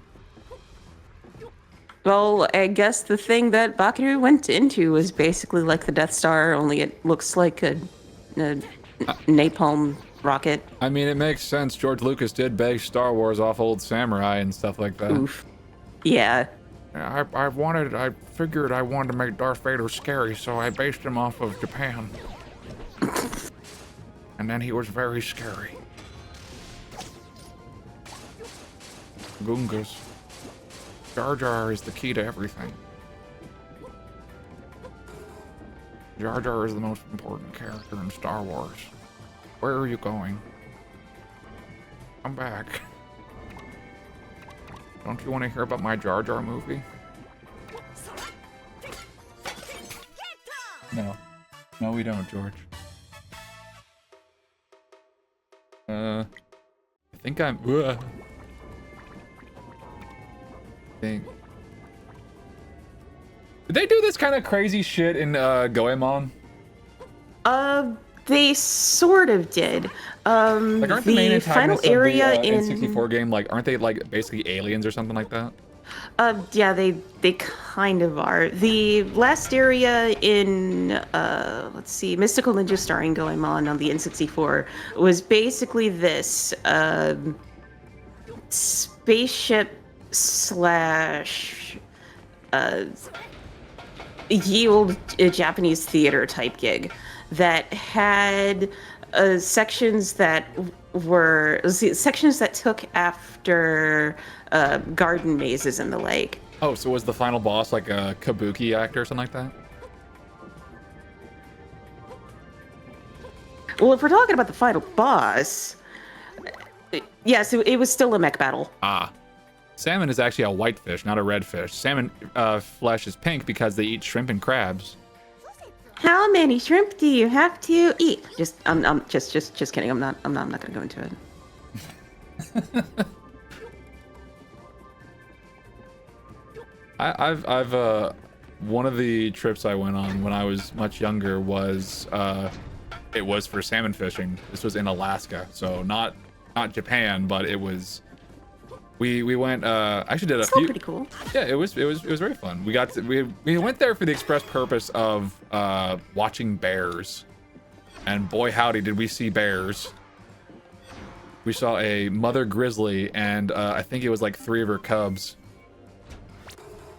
Well, I guess the thing that Bakeru went into was basically like the Death Star, only it looks like a napalm rocket. I mean, it makes sense. George Lucas did base Star Wars off old samurai and stuff like that. Oof. Yeah. I figured I wanted to make Darth Vader scary, so I based him off of Japan. And then he was very scary. Gungas. Jar Jar is the key to everything. Jar Jar is the most important character in Star Wars. Where are you going? Come back. Don't you want to hear about my Jar Jar movie? No. No, we don't, George. I think I'm. Think. Did they do this kind of crazy shit in Goemon? They sort of did. Like, aren't the main the final antagonists area of the in N64 game, like, aren't they like basically aliens or something like that? Yeah, they kind of are. The last area in let's see, Mystical Ninja starring Goemon on the N64 was basically this spaceship slash ye olde Japanese theater type gig that had sections that took after garden mazes and the like. Oh, so was the final boss like a kabuki actor or something like that? Well, if we're talking about the final boss, yes, it was still a mech battle. Ah. Salmon is actually a white fish, not a red fish. Salmon flesh is pink because they eat shrimp and crabs. How many shrimp do you have to eat? Just kidding. I'm not gonna go into it. I've one of the trips I went on when I was much younger was it was for salmon fishing. This was in Alaska, so not Japan, but it was. We went actually did a few. Pretty cool. Yeah, it was very fun. We went there for the express purpose of watching bears, and boy howdy did we see bears. We saw a mother grizzly and I think it was like 3 of her cubs,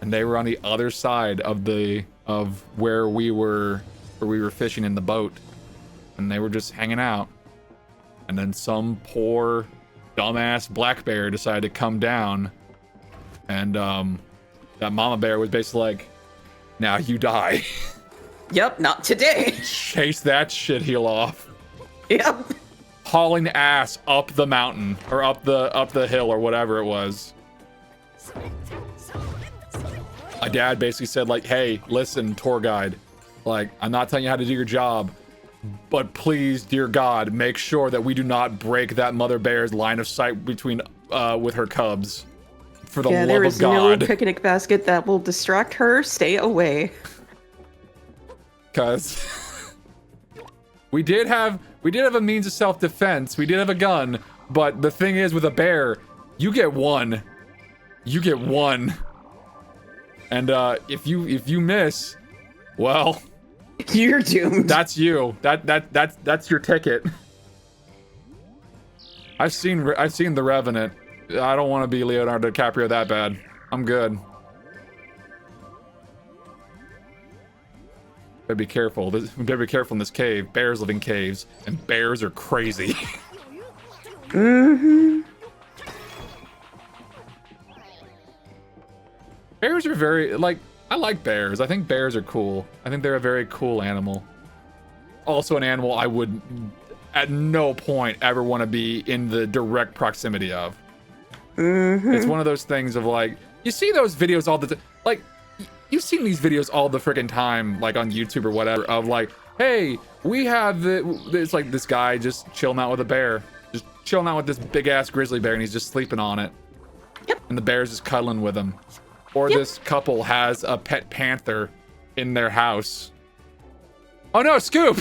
and they were on the other side of where we were fishing in the boat, and they were just hanging out, and then some poor dumbass black bear decided to come down, and that mama bear was basically like, now you die. Yep, not today. Chase that shitheel off. Yep. Hauling ass up the mountain or up the hill or whatever it was. My dad basically said like, hey, listen, tour guide, like, I'm not telling you how to do your job, but please, dear God, make sure that we do not break that mother bear's line of sight between with her cubs. For the love there of is God. no picnic basket that will distract her. Stay away. Cause we did have a means of self-defense. We did have a gun, but the thing is, with a bear, you get one. You get one. And if you miss, well, you're doomed. That's you. That's your ticket. I've seen The Revenant. I don't want to be Leonardo DiCaprio that bad. I'm good. Better be careful. We better be careful in this cave. Bears live in caves, and bears are crazy. Mm-hmm. Bears are very, like, I like bears. I think bears are cool. I think they're a very cool animal. Also an animal I would at no point ever want to be in the direct proximity of. Mm-hmm. It's one of those things of like, you see those videos all the time. Like, you've seen these videos all the freaking time, like on YouTube or whatever, of like, hey, we have it's like this guy just chilling out with a bear. Just chilling out with this big ass grizzly bear, and he's just sleeping on it. Yep. And the bear's just cuddling with him. Or this couple has a pet panther in their house. Oh no, Scoop!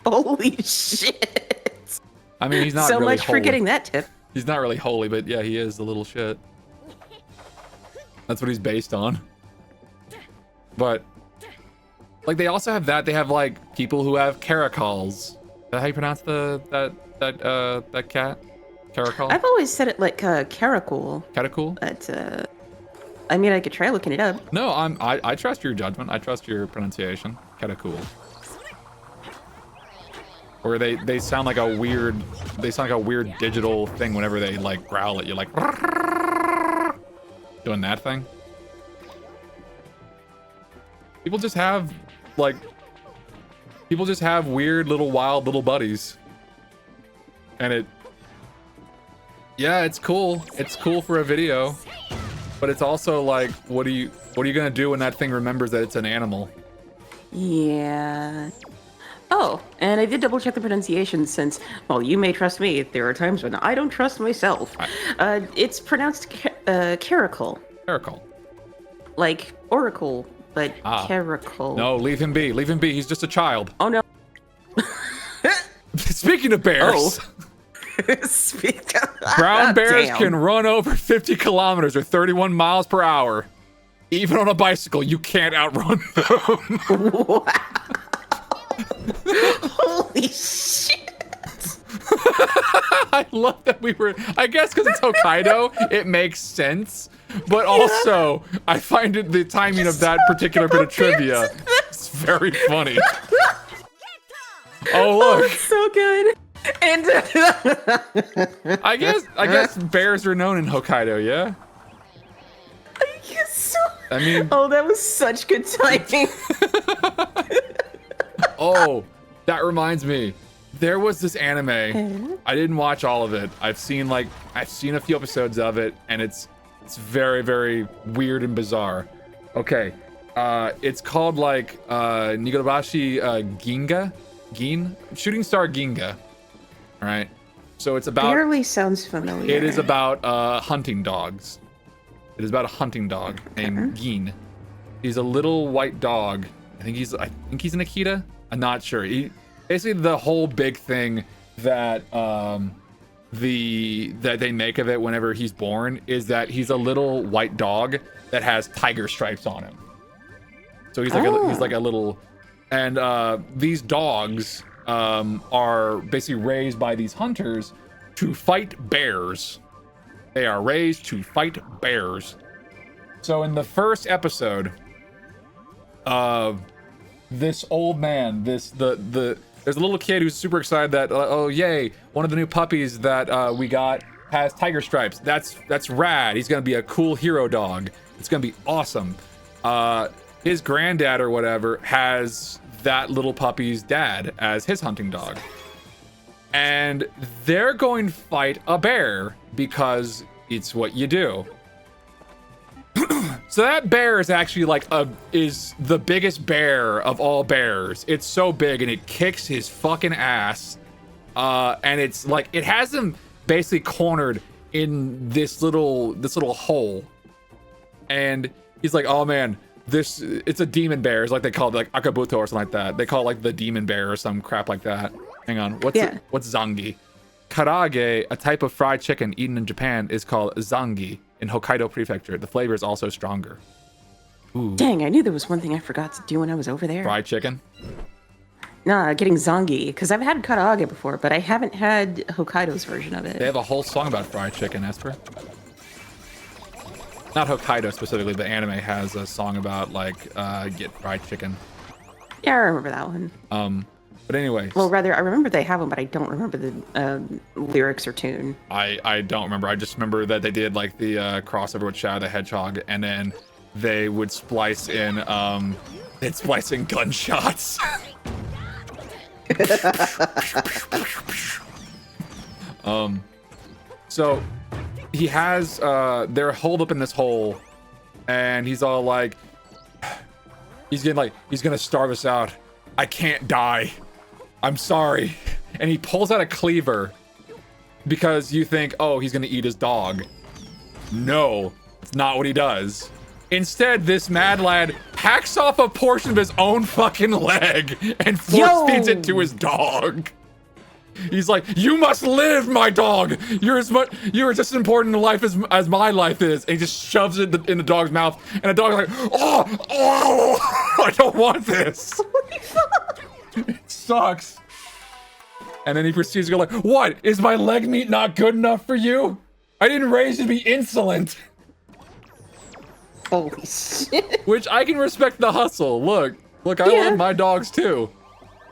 Holy shit. I mean, he's not so really much for holy. getting that tip. He's not really holy, but yeah, he is a little shit. That's what he's based on. But like they also have that. They have like people who have caracals. Is that how you pronounce that cat? Caracol? I've always said it like caracol. Caracol? But I mean, I could try looking it up. No, I trust your judgment. I trust your pronunciation. Caracol. Or they sound like a weird digital thing whenever they like growl at you, like doing that thing. People just have weird little wild little buddies. And it's cool. It's cool for a video. But it's also like, what are you gonna do when that thing remembers that it's an animal? Yeah. Oh, and I did double check the pronunciation since, well, you may trust me. There are times when I don't trust myself. It's pronounced caracol. Caracol. Like oracle, but caracol. No, leave him be. Leave him be. He's just a child. Oh no. Speaking of bears. Brown bears can run over 50 kilometers or 31 miles per hour. Even on a bicycle, you can't outrun them. Wow. Holy shit. I love that I guess because it's Hokkaido, it makes sense. But also, I find the timing of that particular bit of trivia is very funny. Oh, look. That's so good. And I guess bears are known in Hokkaido, yeah? I guess so. I mean, oh, that was such good timing. Oh, that reminds me. There was this anime. I didn't watch all of it. I've seen a few episodes of it, and it's very, very weird and bizarre. Okay. It's called like Nigorobashi Gin? Shooting Star Ginga. All right. So it's about Barely sounds familiar. It is about hunting dogs. It is about a hunting dog named Gin. He's a little white dog. I think he's an Akita. I'm not sure. Basically the whole big thing that that they make of it whenever he's born is that he's a little white dog that has tiger stripes on him. So he's like a little, and these dogs are basically raised by these hunters to fight bears. They are raised to fight bears. So in the first episode, this old man, there's a little kid who's super excited that oh yay, one of the new puppies that we got has tiger stripes. That's rad. He's gonna be a cool hero dog. It's gonna be awesome. His granddad or whatever has that little puppy's dad as his hunting dog, and they're going to fight a bear because it's what you do. So that bear is actually is the biggest bear of all bears. It's so big and it kicks his fucking ass. And it's like it has him basically cornered in this little hole. And he's like, oh man, it's a demon bear. It's like they call it like Akabuto or something like that. They call it like the demon bear or some crap like that. Hang on, what's zangi? Karaage, a type of fried chicken eaten in Japan, is called zangi in Hokkaido Prefecture. The flavor is also stronger. Ooh. Dang, I knew there was one thing I forgot to do when I was over there. Fried chicken? Nah, getting zangi, because I've had karaage before, but I haven't had Hokkaido's version of it. They have a whole song about fried chicken, Esper. Not Hokkaido specifically, but anime has a song about get fried chicken. Yeah, I remember that one. But anyway. Well, rather, I remember they have one, but I don't remember the lyrics or tune. I don't remember. I just remember that they did the crossover with Shadow the Hedgehog, and then they would splice in gunshots. So he has they're holed up in this hole, and he's all like, he's gonna starve us out. I can't die. I'm sorry. And he pulls out a cleaver because you think, oh, he's gonna eat his dog. No, it's not what he does. Instead, this mad lad hacks off a portion of his own fucking leg and force feeds it to his dog. He's like, you must live, my dog. You're just as important in life as my life is. And he just shoves it in the dog's mouth, and the dog's like, oh, I don't want this. It sucks. And then he proceeds to go like, what? Is my leg meat not good enough for you? I didn't raise you to be insolent. Holy shit. Which I can respect the hustle. Look, I love my dogs too.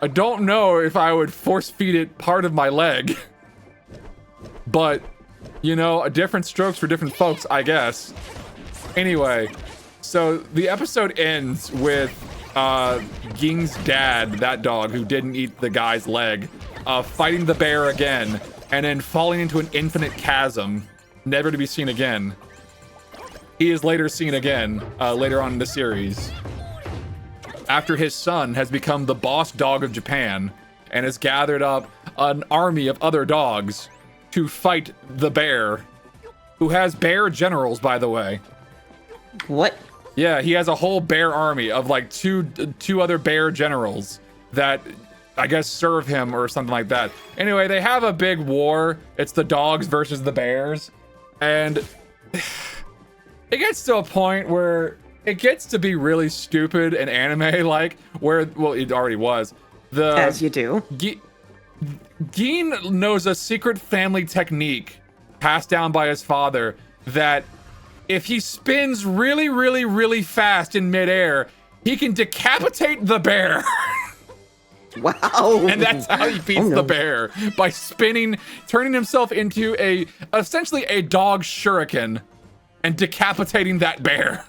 I don't know if I would force feed it part of my leg. But, you know, different strokes for different folks, I guess. Anyway, so the episode ends with Ging's dad, that dog who didn't eat the guy's leg, fighting the bear again, and then falling into an infinite chasm, never to be seen again. He is later seen again, later on in the series, after his son has become the boss dog of Japan and has gathered up an army of other dogs to fight the bear, who has bear generals, by the way. What? Yeah, he has a whole bear army of like two other bear generals that I guess serve him or something like that. Anyway, they have a big war. It's the dogs versus the bears. And it gets to a point where it gets to be really stupid and anime-like, where, well, it already was. As you do. Geen knows a secret family technique passed down by his father that if he spins really, really, really fast in midair, he can decapitate the bear. Wow. And that's how he beats the bear, by spinning, turning himself into essentially a dog shuriken and decapitating that bear.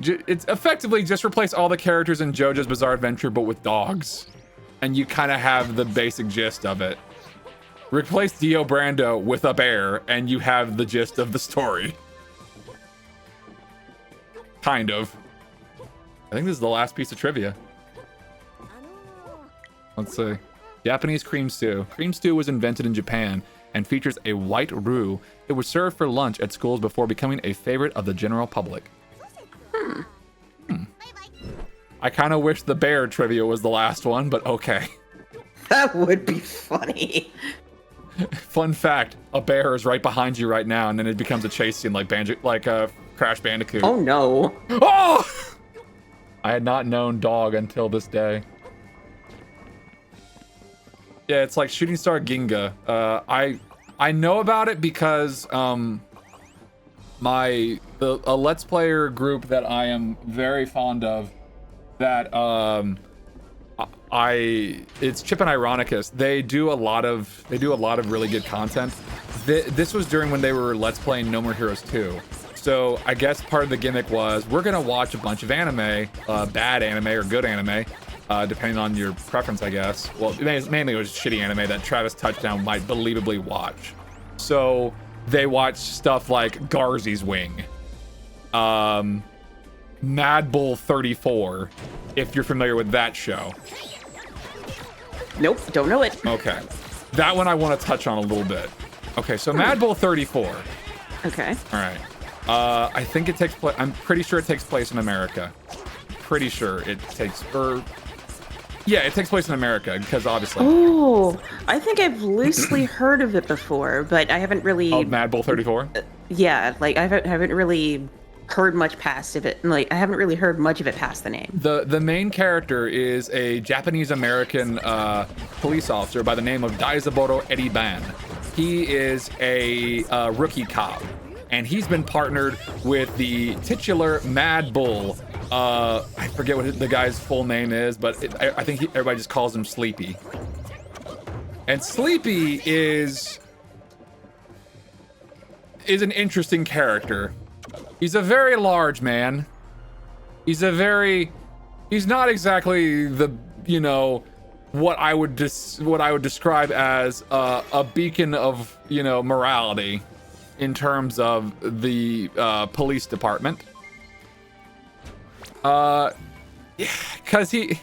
It's effectively just replace all the characters in JoJo's Bizarre Adventure, but with dogs. And you kind of have the basic gist of it. Replace Dio Brando with a bear, and you have the gist of the story. Kind of. I think this is the last piece of trivia. Let's see. Japanese cream stew. Cream stew was invented in Japan and features a white roux. It was served for lunch at schools before becoming a favorite of the general public. I kind of wish the bear trivia was the last one, but okay. That would be funny. Fun fact, a bear is right behind you right now, and then it becomes a chase scene like Crash Bandicoot. Oh no. Oh! I had not known dog until this day. Yeah, it's like Shooting Star Ginga. I know about it because a Let's Player group that I am very fond of, that it's Chip and Ironicus. They do a lot of really good content. This was during when they were Let's Playing No More Heroes 2. So I guess part of the gimmick was we're gonna watch a bunch of anime, bad anime or good anime, depending on your preference, I guess. Well, mainly it was shitty anime that Travis Touchdown might believably watch. So they watched stuff like Garzy's Wing, Mad Bull 34, if you're familiar with that show. Nope, don't know it. Okay. That one I want to touch on a little bit. Okay, so Mad Bull 34. Okay. All right. I think it takes place, I'm pretty sure it takes place in America. Pretty sure it takes, yeah, it takes place in America, because obviously. Oh, I think I've loosely heard of it before, but I haven't really. Oh, Mad Bull 34? Yeah, like I haven't really heard much past of it. Like I haven't really heard much of it past the name. The main character is a Japanese-American police officer by the name of Daizaburo Eriban. He is a rookie cop, and he's been partnered with the titular Mad Bull. I forget what the guy's full name is, but I think everybody just calls him Sleepy. And Sleepy is an interesting character. He's a very large man. He's not exactly the, you know, what I would describe as a beacon of, you know, morality in terms of the police department. Because he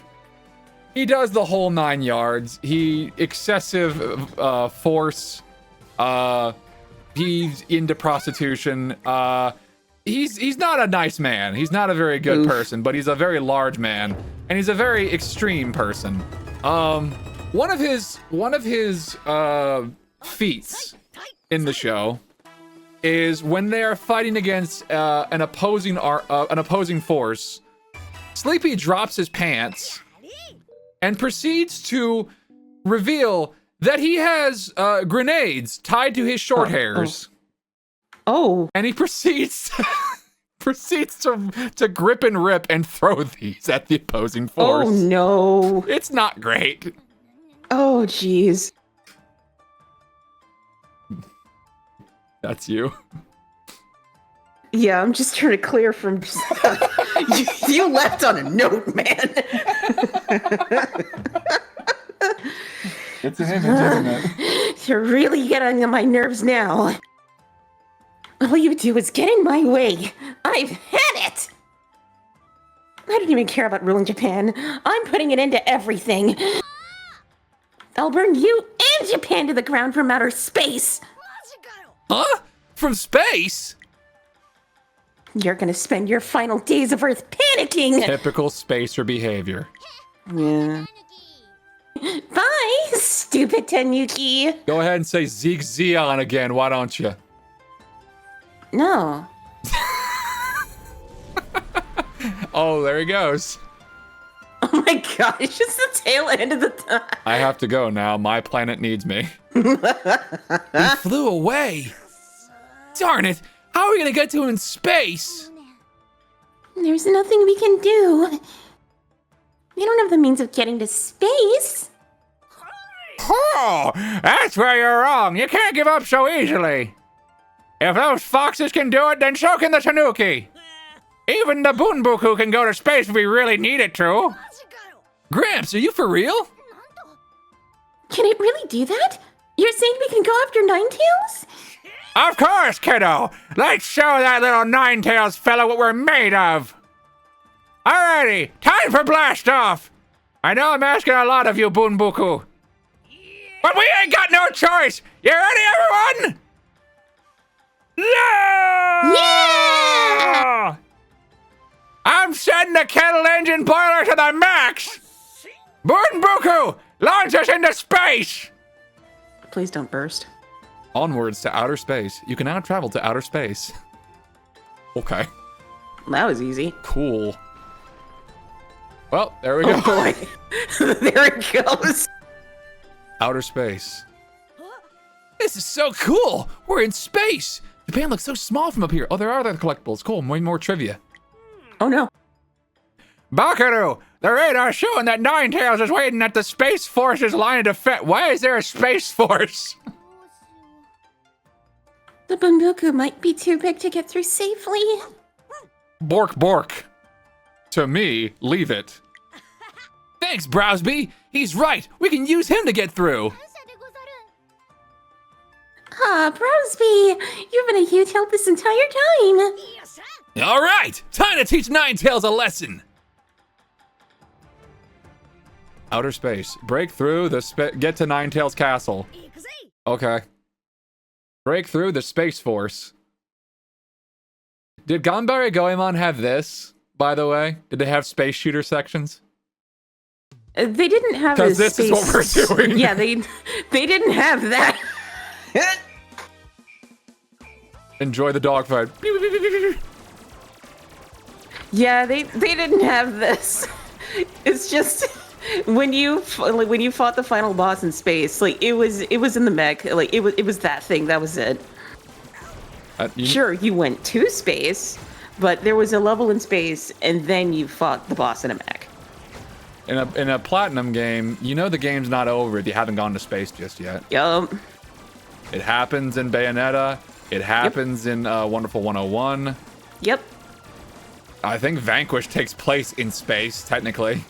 does the whole 9 yards. He excessive force. He's into prostitution. he's not a nice man. He's not a very good person, but he's a very large man, and he's a very extreme person. One of his feats in the show is when they are fighting against an opposing force, Sleepy drops his pants and proceeds to reveal that he has grenades tied to his short hairs. Oh. And he proceeds to grip and rip and throw these at the opposing force. Oh no. It's not great. Oh jeez. That's you. Yeah, I'm just trying to clear from you left on a note, man. It's an image, isn't it? You're really getting on my nerves now. All you do is get in my way. I've had it! I don't even care about ruling Japan. I'm putting an end to everything. I'll burn you and Japan to the ground from outer space. Huh? From space? You're gonna spend your final days of Earth panicking. Typical spacer behavior. Yeah. Bye, stupid Tanuki. Go ahead and say Zeke Zeon again, why don't you? No. Oh, there he goes. Oh my gosh, it's the tail end of the time. I have to go now. My planet needs me. He flew away. Darn it. How are we going to get to him in space? There's nothing we can do. We don't have the means of getting to space. Oh, that's where you're wrong. You can't give up so easily. If those foxes can do it, then so can the Tanuki. Even the Bunbuku can go to space if we really need it to. Gramps, are you for real? Can it really do that? You're saying we can go after Ninetales? Of course, kiddo. Let's show that little Ninetales fella what we're made of. Alrighty, time for blast off. I know I'm asking a lot of you, Bunbuku. But we ain't got no choice. You ready, everyone? Yeah! I'm setting the kettle engine boiler to the max. Bunbuku, launch us into space. Please don't burst. Onwards to outer space. You can now travel to outer space. Okay. That was easy. Cool. Well, there we go. Oh boy. There it goes. Outer space. This is so cool. We're in space. Japan looks so small from up here. Oh, there are other collectibles. Cool. More trivia. Oh no. Bakeru, the radar's showing that Ninetales is waiting at the Space Force's line of defense. Why is there a Space Force? The Bunbuku might be too big to get through safely. Bork bork. To me, leave it. Thanks, Browsby. He's right. We can use him to get through. Ah, Browsby, you've been a huge help this entire time. All right, time to teach Ninetales a lesson. Outer space. Break through the get to Ninetales Castle. Okay. Break through the Space Force. Did Ganbare Goemon have this, by the way? Did they have space shooter sections? They didn't have Because this space... is what we're doing. Yeah, they didn't have that. Enjoy the dogfight. Yeah, they didn't have this. It's just when you fought the final boss in space, like it was in the mech, like it was that thing. That was it. Sure, you went to space, but there was a level in space, and then you fought the boss in a mech. In a platinum game, you know the game's not over if you haven't gone to space just yet. Yup. It happens in Bayonetta. It happens in Wonderful 101. Yep. I think Vanquish takes place in space, technically.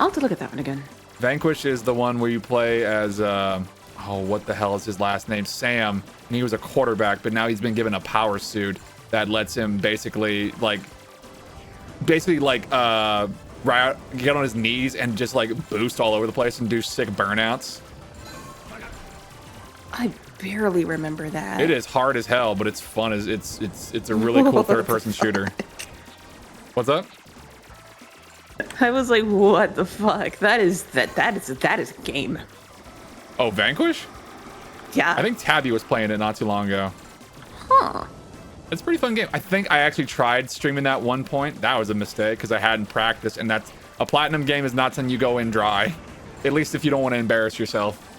I'll have to look at that one again. Vanquish is the one where you play as, what the hell is his last name? Sam. And he was a quarterback, but now he's been given a power suit that lets him basically get on his knees and just, like, boost all over the place and do sick burnouts. barely remember that. It is hard as hell, but it's fun. It's a really cool third-person shooter. What's up? I was like, what the fuck? That is a game. Oh, Vanquish? Yeah. I think Tabby was playing it not too long ago. Huh. It's a pretty fun game. I think I actually tried streaming that one point. That was a mistake because I hadn't practiced, and that's a platinum game is not something you go in dry. At least if you don't want to embarrass yourself.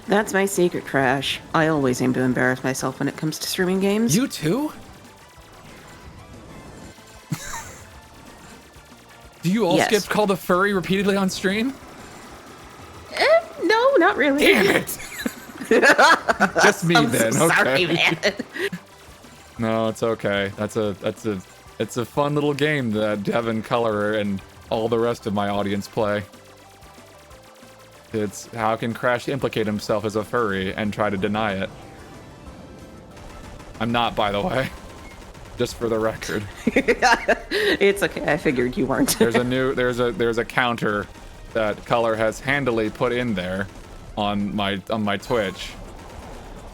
That's my secret, Crash. I always aim to embarrass myself when it comes to streaming games. You too? Do you all Yes. skip Call the Furry repeatedly on stream? No, not really. Damn it! Just me I'm then. so Okay. sorry, man. No, it's okay. It's a fun little game that Devin, Color, and all the rest of my audience play. It's how can Crash implicate himself as a furry and try to deny it. I'm not, by the way. Just for the record. It's okay. I figured you weren't. There's a counter that Color has handily put in there on my Twitch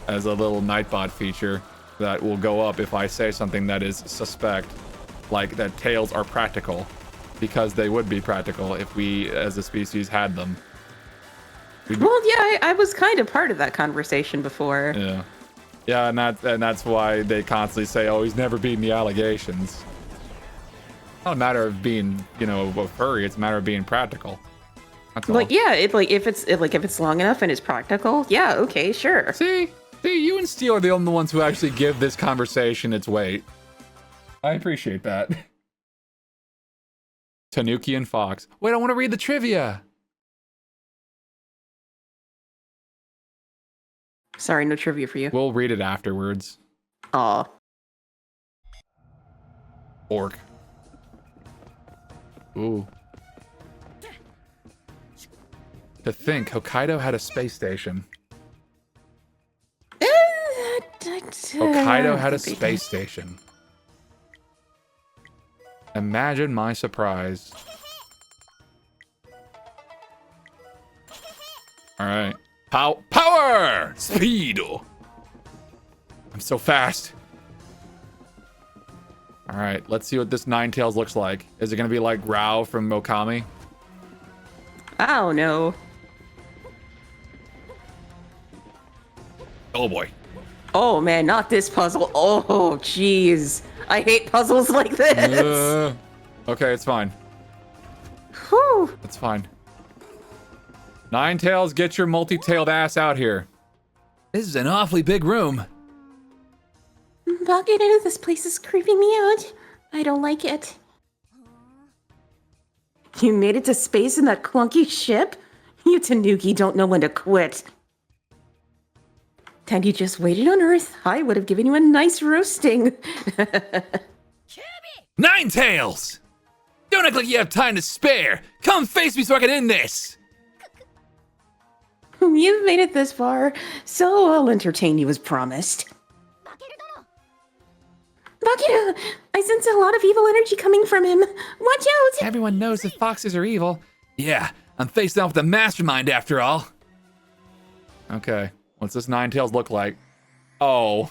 as a little Nightbot feature that will go up if I say something that is suspect, like that tails are practical, because they would be practical if we as a species had them. Well, yeah, I was kind of part of that conversation before. Yeah. Yeah, and that's why they constantly say, "Oh, he's never beaten the allegations." It's not a matter of being, a furry. It's a matter of being practical. That's all. Like, yeah, if it's long enough and it's practical, yeah, okay, sure. See, you and Steel are the only ones who actually give this conversation its weight. I appreciate that. Tanuki and Fox. Wait, I want to read the trivia. Sorry, no trivia for you. We'll read it afterwards. Aw. Orc. Ooh. To think, Hokkaido had a space station. Hokkaido had a space station. Imagine my surprise. All right. Power! Speed! I'm so fast. All right, let's see what this Ninetales looks like. Is it gonna be like Rao from Okami? Oh, no. Oh boy. Oh, man, not this puzzle. Oh, jeez. I hate puzzles like this. Okay, it's fine. Whew. It's fine. Ninetales, get your multi-tailed ass out here. This is an awfully big room. Walking into this place is creeping me out. I don't like it. You made it to space in that clunky ship? You Tanuki don't know when to quit. Had you just waited on Earth, I would have given you a nice roasting. Ninetales! Don't act like you have time to spare. Come face me so I can end this. You've made it this far, so I'll entertain you as promised. Bakeru! I sense a lot of evil energy coming from him. Watch out! Everyone knows that foxes are evil. Yeah, I'm facing off with a mastermind after all. Okay, what's this Ninetales look like? Oh.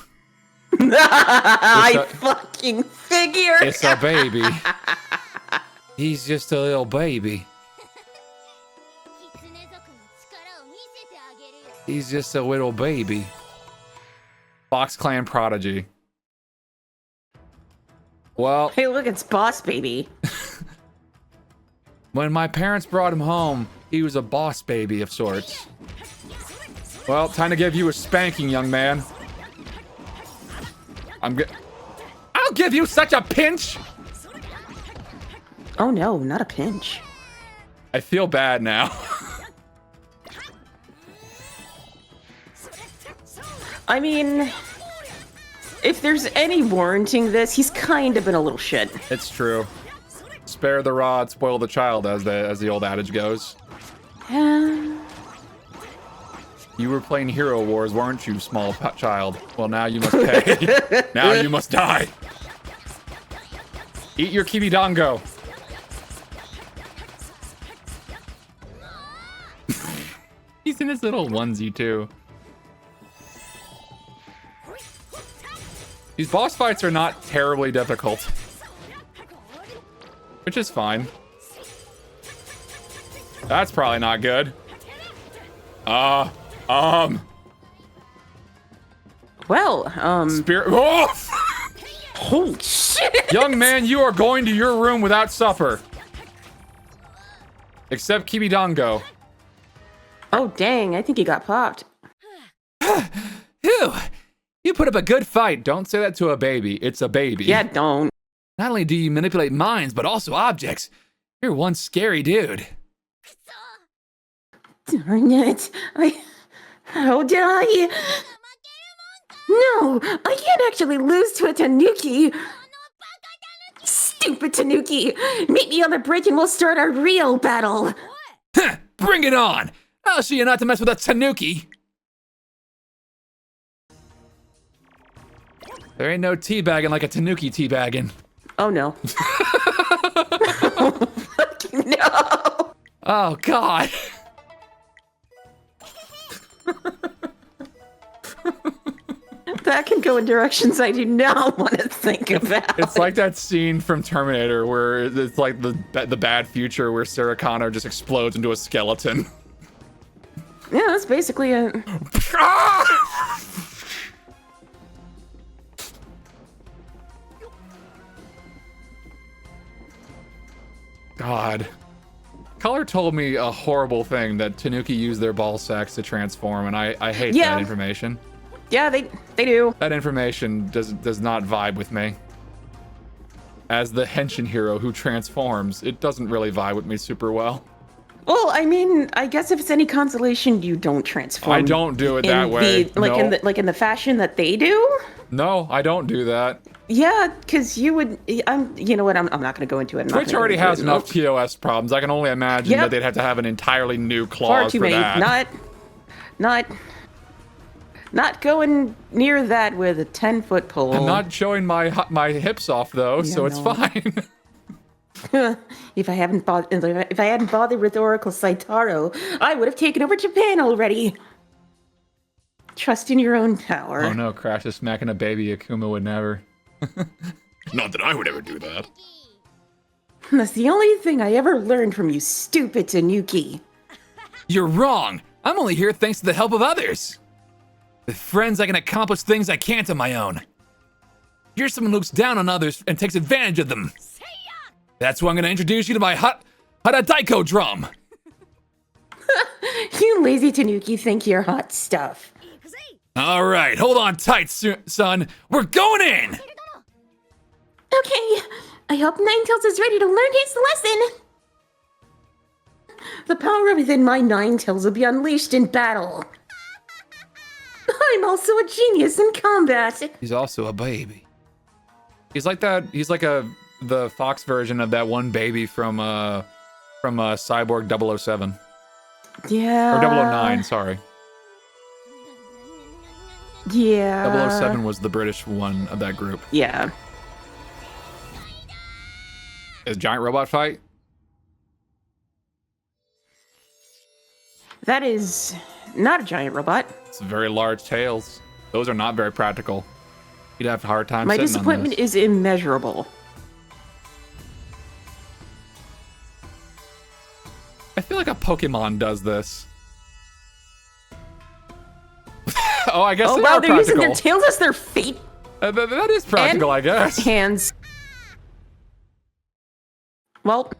I fucking figured! It's a baby. He's just a little baby. He's just a little baby. Fox Clan prodigy. Well, Hey, look, it's Boss Baby. when my parents brought him home, he was a boss baby of sorts. Well, time to give you a spanking, young man. I'll give you such a pinch! Oh no, not a pinch. I feel bad now. I mean, if there's any warranting this, he's kind of been a little shit. It's true. Spare the rod, spoil the child, as the old adage goes. You were playing Hero Wars, weren't you, small child? Well, now you must pay. Now you must die. Eat your Kibidango. He's in his little onesie too. These boss fights are not terribly difficult, which is fine. That's probably not good. Well, Spirit. Oh! Holy shit! Young man, you are going to your room without supper. Except Kibidango. Oh, dang, I think he got popped. Phew! You put up a good fight. Don't say that to a baby. It's a baby. Yeah, don't. Not only do you manipulate minds, but also objects. You're one scary dude. Darn it. How did I? No, I can't actually lose to a Tanuki. Stupid Tanuki. Meet me on the bridge and we'll start our real battle. Bring it on. I'll show you not to mess with a Tanuki. There ain't no teabagging like a Tanuki teabagging. Oh, no. Fucking no. Oh, God. That can go in directions I do not want to think about. It's like that scene from Terminator where it's like the bad future where Sarah Connor just explodes into a skeleton. Yeah, that's basically it. God. Color told me a horrible thing that Tanuki used their ball sacks to transform, and I hate Yeah. that information. Yeah, they do. That information does not vibe with me. As the Henshin hero who transforms, it doesn't really vibe with me super well. Well, I mean, I guess if it's any consolation, you don't transform. I don't do it that way. In the fashion that they do. No, I don't do that. Yeah, because you would. You know what? I'm not going to go into it. Twitch already has enough TOS problems. I can only imagine that they'd have to have an entirely new clause Far too for many. that. Not going near that with a 10-foot pole. I'm not showing my hips off though, so it's no. fine. If I hadn't bothered with Oracle Saitaro, I would have taken over Japan already. Trust in your own power. Oh no, Crash is smacking a baby. Akuma would never. Not that I would ever do that. That's the only thing I ever learned from you, stupid Tanuki. You're wrong. I'm only here thanks to the help of others. With friends, I can accomplish things I can't on my own. You're someone who looks down on others and takes advantage of them. That's why I'm going to introduce you to my Haradaiko drum. You lazy Tanuki think you're hot stuff. All right, hold on tight, son. We're going in. Okay, I hope Ninetales is ready to learn his lesson. The power within my Ninetales will be unleashed in battle. I'm also a genius in combat. He's also a baby. He's like that. He's like the Fox version of that one baby from Cyborg 007. Yeah. Or 009, sorry. Yeah. 007 was the British one of that group. Yeah. Is giant robot fight? That is not a giant robot. It's very large tails. Those are not very practical. You'd have a hard time My sitting disappointment on this. is immeasurable. I feel like a Pokemon does this. Oh, I guess Oh they wow, are they're using practical. their tails as their feet That is practical, I guess. hands. Well,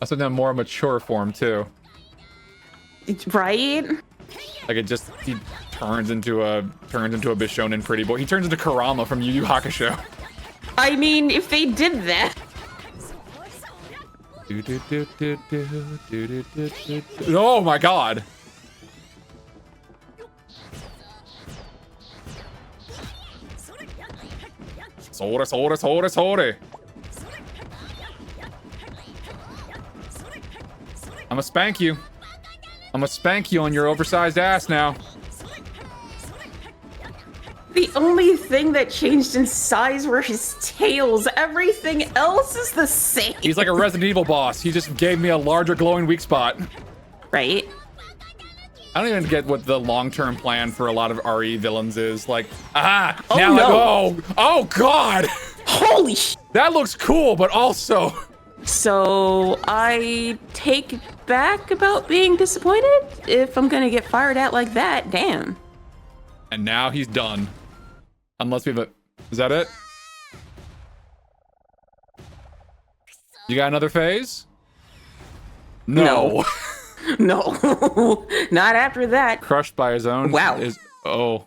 That's in a more mature form too. right? Like he turns into a Bishonen pretty boy. He turns into Kurama from Yu Yu Hakusho. I mean, if they did that. Oh my god. Sore. I'ma spank you. I'ma spank you on your oversized ass now. The only thing that changed in size were his tails. Everything else is the same. He's like a Resident Evil boss. He just gave me a larger glowing weak spot. Right? I don't even get what the long-term plan for a lot of RE villains is. Like, now no. oh god! Holy sh! That looks cool, but also... So I take back about being disappointed if I'm gonna get fired at like that. Damn. And now he's done. Unless we have a... Is that it? You got another phase? No. No. Not after that. Crushed by his own... Wow. Oh.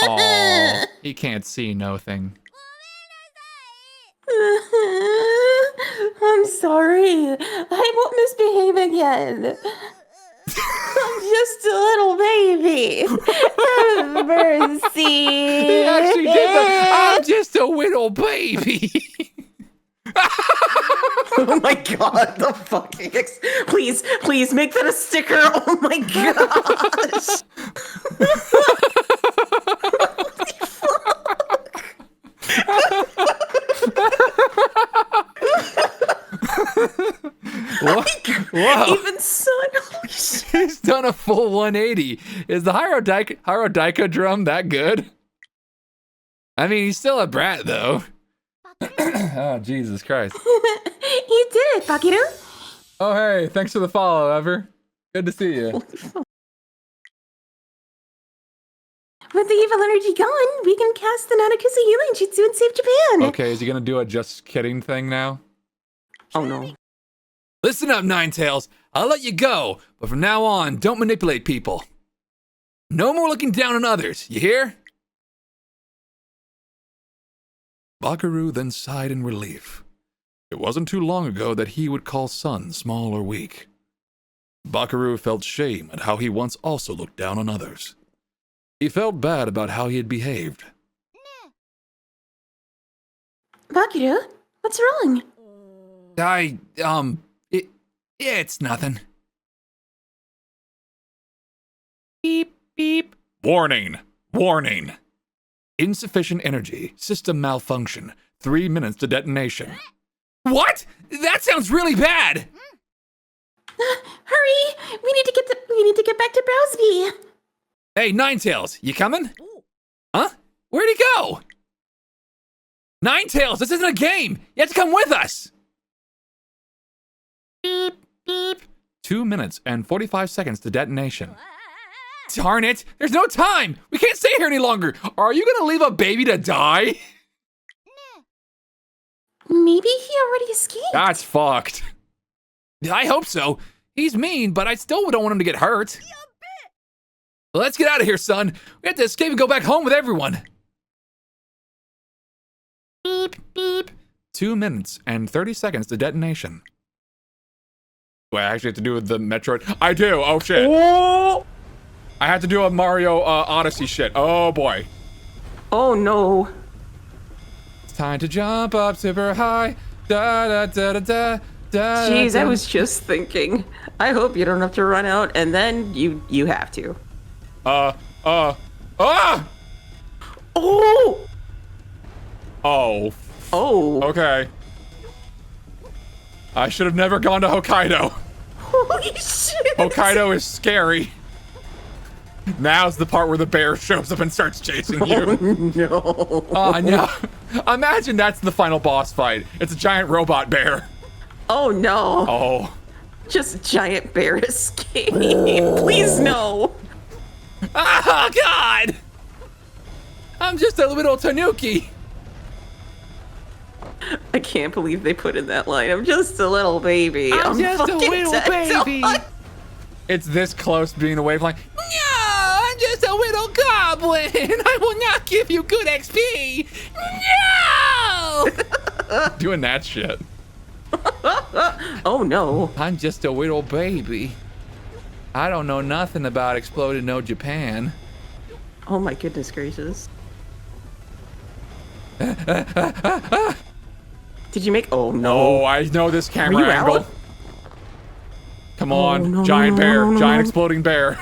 Oh, he can't see nothing. I'm sorry. I won't misbehave again. I'm just a little baby. Have mercy. He actually did that. I'm just a little baby. Oh my god, the fucking please make that a sticker. Oh my gosh. Whoa. Even son, holy shit. He's done a full 180. Is the Hyrodika drum that good? I mean, he's still a brat, though. Oh, Jesus Christ. You did it, Bakeru. Oh, hey, thanks for the follow, Ever. Good to see you. With the evil energy gone, we can cast the Nanakusa healing jutsu and save Japan. Okay, is he gonna do a just kidding thing now? Oh no. Listen up, Ninetales. I'll let you go, but from now on, don't manipulate people. No more looking down on others, you hear? Bakeru then sighed in relief. It wasn't too long ago that he would call Sun small or weak. Bakeru felt shame at how he once also looked down on others. He felt bad about how he had behaved. Bakeru, what's wrong? It's nothing. Beep, beep. Warning, warning. Insufficient energy, system malfunction, 3 minutes to detonation. What? That sounds really bad! Hurry! We need to get back to Browsby. Hey, Ninetales, you coming? Huh? Where'd he go? Ninetales, this isn't a game! You have to come with us! Beep, beep. 2 minutes and 45 seconds to detonation. Darn it! There's no time! We can't stay here any longer! Are you gonna leave a baby to die? Maybe he already escaped. That's fucked. I hope so. He's mean, but I still don't want him to get hurt. Let's get out of here, son. We have to escape and go back home with everyone. Beep, beep. 2 minutes and 30 seconds to detonation. Do I actually have to do with the Metroid? I do. Oh, shit. Oh! I have to do a Mario Odyssey shit. Oh, boy. Oh, no. It's time to jump up super high. Da, da, da, da, da, da. Jeez, I was just thinking. I hope you don't have to run out, and then you have to. Ah! Oh! Oh. Oh. Okay. I should have never gone to Hokkaido. Holy shit. Hokkaido is scary. Now's the part where the bear shows up and starts chasing you. No. Oh, no. Imagine that's the final boss fight. It's a giant robot bear. Oh, no. Oh. Just giant bear escape. Please, no. Oh, God. I'm just a little tanuki. I can't believe they put in that line. I'm just a little baby. I'm just a fucking little dead. baby. It's this close to being away from like, no, I'm just a little goblin. I will not give you good XP. No! Doing that shit. Oh, no. I'm just a little baby. I don't know nothing about Exploded No Japan. Oh, my goodness gracious. Did you make... Oh, no. Oh, I know this camera Are you angle. out? Come on, no, giant no, bear, no, no, giant no. exploding bear.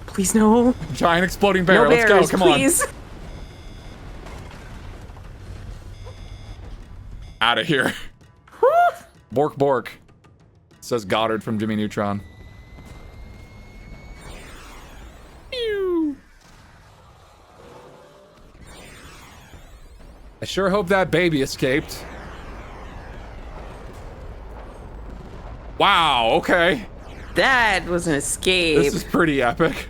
Please, no. Giant exploding bear, No let's bears, go, come please. on. Out of here. Bork, bork. Says Goddard from Jimmy Neutron. Pew. I sure hope that baby escaped. Wow, okay. That was an escape. This is pretty epic.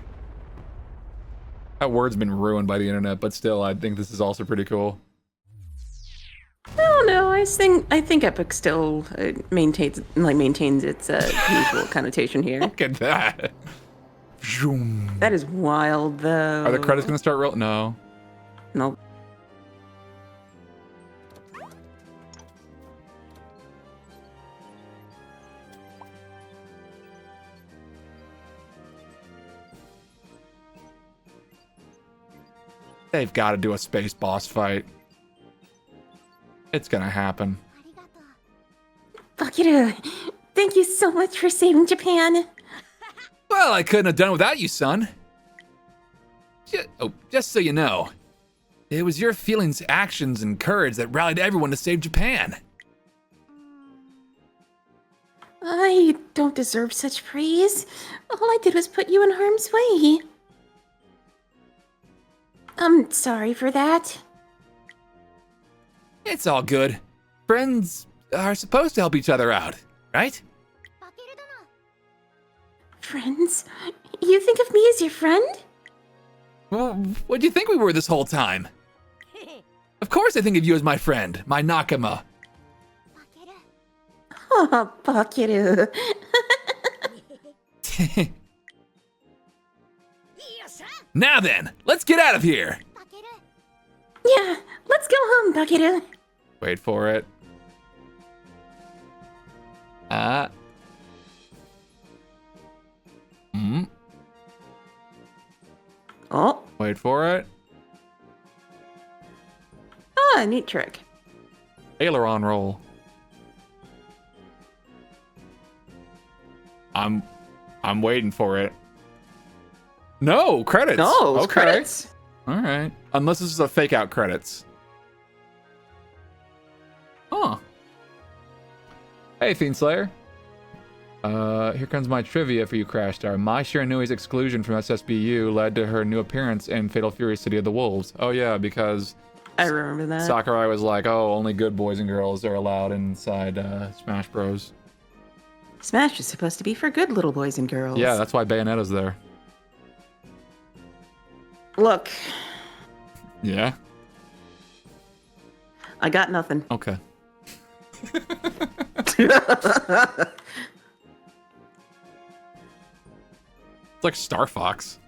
That word's been ruined by the internet, but still, I think this is also pretty cool. No, I think epic still maintains its usual connotation here. Look at that. Zoom. That is wild, though. Are the credits gonna start rolling? No. Nope. They've got to do a space boss fight. It's gonna happen. Bakeru, thank you so much for saving Japan. Well, I couldn't have done it without you, son. Just so you know, it was your feelings, actions, and courage that rallied everyone to save Japan. I don't deserve such praise. All I did was put you in harm's way. I'm sorry for that. It's all good. Friends are supposed to help each other out, right? Friends? You think of me as your friend? Well, what do you think we were this whole time? Of course I think of you as my friend, my nakama. Oh, Bakeru. Now then, let's get out of here. Yeah, let's go home, Bakeru. Wait for it. Oh. Wait for it. Ah, neat trick. Aileron roll. I'm waiting for it. No, credits. No, okay. credits. All right. Unless this is a fake out credits. Huh. Hey, Fiend Slayer. Here comes my trivia for you, Crash Star. Mai Shiranui's exclusion from SSBU led to her new appearance in Fatal Fury City of the Wolves. Oh yeah, because I remember that. Sakurai was like, oh, only good boys and girls are allowed inside Smash Bros. Smash is supposed to be for good little boys and girls. Yeah, that's why Bayonetta's there. Look, Yeah? I got nothing. Okay. It's like Star Fox.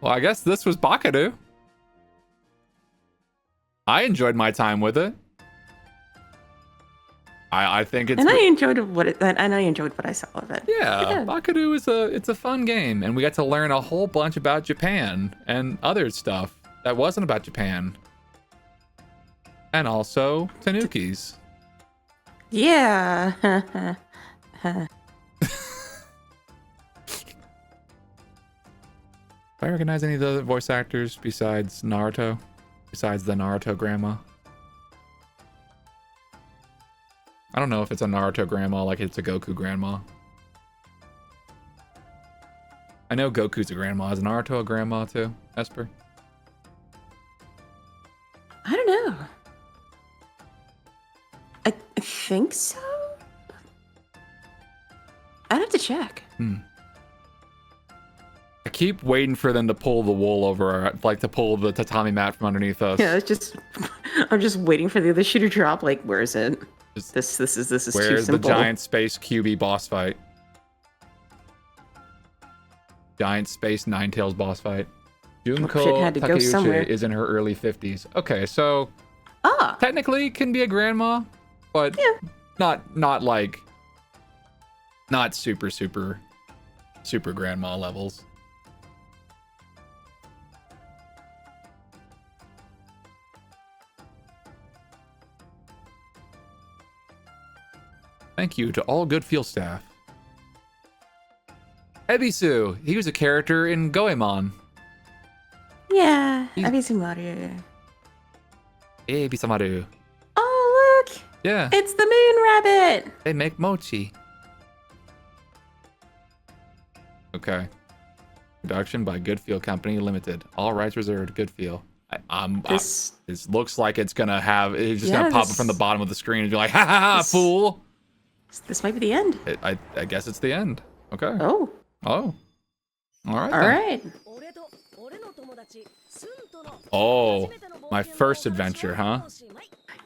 Well, I guess this was Bakeru. I enjoyed my time with it. I think it's And I enjoyed what I saw of it. yeah, Bakeru is it's a fun game, and we got to learn a whole bunch about Japan and other stuff that wasn't about Japan. And also Tanukis. Yeah. Do I recognize any of the other voice actors besides Naruto? Besides the Naruto grandma? I don't know if it's a Naruto grandma like it's a Goku grandma. I know Goku's a grandma. Is Naruto a grandma too, Esper? I don't know. I think so. I'd have to check. I keep waiting for them to pull the wool over our, like to pull the tatami mat from underneath us. Yeah, it's just I'm just waiting for the other shoe to drop. Like, where is it? This is too Where's the simple. giant space QB boss fight? Giant space Ninetales boss fight. Junko shit had to go somewhere. Takeuchi is in her early 50s. Okay, so Ah, technically can be a grandma, but not like not super grandma levels. Thank you to all good field staff. Ebisu, he was a character in Goemon. yeah. Abisumaru. Ebisamaru. Oh, Yeah. It's the moon rabbit. They make mochi. Okay. Production by Goodfeel Company Limited. All rights reserved. Goodfeel. This looks like it's gonna have. It's just gonna pop up from the bottom of the screen and be like, "Ha ha ha, fool!" This might be the end. I guess it's the end. Okay. Oh. Oh. All right. All right. Oh, my first adventure, huh?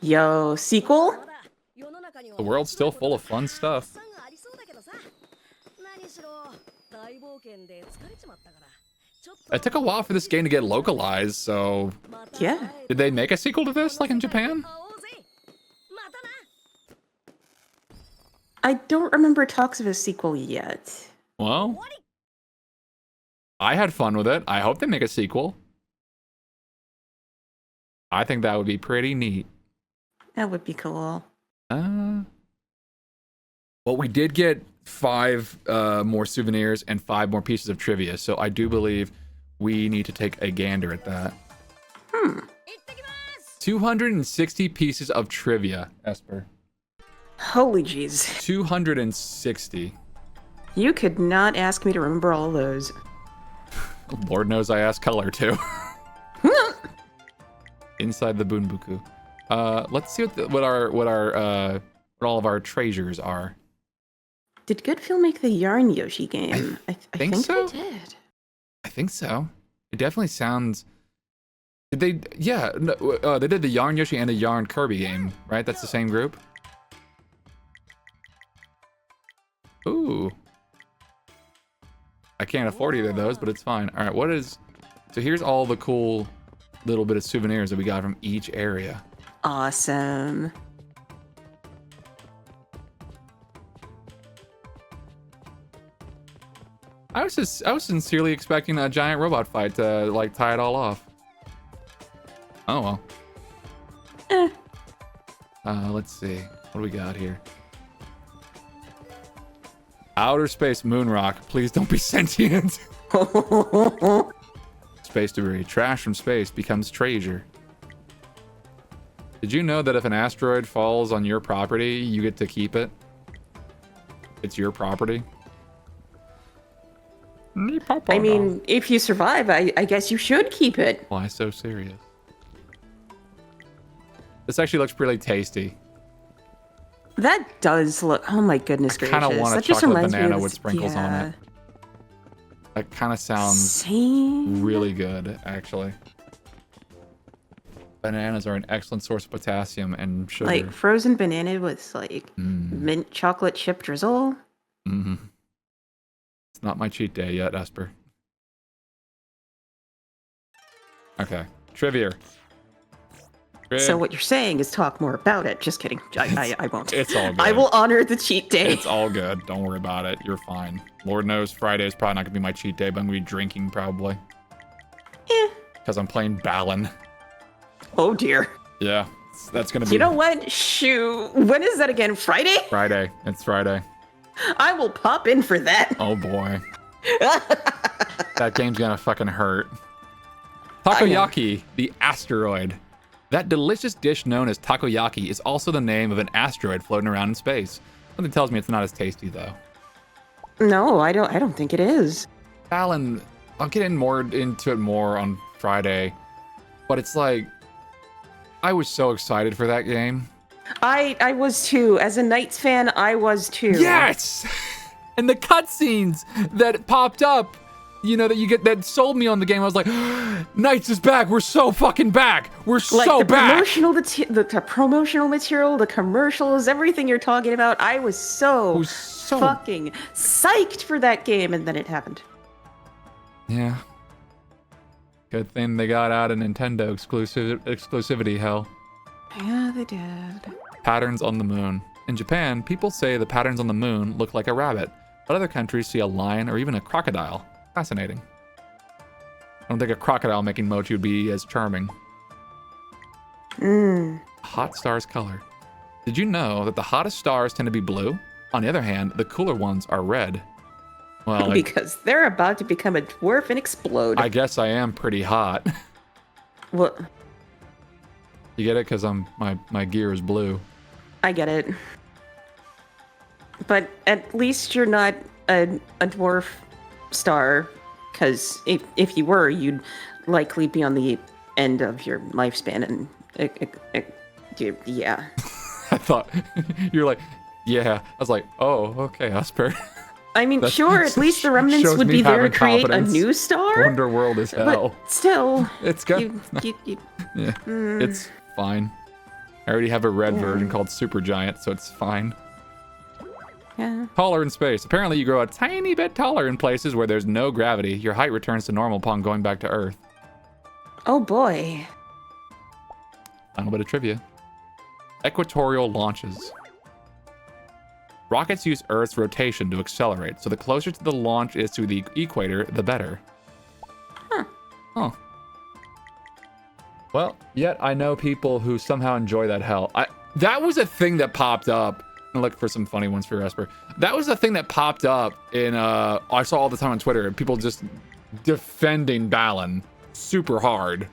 Yo, sequel? The world's still full of fun stuff. It took a while for this game to get localized, so... Yeah. Did they make a sequel to this, like in Japan? I don't remember talks of a sequel yet. Well, I had fun with it. I hope they make a sequel. I think that would be pretty neat. That would be cool. Well, we did get 5 more souvenirs and 5 more pieces of trivia, so I do believe we need to take a gander at that. 260 pieces of trivia, Esper. Holy jeez. 260. You could not ask me to remember all those. Lord knows I asked Color too. Inside the Bunbuku. Let's see what all of our treasures are. Did Goodfeel make the Yarn Yoshi game? I think so. they did. I think so. It definitely sounds. Did they? Yeah, no, they did the Yarn Yoshi and the Yarn Kirby game, right? That's the same group. Ooh. I can't afford either of those, but it's fine. All right, what is? So here's all the cool little bit of souvenirs that we got from each area. Awesome. I was sincerely expecting a giant robot fight to like tie it all off. Oh well. Let's see. What do we got here? Outer space moon rock. Please don't be sentient. Space debris. Trash from space becomes treasure. Did you know that if an asteroid falls on your property, you get to keep it? It's your property. I mean, if you survive, I guess you should keep it. Why so serious? This actually looks really tasty. That does look. Oh my goodness gracious! I kind of want a that just chocolate reminds me banana of with sprinkles on it. That kind of sounds Same. really good, actually. Bananas are an excellent source of potassium and sugar. Like frozen banana with like mint chocolate chip drizzle. Mm-hmm. It's not my cheat day yet, Esper. Okay, trivia. So what you're saying is talk more about it. Just kidding. I won't. It's all good. I will honor the cheat day. It's all good. Don't worry about it. You're fine. Lord knows Friday is probably not going to be my cheat day, but I'm going to be drinking probably. Because I'm playing Balan. Oh dear. Yeah, that's going to be... You know what? Shoot. When is that again? Friday? Friday. It's Friday. I will pop in for that. Oh boy. That game's going to fucking hurt. Takoyaki, the asteroid. That delicious dish known as takoyaki is also the name of an asteroid floating around in space. Something tells me it's not as tasty though. No, I don't think it is. Alan, I'll get into it more on Friday, but it's like I was so excited for that game. I was too. As a Knights fan, I was too. Yes, and the cutscenes that popped up, you know, that sold me on the game. I was like, Knights is back. We're so fucking back. We're like so the back. The promotional material, the commercials, everything you're talking about. I was so fucking psyched for that game, and then it happened. Yeah. Good thing they got out of Nintendo exclusivity hell. Yeah, they did. Patterns on the moon. In Japan, people say the patterns on the moon look like a rabbit, but other countries see a lion or even a crocodile. Fascinating. I don't think a crocodile making mochi would be as charming. Hot star's color. Did you know that the hottest stars tend to be blue? On the other hand, the cooler ones are red. Well, because they're about to become a dwarf and explode. I guess I am pretty hot. What? You get it? Because my gear is blue. I get it. But at least you're not a dwarf star, because if you were, you'd likely be on the end of your lifespan, and yeah. I thought you're like, yeah. I was like, oh, okay, Asper. I mean, sure, at least the remnants shows would me be there to having create confidence. a new star. Wonder World is hell. But still, It's good. Yeah, it's fine. I already have a red version called Supergiant, so it's fine. yeah. Taller in space. Apparently, you grow a tiny bit taller in places where there's no gravity. Your height returns to normal upon going back to Earth. Oh boy. Final bit of trivia. Equatorial launches. Rockets use Earth's rotation to accelerate, so the closer to the launch is to the equator, the better. Huh. Well, yet I know people who somehow enjoy that hell. That was a thing that popped up. I'm looking for some funny ones for Esper. That was a thing that popped up in, I saw all the time on Twitter, people just defending Balan super hard.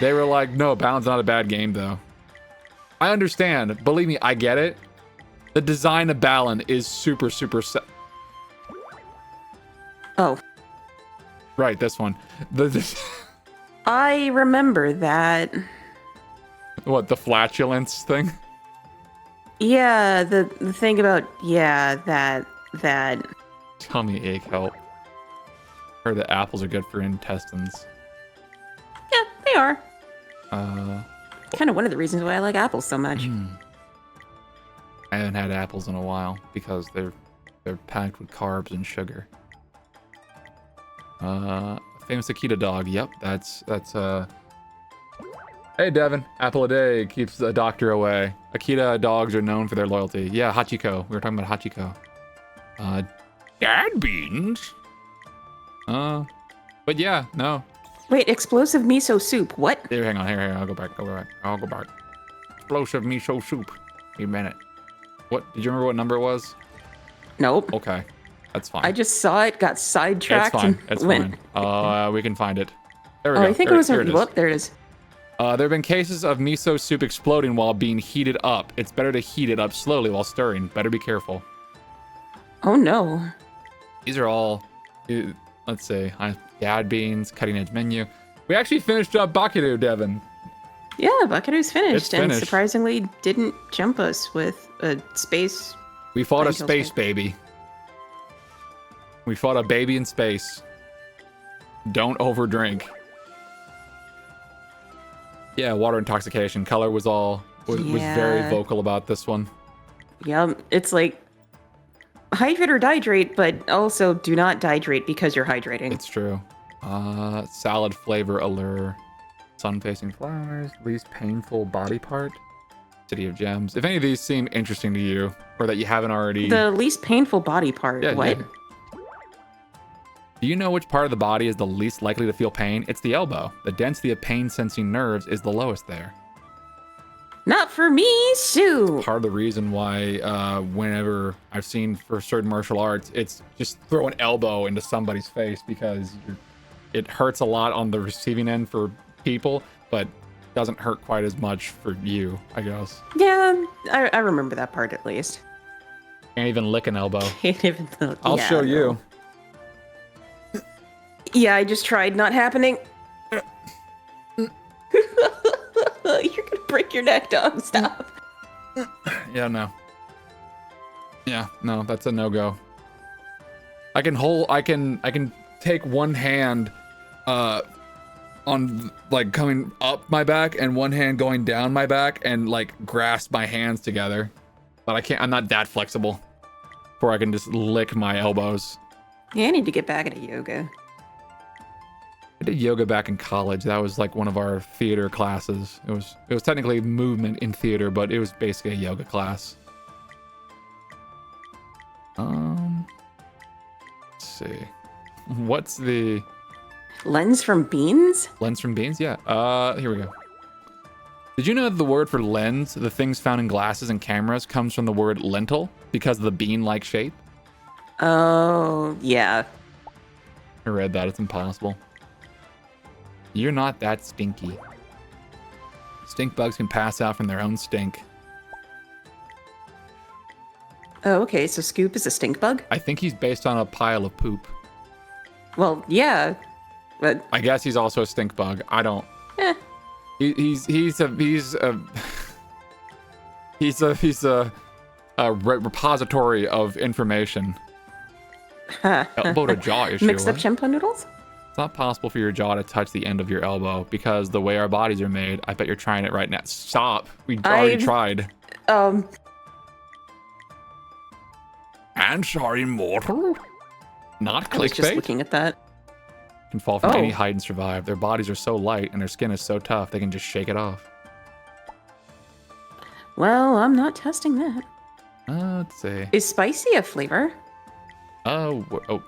They were like, no, Balan's not a bad game, though. I understand. Believe me, I get it. The design of Balan is super. Oh. Right, this one. I remember that. What, the flatulence thing? Yeah, the thing about, that. Tummy ache help. Heard that apples are good for intestines. Yeah, they are. Uh, Kind of one of the reasons why I like apples so much. I haven't had apples in a while because they're packed with carbs and sugar. Famous Akita dog. Yep, that's Hey Devin, apple a day keeps the doctor away. Akita dogs are known for their loyalty. Yeah, Hachiko. We were talking about Hachiko. Dad beans. But yeah, no. Wait, explosive miso soup. What? Here, hang on. Here. I'll go back. Explosive miso soup. A minute. What? Did you remember what number it was? Nope. Okay. That's fine. I just saw it, got sidetracked. It's fine. and It's went. fine. We can find it. There we Oh, go. I think There- it was. here it is. Look, there it is. There have been cases of miso soup exploding while being heated up. It's better to heat it up slowly while stirring. Better be careful. Oh no. These are all, let's see, dad beans, cutting edge menu. We actually finished up Bakeru, Devin. Yeah, Bakeru's finished, It's and finished. surprisingly didn't jump us with a space. We fought a Angels space Way. baby. We fought a baby in space. Don't overdrink. Yeah, water intoxication. Color was very Yeah. vocal about this one. Yeah, it's like hydrate or dihydrate, but also do not dihydrate because you're hydrating. It's true. Salad flavor allure. Sun-facing flowers. Least painful body part. City of Gems. If any of these seem interesting to you, or that you haven't already... The least painful body part. Yeah, what? yeah. Do you know which part of the body is the least likely to feel pain? It's the elbow. The density of pain-sensing nerves is the lowest there. Not for me, Sue. Part of the reason why whenever I've seen for certain martial arts, it's just throw an elbow into somebody's face because it hurts a lot on the receiving end for people, but doesn't hurt quite as much for you, I guess. Yeah, I remember that part at least. Can't even lick an elbow. Even though, I'll yeah, show you. Yeah, I just tried. Not happening. You're gonna break your neck, dog. Stop. Yeah, no. Yeah, no, that's a no-go. I can take one hand on like coming up my back and one hand going down my back and like grasp my hands together. But I'm not that flexible where I can just lick my elbows. Yeah, I need to get back into yoga. I did yoga back in college. That was like one of our theater classes. It was technically movement in theater, but it was basically a yoga class. Let's see. What's the Lens from beans? lens from beans? Yeah. Here we go. Did you know that the word for lens, the things found in glasses and cameras, comes from the word lentil because of the bean-like shape? Oh, yeah. I read that. It's impossible. You're not that stinky. Stink bugs can pass out from their own stink. Oh, okay. So Scoop is a stink bug? I think he's based on a pile of poop. Well, yeah. But, I guess he's also a stink bug. I don't. eh. He's a repository of information. Huh. Elbow to jaw issue. Mixed up What? Chimpa noodles? It's not possible for your jaw to touch the end of your elbow because the way our bodies are made. I bet you're trying it right now. Stop. We already tried. Ants are immortal? Not I was just clickbait? looking at that. Can fall from Oh. any height and survive. Their bodies are so light and their skin is so tough they can just shake it off. Well, I'm not testing that. Let's see. Is spicy a flavor? Oh,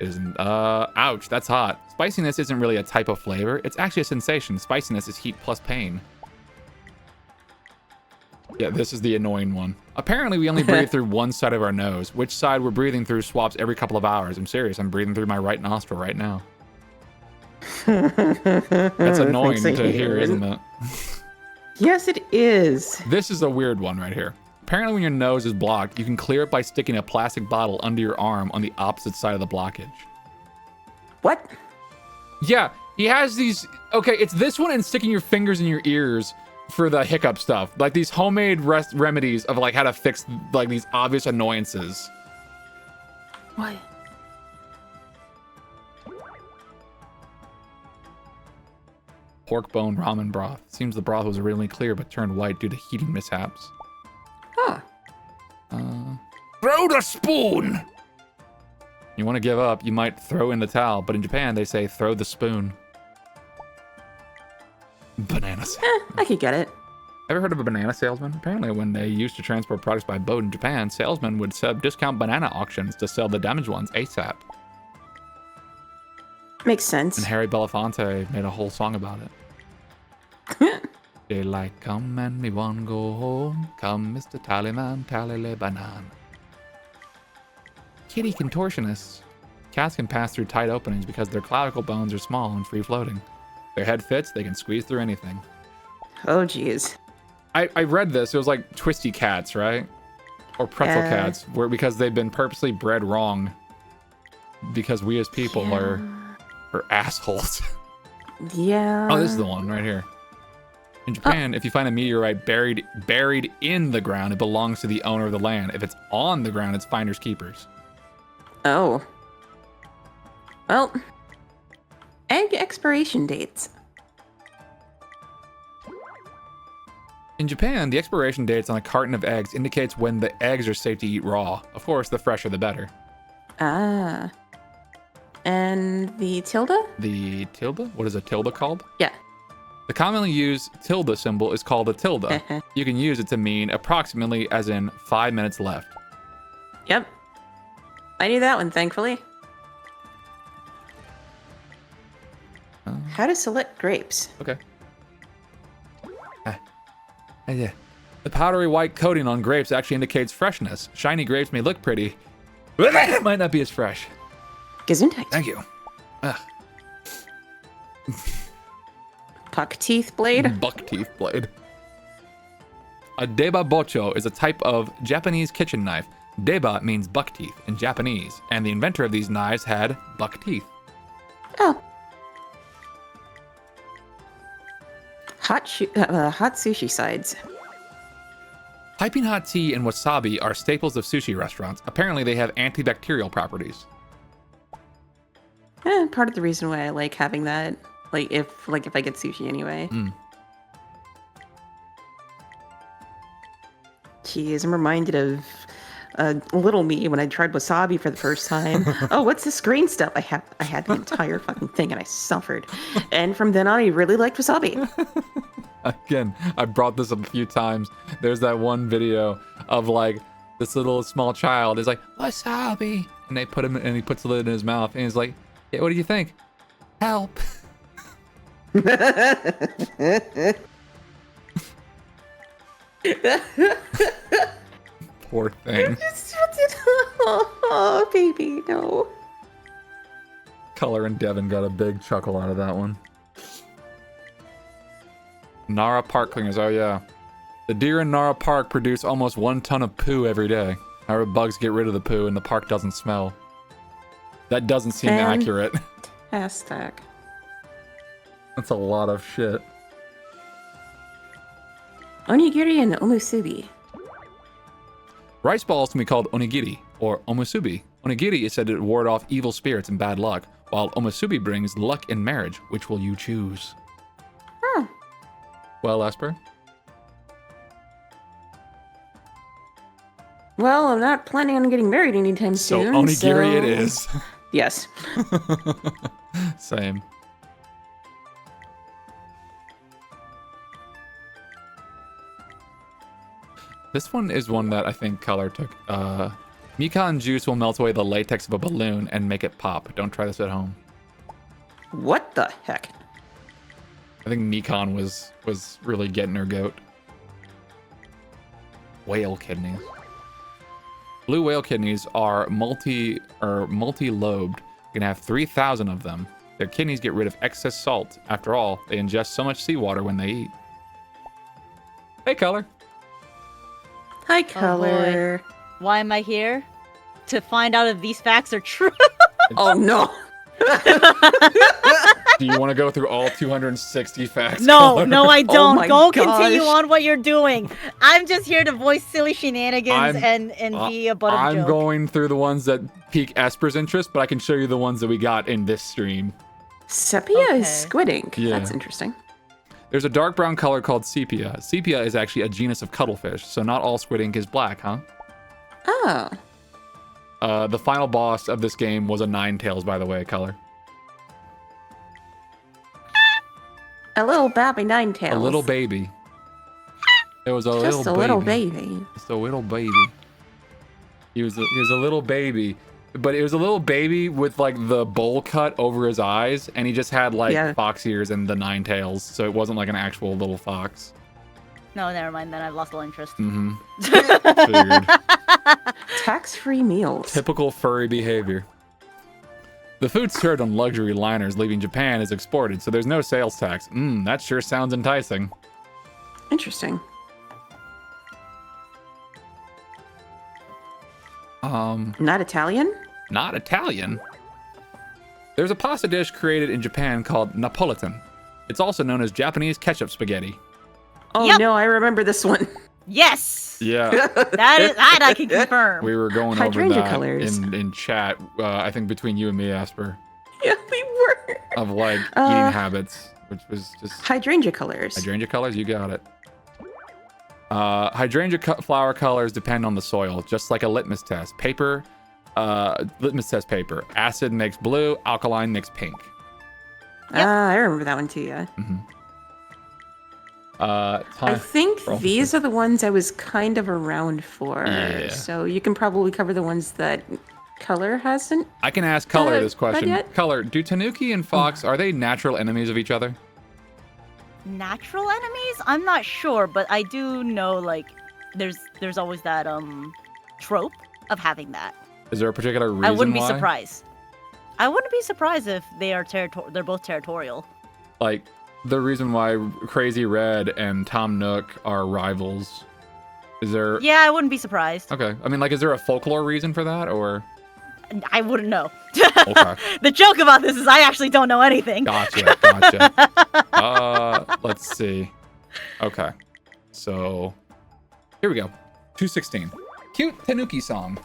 isn't. Ouch, that's hot. Spiciness isn't really a type of flavor. It's actually a sensation. Spiciness is heat plus pain. Yeah, this is the annoying one. Apparently, we only breathe through one side of our nose. Which side we're breathing through swaps every couple of hours. I'm serious. I'm breathing through my right nostril right now. That's annoying Thanks, I to hear, hear. isn't it? Yes, it is. This is a weird one right here. Apparently, when your nose is blocked, you can clear it by sticking a plastic bottle under your arm on the opposite side of the blockage. What? Yeah, he has these. Okay, it's this one and sticking your fingers in your ears for the hiccup stuff. Like these homemade remedies of like how to fix like these obvious annoyances. What? Pork bone ramen broth. Seems the broth was originally clear but turned white due to heating mishaps. Huh. Throw the spoon! You want to give up, you might throw in the towel, but in Japan they say throw the spoon. Bananas. I could get it. Ever heard of a banana salesman? Apparently, when they used to transport products by boat in Japan, salesmen would set up discount banana auctions to sell the damaged ones ASAP. Makes sense. And Harry Belafonte made a whole song about it. Daylight come and me one go home. Come, Mr. Tallyman, tally le banana. Kitty contortionists. Cats can pass through tight openings because their clavicle bones are small and free floating. Their head fits, they can squeeze through anything. Oh, jeez. I read this, it was like twisty cats, right? Or pretzel cats, where because they've been purposely bred wrong. Because we as people are assholes. Yeah. Oh, this is the one right here. In Japan, if you find a meteorite buried in the ground, it belongs to the owner of the land. If it's on the ground, it's finders keepers. Oh. Well. Egg expiration dates. In Japan, the expiration dates on a carton of eggs indicates when the eggs are safe to eat raw. Of course, the fresher the better. Ah. And the tilde? The tilde? What is a tilde called? Yeah. The commonly used tilde symbol is called a tilde. You can use it to mean approximately as in 5 minutes left. Yep. I knew that one, thankfully. How to select grapes. Okay. Yeah. The powdery white coating on grapes actually indicates freshness. Shiny grapes may look pretty, but it might not be as fresh. Gesundheit. Thank you. Puck teeth blade. Buck teeth blade. A deba bocho is a type of Japanese kitchen knife. Deba means buck teeth in Japanese, and the inventor of these knives had buck teeth. Oh. Hot sushi sides. Piping hot tea and wasabi are staples of sushi restaurants. Apparently, they have antibacterial properties. Part of the reason why I like having that, if I get sushi anyway. Jeez, I'm reminded of little me when I tried wasabi for the first time. Oh, what's this green stuff? I had the entire fucking thing and I suffered. And from then on, I really liked wasabi. Again, I brought this up a few times. There's that one video of like this little small child is like wasabi, and they put him and he puts the lid in his mouth and he's like, yeah, what do you think? Help. Poor thing. Oh, baby, no. Color and Devin got a big chuckle out of that one. Nara Park cleaners, oh yeah. The deer in Nara Park produce almost 1 ton of poo every day. However, bugs get rid of the poo and the park doesn't smell. That doesn't seem And- accurate. Hashtag. That's a lot of shit. Onigiri and omusubi. Rice balls can be called onigiri or omusubi. Onigiri is said to ward off evil spirits and bad luck, while omusubi brings luck in marriage. Which will you choose? Huh. Well, Esper? Well, I'm not planning on getting married anytime So soon. onigiri it is. Yes. Same. This one is one that I think Color took. Mikan juice will melt away the latex of a balloon and make it pop. Don't try this at home. What the heck? I think Mikan was really getting her goat. Whale kidneys. Blue whale kidneys are multi-lobed. You can have 3,000 of them. Their kidneys get rid of excess salt. After all, they ingest so much seawater when they eat. Hey, Color. Hi, Color. Why am I here? To find out if these facts are true. Oh, no. Do you want to go through all 260 facts? No, Color? no, I don't. my Go gosh. continue on what you're doing. I'm just here to voice silly shenanigans and be a butt of a I'm joke. going through the ones that pique Esper's interest, but I can show you the ones that we got in this stream. Sepia is Okay. squid ink. Yeah. That's interesting. There's a dark brown color called sepia. Sepia is actually a genus of cuttlefish, so not all squid ink is black, huh? Oh. The final boss of this game was a Ninetales, by the way, Color. A little babby Ninetales. A little baby. It was a Just little a baby. little baby. Just a little baby. He was a little baby. But it was a little baby with like the bowl cut over his eyes, and he just had like Yeah. fox ears and the 9 tails, so it wasn't like an actual little fox. No, never mind. Then I've lost all interest. Mm-hmm. Figured. Tax-free meals. Typical furry behavior. The food served on luxury liners leaving Japan is exported, so there's no sales tax. That sure sounds enticing. Interesting. Not Italian? Not Italian. There's a pasta dish created in Japan called Napolitan. It's also known as Japanese ketchup spaghetti. Oh Yep. no, I remember this one. Yes, Yeah, that I can confirm. we were going over Hydrangea that colors. in chat, I think between you and me, Asper, Yeah, we were. of like eating habits, which was just Hydrangea colors. hydrangea colors, you got it. Hydrangea flower colors depend on the soil, just like a litmus test. Litmus test paper. Acid makes blue, alkaline makes pink. I remember that one too, yeah. I think Roll. these are the ones I was kind of around for. Yeah. So you can probably cover the ones that Color hasn't. I can ask Color Uh, this question. not yet. Color, do Tanuki and Fox, are they natural enemies of each other? Natural enemies? I'm not sure, but I do know like there's always that trope of having that. Is there a particular reason I wouldn't be why? surprised. I wouldn't be surprised if they are they're both territorial. Like, the reason why Crazy Red and Tom Nook are rivals. Is there... Yeah, I wouldn't be surprised. Okay. I mean, like, is there a folklore reason for that, or... I wouldn't know. Okay. The joke about this is I actually don't know anything. Gotcha. Let's see. Okay. So, here we go. 216. Cute Tanuki song.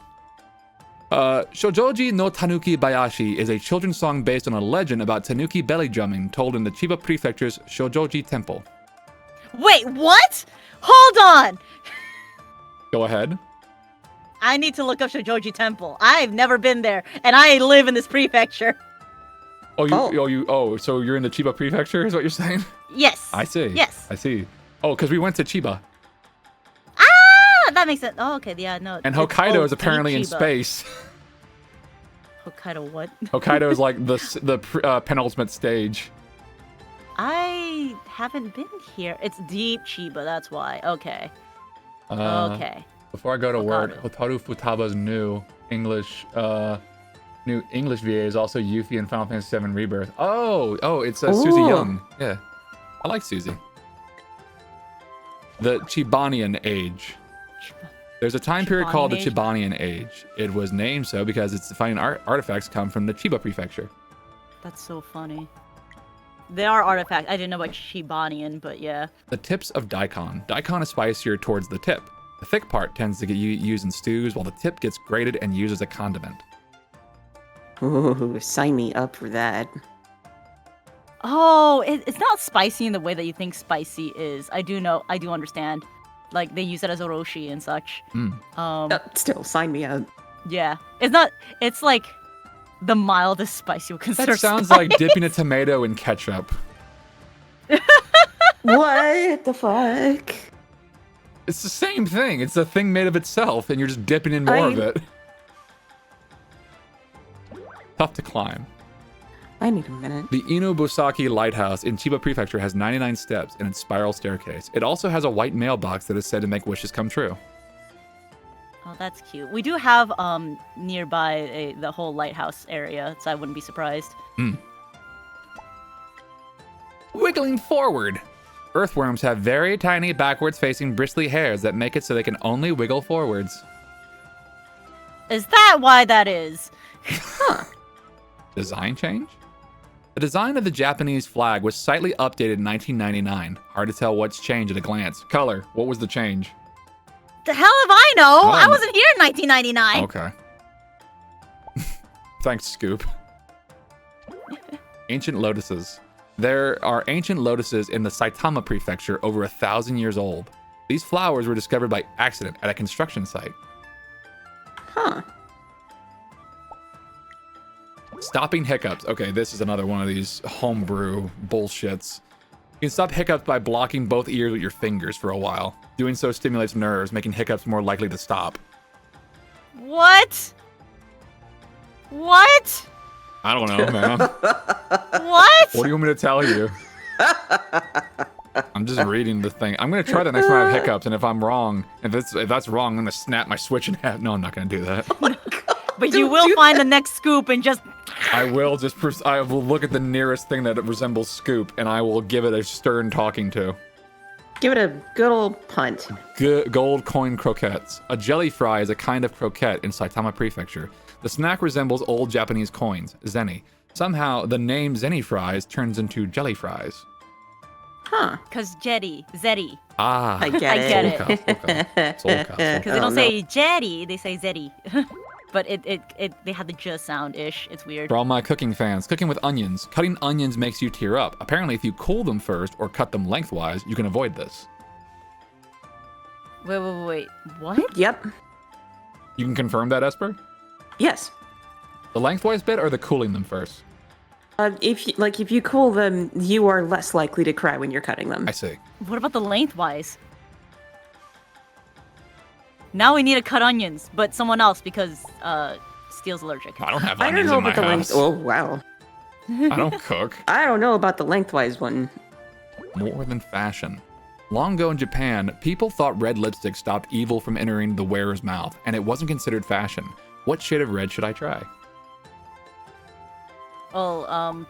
Shojoji no Tanuki Bayashi is a children's song based on a legend about Tanuki belly drumming told in the Chiba Prefecture's Shojoji Temple. Wait, what? Hold on. Go ahead. I need to look up Shojoji Temple. I've never been there, and I live in this prefecture. So you're in the Chiba Prefecture, is what you're saying? Yes. I see. Yes. I see. Oh, because we went to Chiba. Ah, that makes sense. Oh, okay. Yeah, no. And it's- Hokkaido oh, is apparently in Chiba. space. Hokkaido what? Hokkaido is like the penultimate stage. I haven't been here. It's deep Chiba, that's why. Okay. Okay. Before I go to work, Hokkaido. Hotaru Futaba's new English VA is also Yuffie in Final Fantasy VII Rebirth. Oh, it's Susie Ooh. Young. Yeah, I like Susie. The Chibanian age. Chiba. There's a time period called the Chibanian Chibanian Age. It was named so because its defining artifacts come from the Chiba Prefecture. That's so funny. They are artifacts. I didn't know about Chibanian, but yeah. The tips of daikon. Daikon is spicier towards the tip. The thick part tends to get used in stews, while the tip gets grated and used as a condiment. Ooh, sign me up for that. Oh, it's not spicy in the way that you think spicy is. I do understand. Like, they use it as oroshi and such. Still, sign me up. Yeah. It's like the mildest spice you'll consider That sounds spice. like dipping a tomato in ketchup. What the fuck? It's the same thing. It's a thing made of itself, and you're just dipping in more of it. Tough to climb. I need a minute. The Inobosaki Lighthouse in Chiba Prefecture has 99 steps and its spiral staircase. It also has a white mailbox that is said to make wishes come true. Oh, that's cute. We do have nearby the whole lighthouse area, so I wouldn't be surprised. Wiggling forward. Earthworms have very tiny backwards-facing bristly hairs that make it so they can only wiggle forwards. Is that why that is? Design change? The design of the Japanese flag was slightly updated in 1999. Hard to tell what's changed at a glance. Color. What was the change? The hell if I know? Oh, I wasn't here in 1999. Okay. Thanks, Scoop. Ancient lotuses. There are ancient lotuses in the Saitama Prefecture over 1,000 years old. These flowers were discovered by accident at a construction site. Huh. Stopping hiccups. Okay, this is another one of these homebrew bullshits. You can stop hiccups by blocking both ears with your fingers for a while. Doing so stimulates nerves, making hiccups more likely to stop. What? What? I don't know, man. What? What do you want me to tell you? I'm just reading the thing. I'm gonna try that next time I have hiccups, and if I'm wrong, if that's wrong, I'm gonna snap my Switch in half. No, I'm not gonna do that. But you will find the next scoop and just... I will I will look at the nearest thing that resembles Scoop, and I will give it a stern talking to. Give it a good old punt. Gold coin croquettes. A jelly fry is a kind of croquette in Saitama Prefecture. The snack resembles old Japanese coins, zenny. Somehow, the name zenny fries turns into jelly fries. Huh. Because Zeddy. Ah, I get it. Soul cow. Because they don't say Jetty, they say Zeddy. But they have the j sound-ish. It's weird. For all my cooking fans, cooking with onions. Cutting onions makes you tear up. Apparently, if you cool them first or cut them lengthwise, you can avoid this. Wait. What? Yep. You can confirm that, Esper? Yes. The lengthwise bit or the cooling them first? If you cool them, you are less likely to cry when you're cutting them. I see. What about the lengthwise? Now we need to cut onions, but someone else because Steel's allergic. I don't have I onions don't know in my about the house. length. Oh wow. I don't cook. I don't know about the lengthwise one. More than fashion. Long ago in Japan, people thought red lipstick stopped evil from entering the wearer's mouth, and it wasn't considered fashion. What shade of red should I try? Well,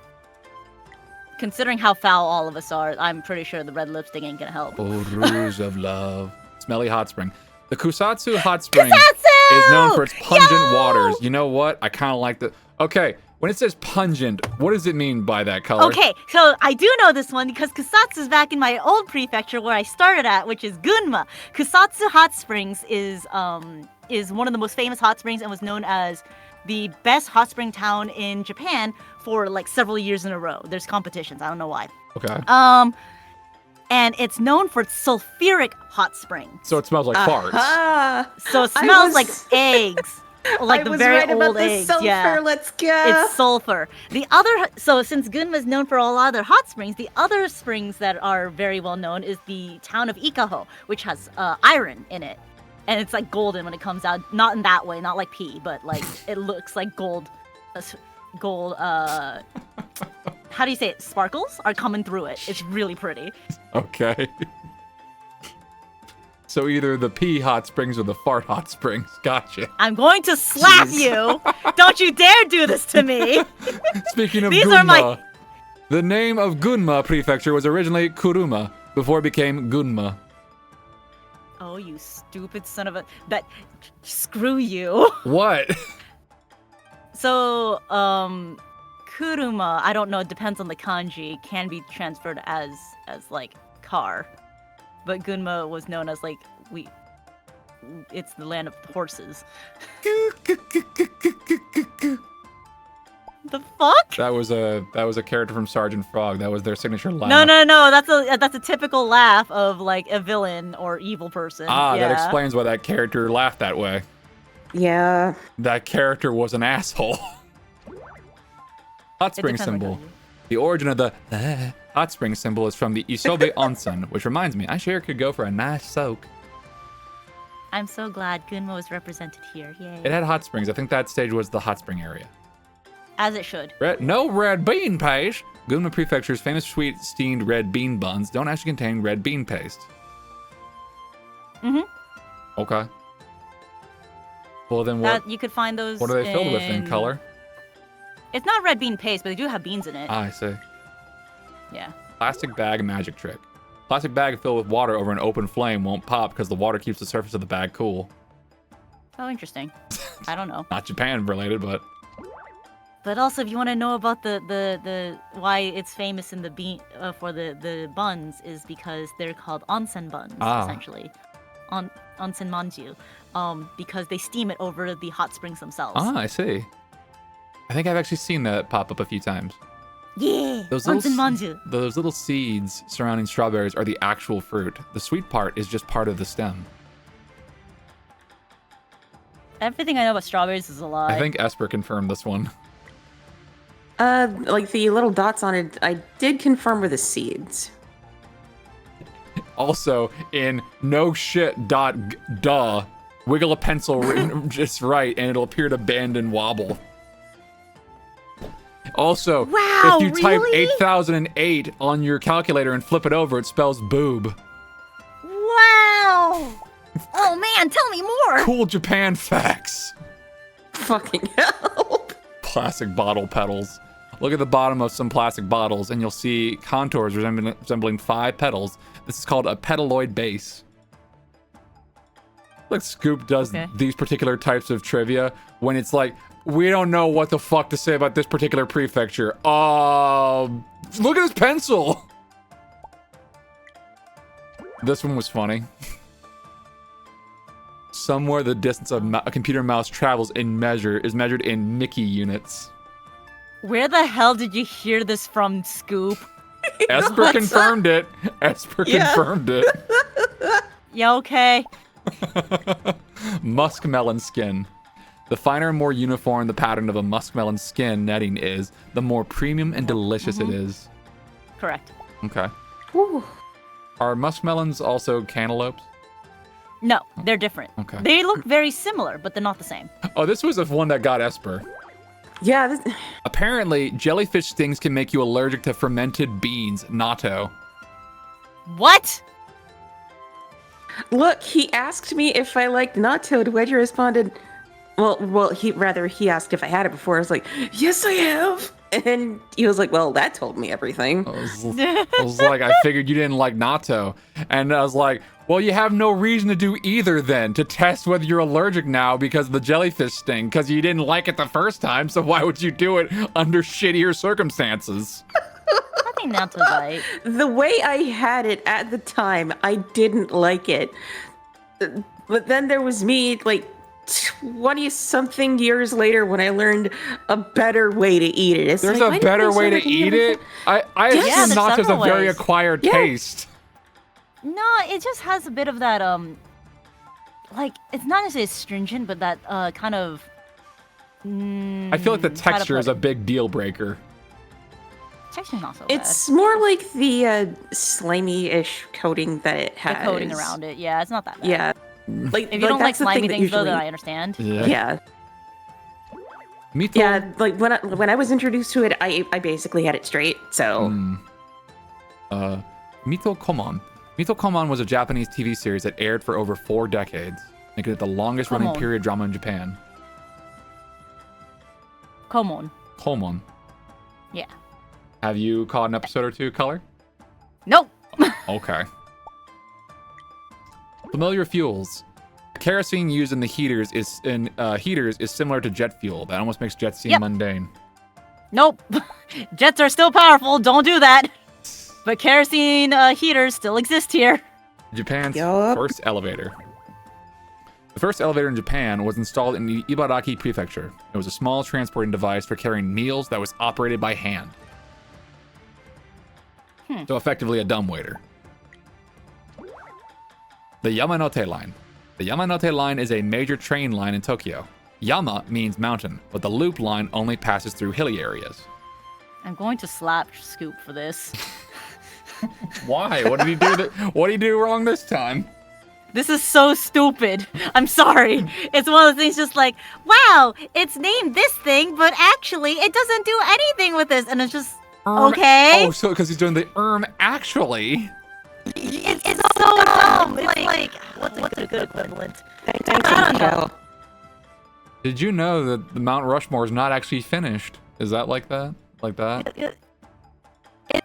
considering how foul all of us are, I'm pretty sure the red lipstick ain't gonna help. Oh, rouge of love. Smelly hot spring. The Kusatsu hot spring is known for its pungent waters. You know what? I kind of like the... Okay, when it says pungent, what does it mean by that color? Okay, so I do know this one because Kusatsu's back in my old prefecture where I started at, which is Gunma. Kusatsu Hot Springs is one of the most famous hot springs and was known as the best hot spring town in Japan for like several years in a row. There's competitions. I don't know why. Okay. And it's known for its sulfuric hot spring. So it smells like farts. So it smells like eggs. Like I the was very right old about the eggs. sulfur. Yeah. Let's go. It's sulfur. So since Gunma is known for a lot of their hot springs, the other springs that are very well known is the town of Ikaho, which has iron in it. And it's like golden when it comes out. Not in that way, not like pee, but like it looks like gold. How do you say it? Sparkles are coming through it. It's really pretty. Okay. So either the pee hot springs or the fart hot springs. Gotcha. I'm going to slap you. Don't you dare do this to me. Speaking of These Gunma, are my... the name of Gunma Prefecture was originally Kuruma before it became Gunma. Oh, you stupid stupid son of a... That... Screw you. What? So, kuruma, I don't know, it depends on the kanji, can be transferred as like, car. But Gunma was known as, like, it's the land of horses. The fuck? That was a character from Sergeant Frog. That was their signature laugh. No, that's a typical laugh of, like, a villain or evil person. That Yeah. explains why that character laughed that way. Yeah. That character was an asshole. Hot It spring depends on symbol. kanji. The origin of the hot spring symbol is from the Isobe Onsen, which reminds me, I sure could go for a nice soak. I'm so glad Gunma was represented here. Yay. It had hot springs. I think that stage was the hot spring area. As it should. No red bean paste. Gunma Prefecture's famous sweet steamed red bean buns don't actually contain red bean paste. Mm-hmm. Okay. Well, then what? That you could find those. What are they filled with in color? It's not red bean paste, but they do have beans in it. I see. Yeah. Plastic bag magic trick. Plastic bag filled with water over an open flame won't pop because the water keeps the surface of the bag cool. Oh, interesting. I don't know. Not Japan related, but But also, if you want to know about the why it's famous in the for the buns is because they're called onsen buns essentially, onsen manju, because they steam it over the hot springs themselves. I see. I think I've actually seen that pop up a few times. Yeah, Those onsen manju. Those little seeds surrounding strawberries are the actual fruit. The sweet part is just part of the stem. Everything I know about strawberries is a lie. I think Esper confirmed this one. Like the little dots on it, I did confirm were the seeds. Also, in no shit duh, wiggle a pencil just right and it'll appear to bend and wobble. Also, Wow, if you type really? 8008 on your calculator and flip it over, it spells boob. Wow! Oh man, tell me more! Cool Japan facts. Fucking hell. Plastic bottle petals. Look at the bottom of some plastic bottles and you'll see contours resembling 5 petals. This is called a petaloid base. Like Scoop does these particular types of trivia when it's like, we don't know what the fuck to say about this particular prefecture. Look at his pencil. This one was funny. Somewhere the distance of a computer mouse travels is measured in Mickey units. Where the hell did you hear this from, Scoop? Esper confirmed it. Esper confirmed it. Yeah, okay. Muskmelon skin. The finer and more uniform the pattern of a muskmelon skin netting is, the more premium and delicious it is. Correct. Okay. Whew. Are muskmelons also cantaloupes? No, they're different. Okay. They look very similar, but they're not the same. Oh, this was the one that got Esper. Yeah. This... Apparently, jellyfish stings can make you allergic to fermented beans, natto. What? Look, he asked me if I liked natto, to which I responded, well, he asked if I had it before. I was like, yes, I have. And he was like, well, that told me everything. I was like, I figured you didn't like natto. And I was like, well, you have no reason to do either then, to test whether you're allergic now because of the jellyfish sting, because you didn't like it the first time, so why would you do it under shittier circumstances? I think natto's right. The way I had it at the time, I didn't like it. But then there was me, like, 20-something years later when I learned a better way to eat it. It's There's like, a why better didn't way they to say that eat me it? I Yeah, assume there's natto's a several very ways. acquired Yeah. taste. No, it just has a bit of that, like, it's not necessarily astringent, but that, kind of... I feel like the how to texture put is a it? big deal breaker. Texture's not so It's more like the slimy-ish coating that it has. bad. The coating around it, yeah, it's not that bad. Yeah. Like, If you don't like that's the thing slimy that things, though, usually... then I understand. Yeah. Mito. Yeah, like when I was introduced to it, I basically had it straight. So Mito Komon. Mito Komon was a Japanese TV series that aired for over 4 decades, making it the longest running Komon. period drama in Japan. Komon. Komon. Yeah. Have you caught an episode or two, Color? Nope. Okay. Familiar fuels. kerosene used in the heaters is similar to jet fuel. That almost makes jets seem Yep. mundane. Nope. Jets are still powerful. Don't do that. But kerosene heaters still exist here. Japan's Yup. first elevator. The first elevator in Japan was installed in the Ibaraki Prefecture. It was a small transporting device for carrying meals that was operated by hand. So effectively a dumbwaiter. The Yamanote Line. The Yamanote Line is a major train line in Tokyo. Yama means mountain, but the loop line only passes through hilly areas. I'm going to slap Scoop for this. Why? What did he do? What did he do wrong this time? This is so stupid. I'm sorry. It's one of those things just like, wow, it's named this thing, but actually it doesn't do anything with this. And it's just, okay. Oh, so because he's doing the actually. It's so dumb. It's like, what's a good equivalent? Thanks, I don't know. Michelle. Did you know that the Mount Rushmore is not actually finished? Is that like that? Like that?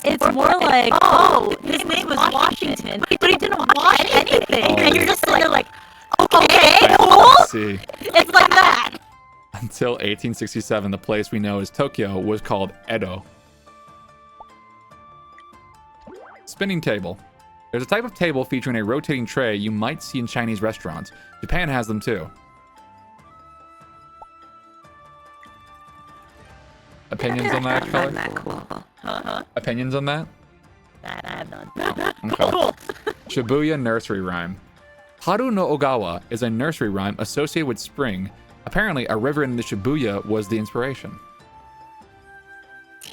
It's more like, oh, his name was Washington, but he didn't wash anything. Oh. And you're just sitting there like, okay, cool. Let's see. It's like that. Until 1867, the place we know as Tokyo was called Edo. Spinning table. There's a type of table featuring a rotating tray you might see in Chinese restaurants. Japan has them too. Opinions on that, Not Color? that cool. Opinions on that? I have none. Okay. Cool. Shibuya nursery rhyme. Haru no Ogawa is a nursery rhyme associated with spring. Apparently, a river in the Shibuya was the inspiration.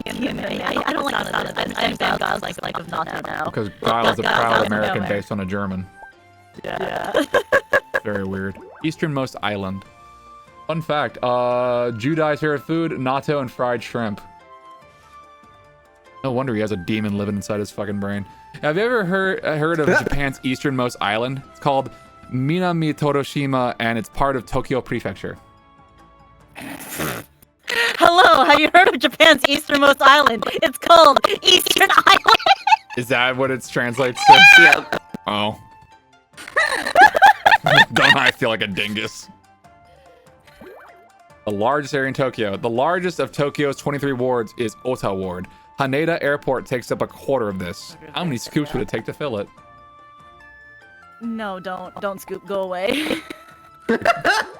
I don't like the sound of this. I understand God's like of not now. Because Guile is a proud Guile's American American. based on a German. Yeah. Very weird. Easternmost island. Fun fact, Judai's favorite food, natto and fried shrimp. No wonder he has a demon living inside his fucking brain. Have you ever heard of Japan's easternmost island? It's called Minami Toroshima, and it's part of Tokyo Prefecture. Hello, have you heard of Japan's easternmost island? It's called Eastern Island. Is that what it translates to? Yep. Oh. Don't I feel like a dingus? The largest area in Tokyo. The largest of Tokyo's 23 wards is Ota Ward. Haneda Airport takes up a quarter of this. How many scoops would it take to fill it? No, don't Scoop, go away.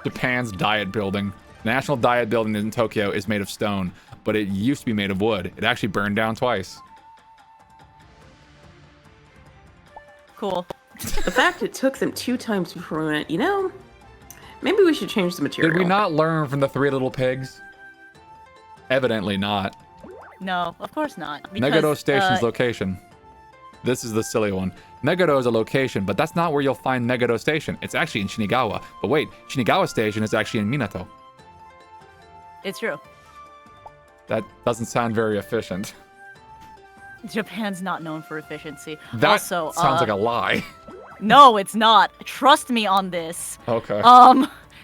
Japan's Diet Building. The National Diet Building in Tokyo is made of stone, but it used to be made of wood. It actually burned down twice. Cool. The fact it took them 2 times before we went, maybe we should change the material. Did we not learn from the Three Little Pigs? Evidently not. No, of course not. Because, Megado Station's location. This is the silly one. Megado is a location, but that's not where you'll find Megado Station. It's actually in Shinagawa. But wait, Shinagawa Station is actually in Minato. It's true. That doesn't sound very efficient. Japan's not known for efficiency. That Also, sounds like a lie. No, it's not. Trust me on this. Okay.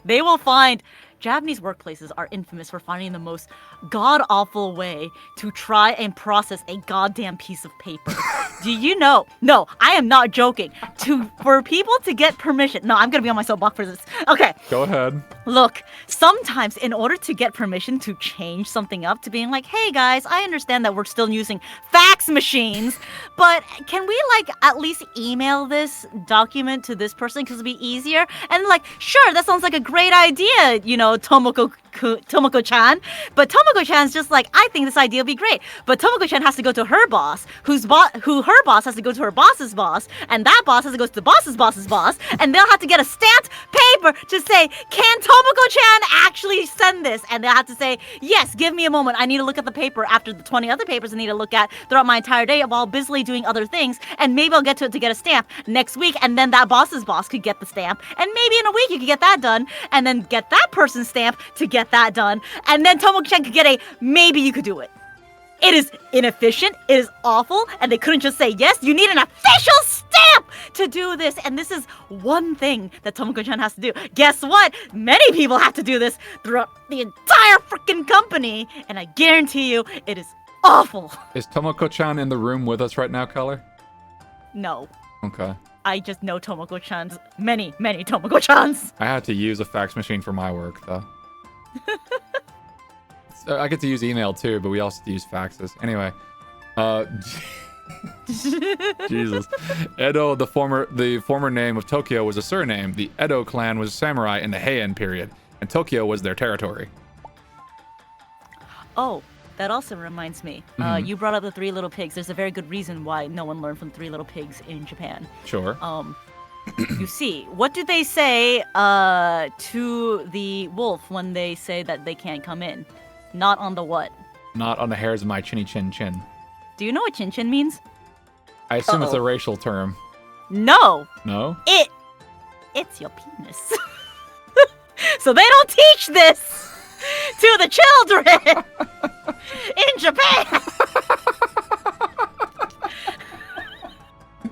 They will find Japanese workplaces are infamous for finding the most god-awful way to try and process a goddamn piece of paper. Do you know? No, I am not joking. For people to get permission. No, I'm gonna be on my soapbox for this. Okay. Go ahead. Look, sometimes in order to get permission to change something up to being like, hey guys, I understand that we're still using fax machines, but can we at least email this document to this person because it'll be easier? And sure, that sounds like a great idea, Tomoko-chan. But Tomoko-chan's just I think this idea will be great. But Tomoko-chan has to go to her boss, who her boss has to go to her boss's boss, and that boss has to go to the boss's boss's boss, and they'll have to get a stamped paper to say, can Tomoko-chan actually send this? And they'll have to say, yes, give me a moment. I need to look at the paper after the 20 other papers I need to look at throughout my entire day while busily doing other things, and maybe I'll get to it to get a stamp next week, and then that boss's boss could get the stamp, and maybe in a week you could get that done, and then get that person's stamp to get that done, and then Tomoko-chan could get a maybe you could do it. It is inefficient, it is awful, and they couldn't just say, yes, you need an official stamp to do this, and this is one thing that Tomoko-chan has to do. Guess what? Many people have to do this throughout the entire freaking company, and I guarantee you, it is awful. Is Tomoko-chan in the room with us right now, Color? No. Okay. I just know Tomoko-chan's many Tomoko-chans. I had to use a fax machine for my work, though. So I get to use email too, but we also have to use faxes. Anyway, Jesus. Edo, the former name of Tokyo, was a surname. The Edo clan was samurai in the Heian period, and Tokyo was their territory. Oh, that also reminds me. You brought up the Three Little Pigs. There's a very good reason why no one learned from Three Little Pigs in Japan. Sure. You see, what do they say to the wolf when they say that they can't come in? Not on the what? Not on the hairs of my chinny chin chin. Do you know what chin chin means? I assume it's a racial term. No. No? It's your penis. So they don't teach this to the children in Japan.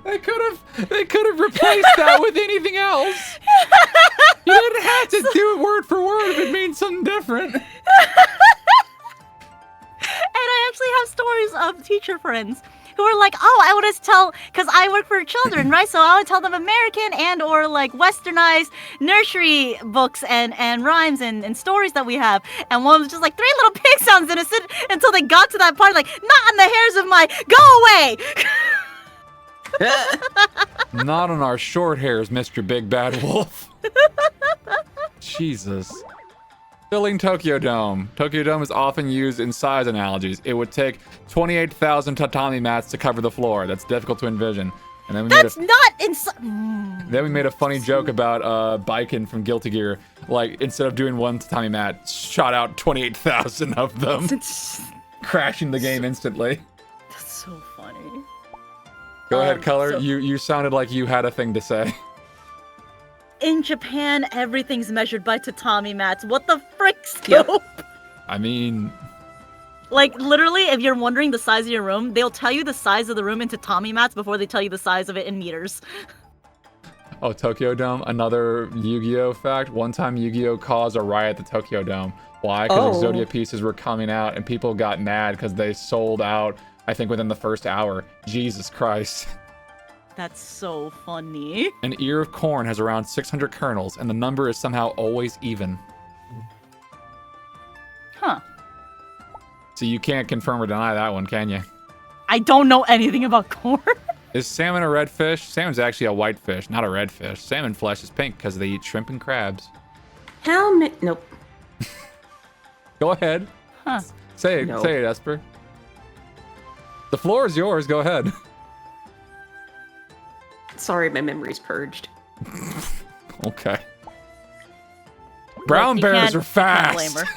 They could have replaced that with anything else. You didn't have to do it word for word if it means something different. And I actually have stories of teacher friends who are like, oh, I want to tell, because I work for children, right? So I want to tell them American and or like westernized nursery books and rhymes and stories that we have. And one was just like, Three Little Pig sounds innocent until they got to that part, like, not on the hairs of my, go away! Not on our short hairs, Mr. Big Bad Wolf. Jesus. Filling Tokyo Dome. Tokyo Dome is often used in size analogies. It would take 28,000 tatami mats to cover the floor. That's difficult to envision. And then we Then we made a funny joke about Baiken from Guilty Gear. Like, instead of doing one tatami mat, shot out 28,000 of them. Crashing the game instantly. That's so funny. Go ahead, Color. You sounded like you had a thing to say. In Japan, everything's measured by tatami mats. What the frick, Scope? I mean... Like, literally, if you're wondering the size of your room, they'll tell you the size of the room in tatami mats before they tell you the size of it in meters. Oh, Tokyo Dome, another Yu-Gi-Oh fact. One time Yu-Gi-Oh caused a riot at the Tokyo Dome. Why? Because Exodia pieces were coming out and people got mad because they sold out, I think, within the first hour. Jesus Christ. That's so funny. An ear of corn has around 600 kernels, and the number is somehow always even. Huh. So you can't confirm or deny that one, can you? I don't know anything about corn. Is salmon a red fish? Salmon's actually a white fish, not a red fish. Salmon flesh is pink because they eat shrimp and crabs. Nope. Go ahead. Huh. Say it, No. say it, Esper. The floor is yours, go ahead. Sorry, my memory's purged. Okay. Brown You bears can't- are fast. can't blame her.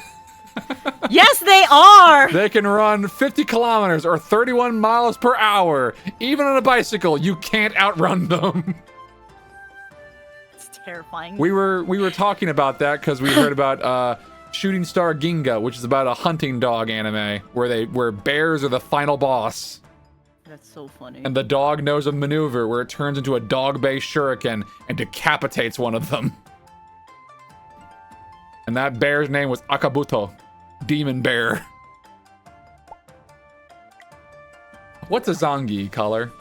Yes, they are! They can run 50 kilometers or 31 miles per hour. Even on a bicycle, you can't outrun them. It's terrifying. We were talking about that because we heard about Shooting Star Ginga, which is about a hunting dog anime where bears are the final boss. That's so funny. And the dog knows a maneuver where it turns into a dog-based shuriken and decapitates one of them. And that bear's name was Akabuto, Demon Bear. What's a zangi, Color?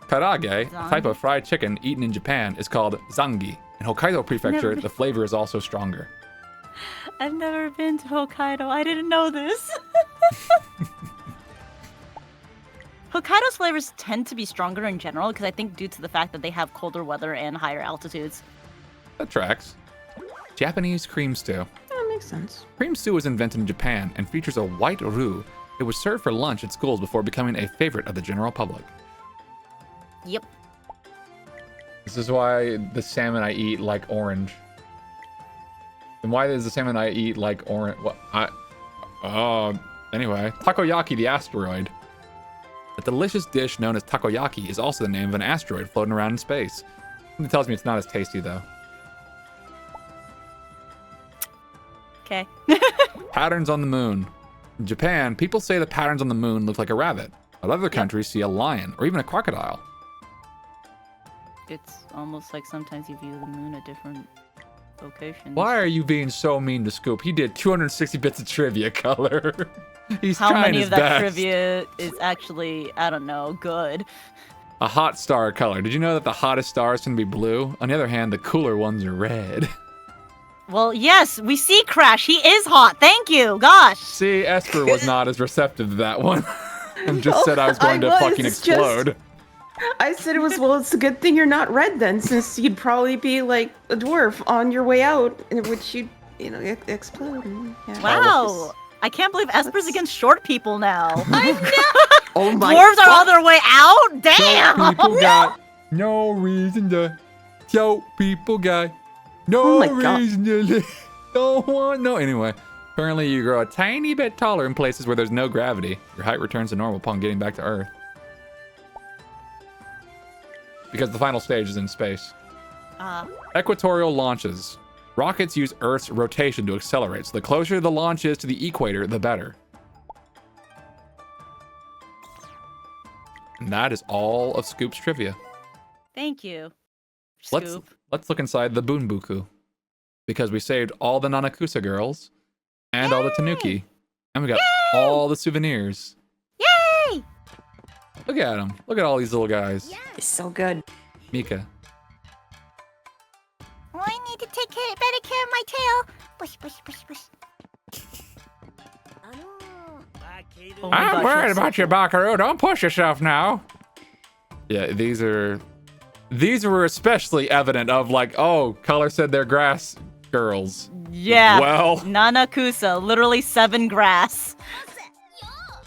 Karage, a type of fried chicken eaten in Japan, is called zangi. In Hokkaido Prefecture, the flavor is also stronger. I've never been to Hokkaido. I didn't know this. Hokkaido's flavors tend to be stronger in general because I think due to the fact that they have colder weather and higher altitudes. That tracks. Japanese cream stew. That makes sense. Cream stew was invented in Japan and features a white roux. It was served for lunch at schools before becoming a favorite of the general public. Yep. This is why the salmon I eat like orange. And why is the salmon I eat like orange? Well, anyway. Takoyaki the asteroid. A delicious dish known as takoyaki is also the name of an asteroid floating around in space. It tells me it's not as tasty, though. Okay. Patterns on the moon. In Japan, people say the patterns on the moon look like a rabbit, but other countries see a lion or even a crocodile. It's almost like sometimes you view the moon at different locations. Why are you being so mean to Scoop? He did 260 bits of trivia, Color. He's How trying many his of that best. trivia is actually, I don't know, good? A hot star color. Did you know that the hottest stars can be blue? On the other hand, the cooler ones are red. Well, yes, we see Crash. He is hot. Thank you. Gosh. See, Esper was not as receptive to that one. And just said I was going to fucking explode. I said it was, well, it's a good thing you're not red then, since you'd probably be like a dwarf on your way out, in which you'd, explode. Yeah. Wow. I can't believe Esper's against short people now. I know. Oh my Dwarves are on God. their way out? Damn. People got no reason to. Yo, people got no Oh my God. reason to live. Don't want no. Anyway, apparently you grow a tiny bit taller in places where there's no gravity. Your height returns to normal upon getting back to Earth. Because the final stage is in space. Equatorial launches. Rockets use Earth's rotation to accelerate, so the closer the launch is to the equator, the better. And that is all of Scoop's trivia. Thank you, Let's Scoop. look inside the Bunbuku. Because we saved all the Nanakusa girls and all the Tanuki. And we got all the souvenirs. Yay! Look at them. Look at all these little guys. It's so good. Mika. Oh, I need to take better care of my tail. Bush, bush, bush, bush. Oh my I'm gosh, worried that's so about you, Bakeru. Don't push yourself now. Yeah, these were especially evident of like, oh, Color said they're grass girls. Yeah. Well. Nanakusa, literally 7 grass.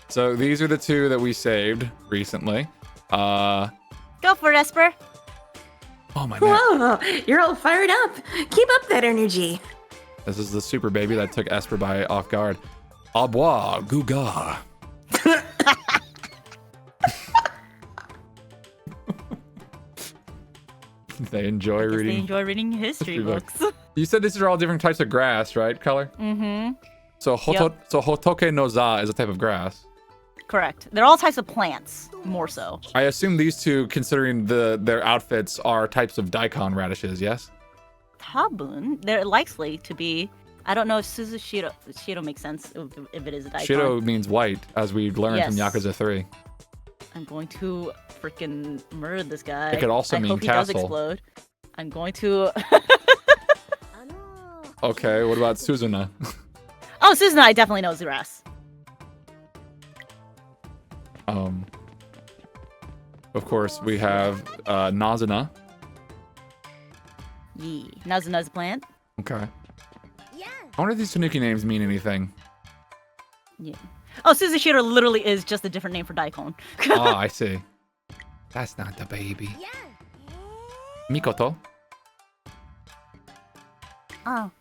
So these are the 2 that we saved recently. Go for it, Esper. Oh my god. Whoa, you're all fired up. Keep up that energy. This is the super baby that took Esper by off guard. Au bois, guga. They enjoy reading. They enjoy reading history books. You said these are all different types of grass, right, Color? Mm-hmm. So Hotoke no za is a type of grass. Correct. They're all types of plants, more so. I assume these 2, considering their outfits, are types of daikon radishes, yes? Tabun, they're likely to be. I don't know if Shiro makes sense if it is a daikon. Shiro means white, as we learned from Yes. Yakuza 3. I'm going to freaking murder this guy. It could also I mean hope he castle. does explode. I'm going to. Okay, what about Suzuna? Oh, Susan, I definitely know grass. Of course, we have Nazuna. Yee. Nazuna's a plant. Okay. I wonder if these Tanuki names mean anything. Yeah. Oh, Suzushiro literally is just a different name for daikon. Ah, I see. That's not the baby. Mikoto. Oh,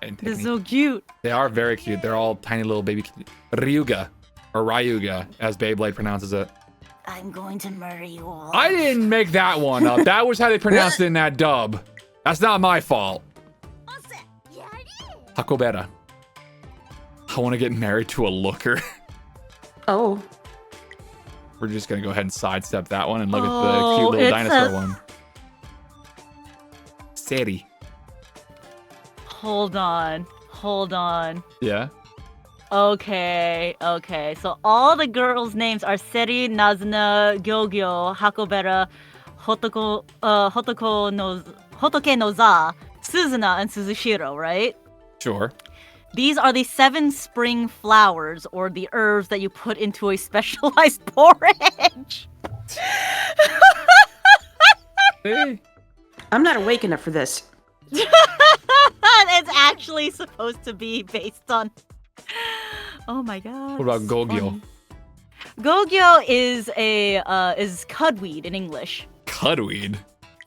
And they're Technique. so cute. They are very cute. They're all tiny little baby. Ryuga. Or Ryuga, as Beyblade pronounces it. I'm going to murder you all. I didn't make that one up. That was how they pronounced it in that dub. That's not my fault. Hakobera. I want to get married to a looker. Oh. We're just going to go ahead and sidestep that one and look at the Oh, cute little it's dinosaur a- one. Seri. Hold on. Yeah? Okay. So all the girls' names are Seri, Nazuna, Gyogyo, Hakobera, Hotoke no Za, Suzuna, and Suzushiro, right? Sure. These are the 7 spring flowers, or the herbs that you put into a specialized porridge. Hey. I'm not awake enough for this. It's actually supposed to be based on. Oh my god. What about Gogyo? Gogyo is is cudweed in English. Cudweed.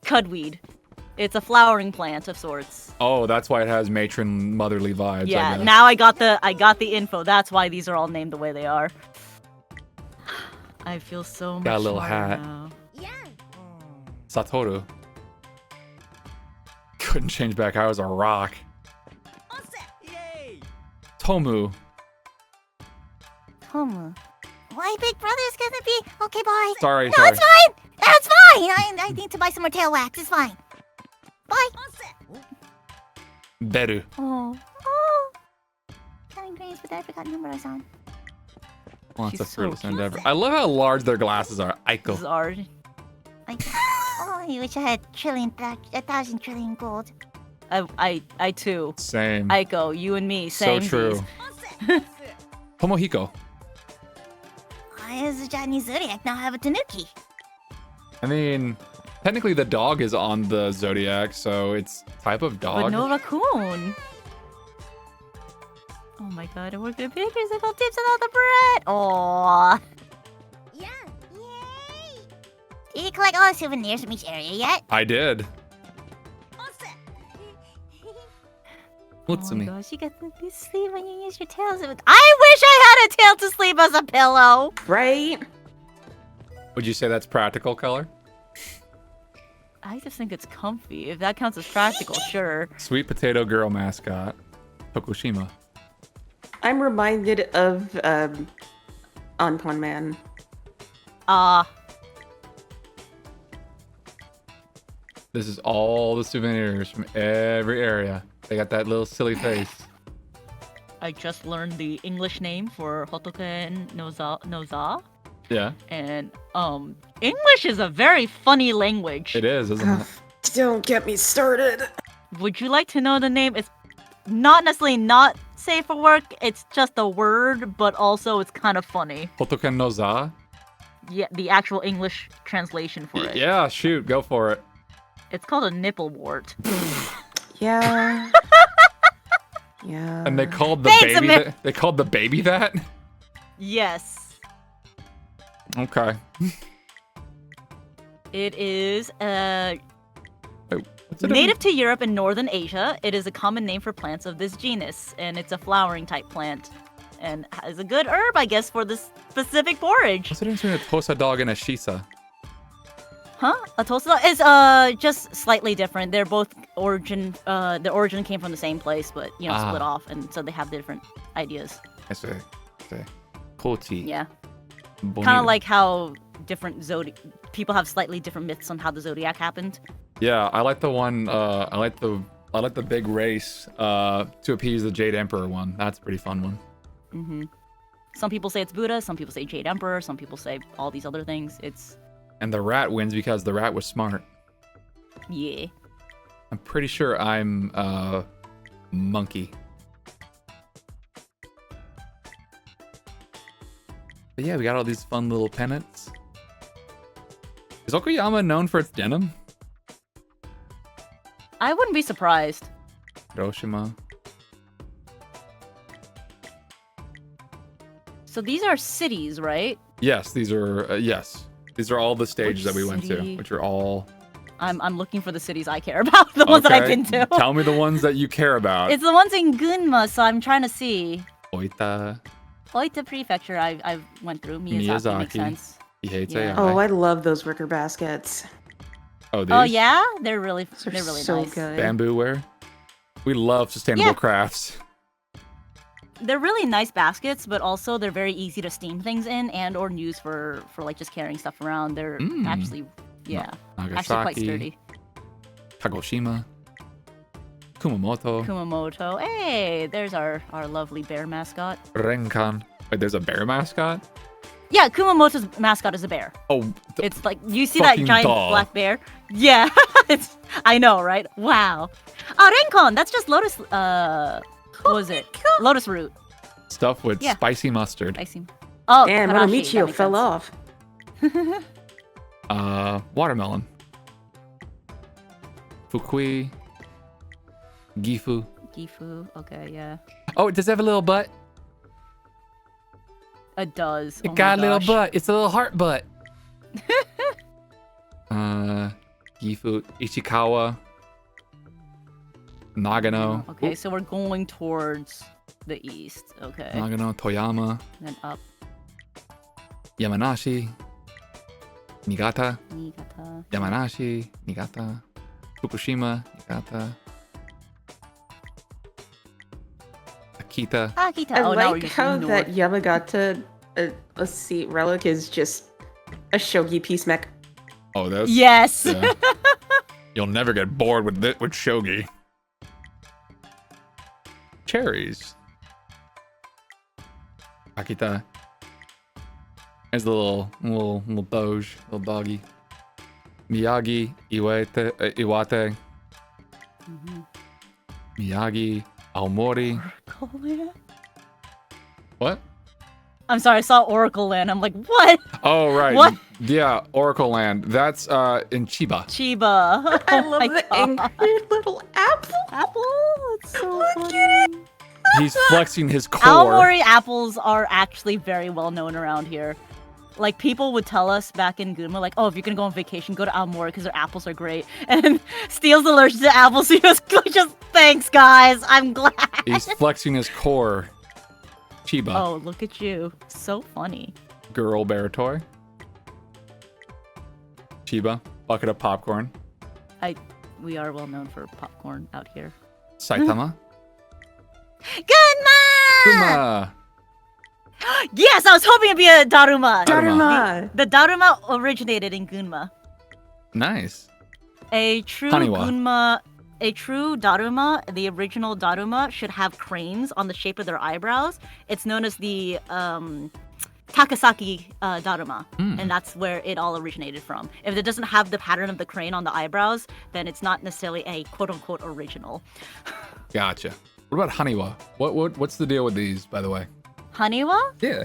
Cudweed. It's a flowering plant of sorts. Oh, that's why it has matron motherly vibes. I Yeah, guess. now I got the info. That's why these are all named the way they are. I feel so much Got a little smarter hat. now. Satoru. Couldn't change back. I was a rock. Tomu. Tomu. My big brother's gonna be okay. Bye. Sorry. No, it's fine. That's fine. I need to buy some more tail wax. It's fine. Bye. Beru. Oh. Telling Grace, but I forgot number I was on. Wants a She's so fruitless cute. endeavor. I love how large their glasses are. This is Aiko. ours. Like, oh, I wish I had a thousand trillion gold. I too. Same. Aiko, you and me, same. So true. Tomohiko. Why does the Japanese zodiac now have a tanuki? I mean, technically the dog is on the zodiac, so it's type of dog. But no raccoon. Oh my god, and we're gonna pick physical tips on all the bread. Aww. Yeah. Yay! Did you collect all the souvenirs from each area yet? I did. What's Oh my me? gosh, you get to sleep when you use your tails. I wish I had a tail to sleep as a pillow. Right? Would you say that's practical color? I just think it's comfy. If that counts as practical, sure. Sweet potato girl mascot. Tokushima. I'm reminded of Anpan Man. This is all the souvenirs from every area. They got that little silly face. I just learned the English name for Hotoken Noza. Yeah, And English is a very funny language. it is, isn't it? Don't get me started. Would you like to know the name? It's not necessarily not safe for work. It's just a word, but also it's kind of funny. Hotoken no za? Yeah, the actual English translation for it. Yeah, shoot, go for it. It's called a nipple wart. Yeah. Yeah. And they called the Thanks, baby. Amir. They called the baby that. Yes. Okay. It is What's it native to Europe and Northern Asia. It is a common name for plants of this genus, and it's a flowering type plant, and is a good herb, I guess, for this specific forage. What's the difference between a tosa dog and a shisa? Huh? A tosa is just slightly different. They're both the origin came from the same place, but split off, and so they have different ideas. I see. Koti. Yeah. Bonito. Kind of like how different people have slightly different myths on how the zodiac happened. Yeah, I like the one. I like the big race to appease the Jade Emperor one. That's a pretty fun one. Mm-hmm. Some people say it's Buddha. Some people say Jade Emperor. Some people say all these other things. And the rat wins because the rat was smart. Yeah. I'm pretty sure I'm monkey. But yeah, we got all these fun little pennants. Is Okayama known for its denim? I wouldn't be surprised. Hiroshima. So these are cities, right? Yes, these are yes. These are all the stages Which that we went to, city? which are all. I'm looking for the cities I care about, the ones that I've Okay, been to. Tell me the ones that you care about. It's the ones in Gunma, so I'm trying to see. Oita, Oita Prefecture, I went through. Miyazaki makes Miyazaki. sense. Ihete, Yeah. Oh, I love those wicker baskets. Oh, these? Oh yeah, they're really They're really so nice. good. Bamboo ware. We love sustainable Yeah. crafts. They're really nice baskets, but also they're very easy to steam things in and or use for like just carrying stuff around. They're actually actually quite Nagasaki, sturdy. Kagoshima, Kumamoto, Kumamoto. Hey, there's our lovely bear mascot. Renkan. Wait, there's a bear mascot? Yeah, Kumamoto's mascot is a bear. Oh, It's like you see that fucking giant duh. black bear. Yeah, I know, right? Wow. Renkon, that's just lotus. What was it? Lotus root. stuff with Yeah. spicy mustard. I see. Oh, Damn, karashi, that Michio makes fell sense. off. Watermelon. Fukui. Gifu. Gifu. Okay, yeah. Oh, does it have a little butt? It does. It Oh got a my little gosh. butt. It's a little heart butt. Gifu. Ichikawa. Nagano. Okay, so we're going towards the east. Okay. Nagano, Toyama, And then up. Yamanashi, Niigata, Niigata. Yamanashi, Niigata, Fukushima, Niigata, Akita. Akita. I Oh, now we're like just how north. that Yamagata, a seat relic, is just a shogi piece mech. Oh, that's Yes. yeah. You'll never get bored with shogi. Cherries. Akita. There's the little doge, little doggy. Miyagi, Iwate. Miyagi, Aomori. What? I'm sorry, I saw Oracle Land. I'm like, what? Oh, right. What? Yeah, Oracle Land. That's in Chiba. Chiba. I Oh love my the God. angry little apple. Apple? It's so Look funny. at it. He's flexing his core. Aomori apples are actually very well known around here. Like, people would tell us back in Gunma, like, oh, if you're gonna go on vacation, go to Aomori because their apples are great. And Steel's allergic to apples, so he was just, thanks, guys, I'm glad. He's flexing his core. Chiba. Oh, look at you. So funny. Girl bear toy. Chiba. Bucket of popcorn. We are well known for popcorn out here. Saitama. Gunma! Kuma. Yes, I was hoping it'd be a Daruma. Daruma. The Daruma originated in Gunma. Nice. A true Haniwa. Gunma, a true Daruma, the original Daruma, should have cranes on the shape of their eyebrows. It's known as the Takasaki Daruma, and that's where it all originated from. If it doesn't have the pattern of the crane on the eyebrows, then it's not necessarily a quote-unquote original. Gotcha. What about Haniwa? What's the deal with these, by the way? Haniwa? Yeah.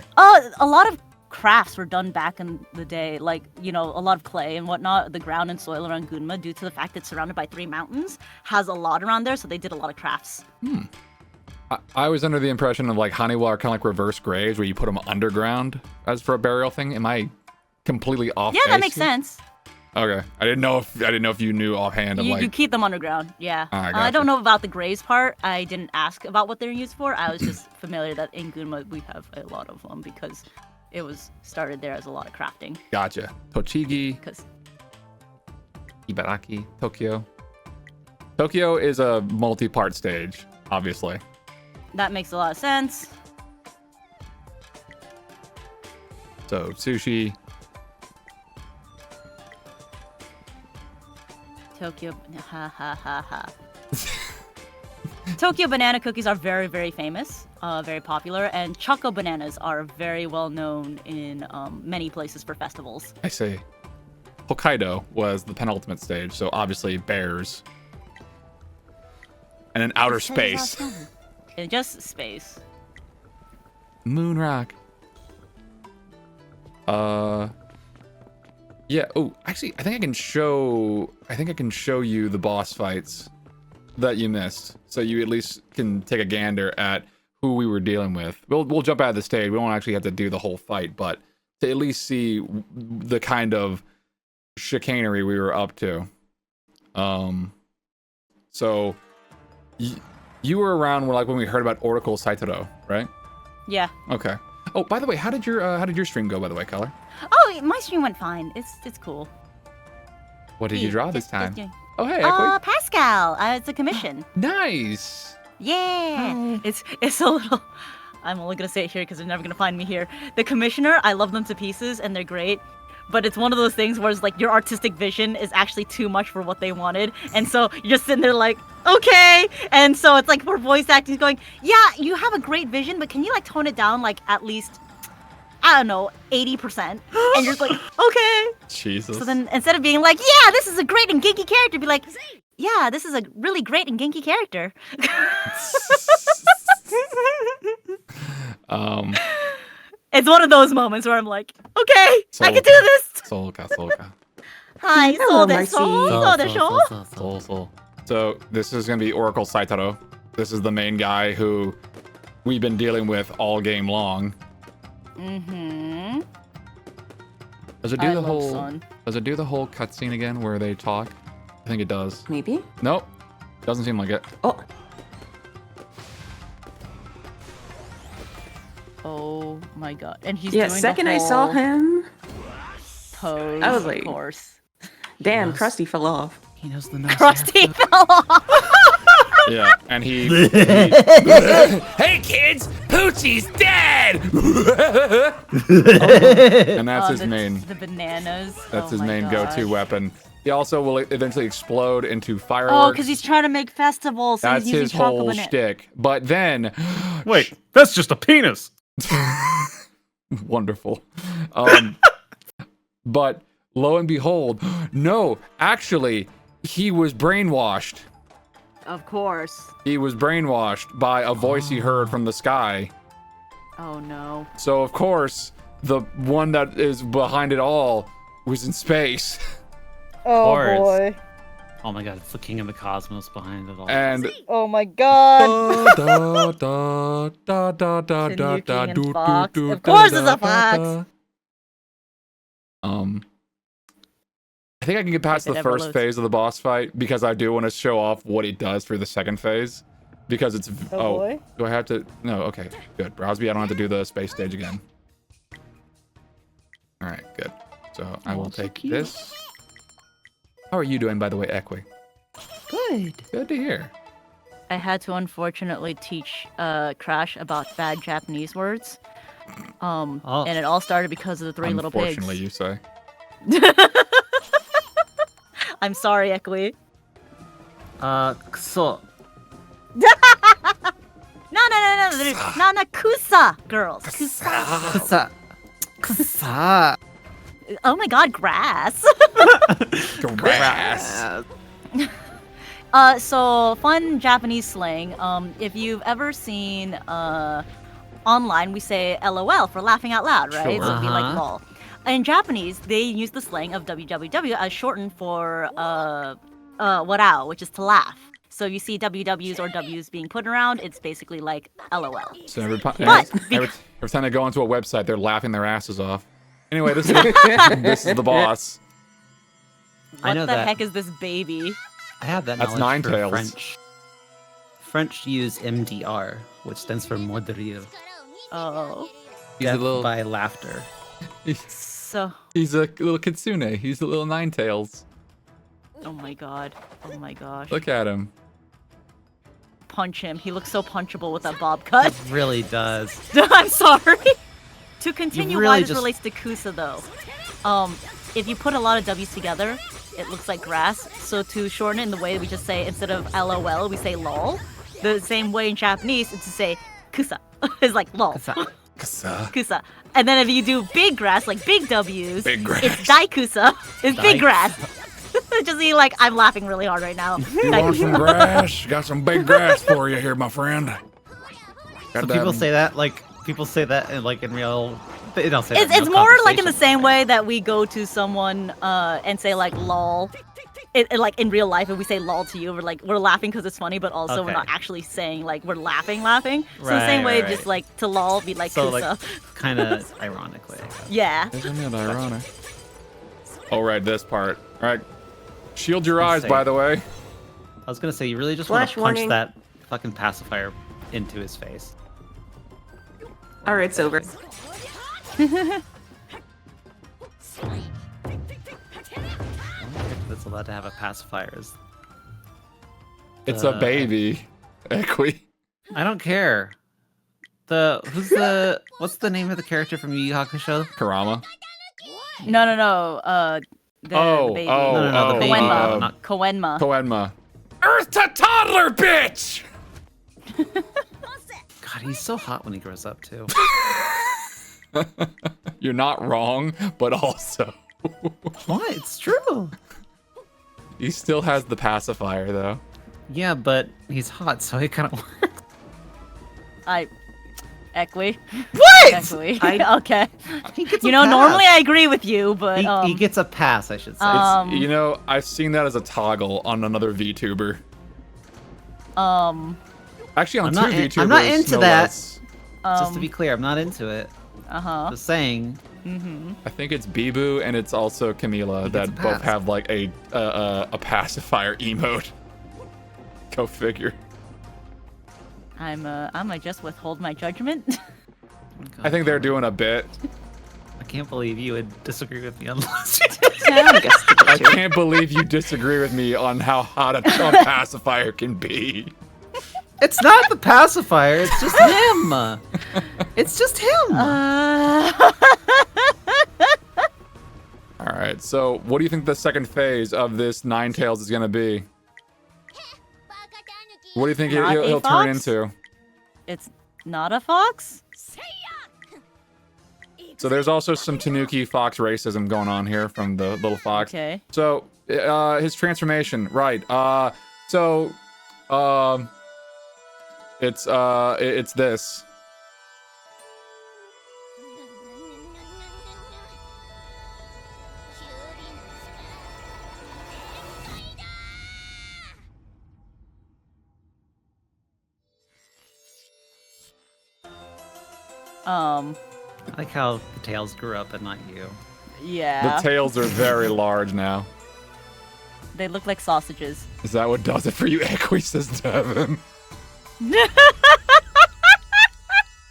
A lot of crafts were done back in the day, like, you know, a lot of clay and whatnot. The ground and soil around Gunma, due to the fact it's surrounded by 3 mountains, has a lot around there, so they did a lot of crafts. I was under the impression of like Haniwa are kind of like reverse graves where you put them underground as for a burial thing. Am I completely off? Yeah, that base makes here? sense. Okay. I didn't know if you knew offhand of You like keep them underground, yeah. Ah, I gotcha. don't know about the graves part. I didn't ask about what they're used for. I was just familiar that in Gunma we have a lot of them because it was started there as a lot of crafting. Gotcha. Tochigi, Because Ibaraki, Tokyo. Tokyo is a multi-part stage, obviously. that makes a lot of sense. So sushi. Tokyo, ha ha ha ha. Tokyo banana cookies are very, very famous, very popular, and choco bananas are very well known in many places for festivals. I see. Hokkaido was the penultimate stage, so obviously bears. And then outer space. In just space. Moon rock. Yeah. Oh, actually, I think I can show you the boss fights that you missed, so you at least can take a gander at who we were dealing with. We'll jump out of the stage. We don't actually have to do the whole fight, but to at least see the kind of chicanery we were up to. So you were around when we heard about Oracle Saitaro, right? Yeah. Okay. Oh, by the way, how did your stream go? By the way, Color. Oh, my stream went fine. It's cool. What did you draw this time? doing- Oh, hey, Equi. Pascal. It's a commission. Nice. Yeah. It's a little. I'm only gonna say it here because they're never gonna find me here. The commissioner, I love them to pieces and they're great. But it's one of those things where it's like your artistic vision is actually too much for what they wanted. And so you're just sitting there like, okay. And so it's like for voice acting is going, yeah, you have a great vision, but can you like tone it down like at least, I don't know, 80%? And you're just like, okay. Jesus. So then instead of being like, yeah, this is a great and ginky character, be like, yeah, this is a really great and ginky character. It's one of those moments where I'm like, okay, I can do this. Solka. Hi, Hello, Soul. So this is gonna be Oracle Saitaro. This is the main guy who we've been dealing with all game long. Mm-hmm. Does it do the whole cutscene again where they talk? I think it does. Maybe. Nope. Doesn't seem like it. Oh my god. And he's Yeah, doing second the I saw whole him, pose, I was like, of course. damn, Krusty fell off. He knows the nice Krusty fell off. Yeah, and he Hey kids, Poochie's dead! and that's his main The bananas. that's Oh his my main gosh. go-to weapon. He also will eventually explode into fireworks. Oh, because he's trying to make festivals, so That's he's using his whole chocolate banana. shtick. But then Wait, that's just a penis. wonderful. But lo and behold, no, actually, he was brainwashed. Of course. He was brainwashed by a voice he heard from the sky. Oh no. So, of course, the one that is behind it all was in space. Oh course. boy. Oh my god, it's the king of the cosmos behind it all. And Oh my god. da, da, da, da, da, da, Tanuki da, and do, Fox. do, do, Of course da, it's a da, da, fox. I think I can get past If it the ever first loads. phase of the boss fight because I do want to show off what he does for the second phase. Because it's boy. do I have to? No, okay, good. Browsby, I don't have to do the space stage again. All right, good. So I will so take cute. this. How are you doing, by the way, Equi? Good. Good to hear. I had to unfortunately teach Crash about bad Japanese words. And it all started because of the three little pigs. Unfortunately, you say. I'm sorry, Equi. Kuso. No, kusa, girls. Kusa. Kusa. Kusa. Oh my god, grass. Grass. So fun Japanese slang. If you've ever seen online, we say LOL for laughing out loud, right? Sure. So it'd be like lol. In Japanese, they use the slang of WWW as shortened for warao, which is to laugh. So you see WWs or Ws being put around, it's basically like LOL. So every But time they go onto a website, they're laughing their asses off. Anyway, this is this is the boss. I know what the that. heck is this baby? I have that That's knowledge for Ninetales. French. French use MDR, which stands for mot de rire. Oh. He's a Death little. by laughter. So, He's a little kitsune. He's a little Ninetales. oh my god. Oh my gosh. Look at him. Punch him. He looks so punchable with that bob cut. It really does. I'm sorry. To continue really why this just- relates to Kusa though. If you put a lot of W's together, it looks like grass. So to shorten it in the way we just say, instead of LOL, we say lol. The same way in Japanese, it's to say Kusa. It's like lol. Kusa. Kusa. And then if you do big grass, like big W's, Big grass. it's daikusa. It's big Daikusa. grass. Just see, like, I'm laughing really hard right now. You want some grass? Got some big grass for you here, my friend. So people say that, like, in real. They don't say that in It's real more like in the conversation. same way that we go to someone and say like lol. Like in real life, if we say lol to you, we're laughing because it's funny, but also we're Okay. not actually saying like we're laughing. So the same way, Right. just like to lol, be like So, kusa. like, kind of ironically. Yeah. Isn't it ironic? Oh, right, this part. All right. Shield your eyes, Insane. by the way. I was gonna say, you really just want Flash to punch warning. that fucking pacifier into his face. All right, it's over. That's allowed to have a pacifier. It's a baby. Equi. I don't care. What's the name of the character from Yu Yu Hakusho? Karama. No. The baby. No, the baby. Koenma. Not Koenma. Koenma. Earth to toddler, bitch! God, he's so hot when he grows up too. You're not wrong, but also. What? It's true. He still has the pacifier, though. Yeah, but he's hot, so it kind of works. Equi. What? Equi. I- Okay. He gets You a know, pass. normally I agree with you, but He gets a pass, I should say. You know, I've seen that as a toggle on another VTuber. Actually, on I'm two not VTubers. I'm not into no that. less. Just to be clear, I'm not into it. Just saying. I think it's Bibu and it's also Camila gets that a both pass. have like a pacifier emote. Go figure. I might just withhold my judgment. I think they're doing a bit. I can't believe you would disagree with me unless you did. Yeah, I guess the I two. can't believe you disagree with me on how hot a pacifier can be. It's not the pacifier, it's just him. It's just him. All right, so what do you think the second phase of this Ninetales is gonna be? What do you think Not a he'll turn fox? into? It's not a fox? So there's also some Tanuki fox racism going on here from the little fox. Okay. So his transformation, right? It's this. I like how the tails grew up and not you. Yeah. The tails are very large now. They look like sausages. Is that what does it for you, Equi, says Devin?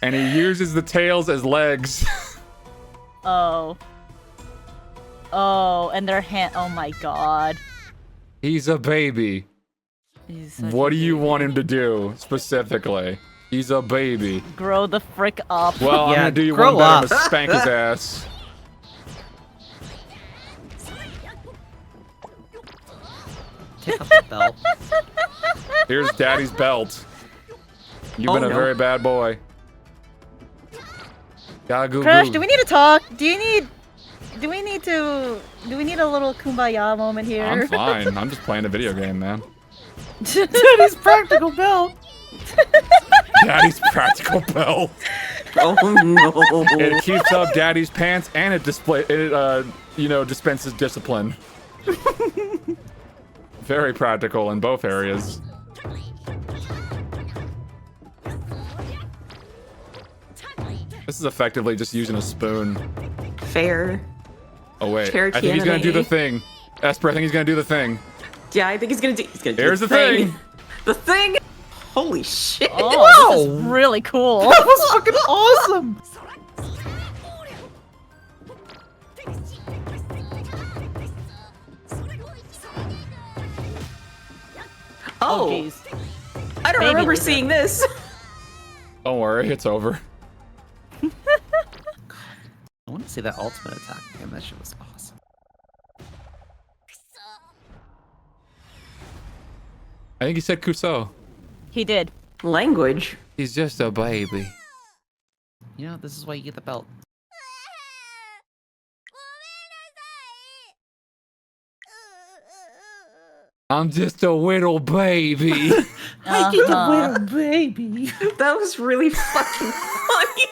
And he uses the tails as legs. Oh. Oh, and their hand. Oh my god. He's a baby. He's such What a do you baby. want him to do, specifically? He's a baby. Grow the frick up. Well, I'm Yeah, gonna do you grow one better. I'm up. gonna spank his ass. Take off the belt. Here's Daddy's belt. You've Oh, been a no. very bad boy. Gagu. Crush, do we need to talk? Do we need a little kumbaya moment here? I'm fine. I'm just playing a video game, man. Daddy's practical belt. Daddy's practical belt. Oh no. It keeps up Daddy's pants and it dispenses discipline. Very practical in both areas. This is effectively just using a spoon. Fair. Oh wait, Cherokee I think he's gonna do the anime. thing. Esper, I think he's gonna do the thing. Yeah, I think he's gonna do. Here's the thing. The thing. Holy shit. Oh, this is really cool. That was fucking awesome. Oh, jeez. I don't Baby remember lizard. seeing this. Don't worry, it's over. I want to see that ultimate attack again. That shit was awesome. I think he said Kuso. He did. Language. He's just a baby. You know, this is why you get the belt. I'm just a little baby. Uh-huh. baby. That was really fucking funny.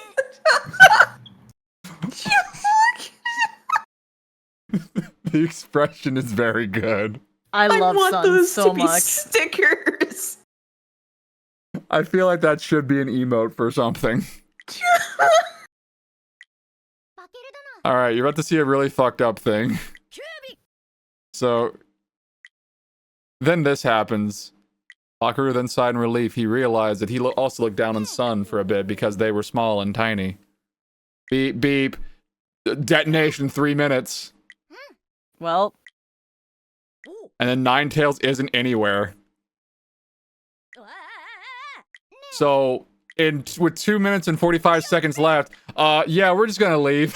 The expression is very good. I I love want Sun those so to be much. stickers. I feel like that should be an emote for something. All right, you're about to see a really fucked up thing. So, then this happens. Bakeru then sighed in relief. He realized that he also looked down on Sun for a bit because they were small and tiny. Beep, beep. Detonation 3 minutes. Well, And then Ninetales isn't anywhere. So, with 2 minutes and 45 seconds left, yeah, we're just gonna leave.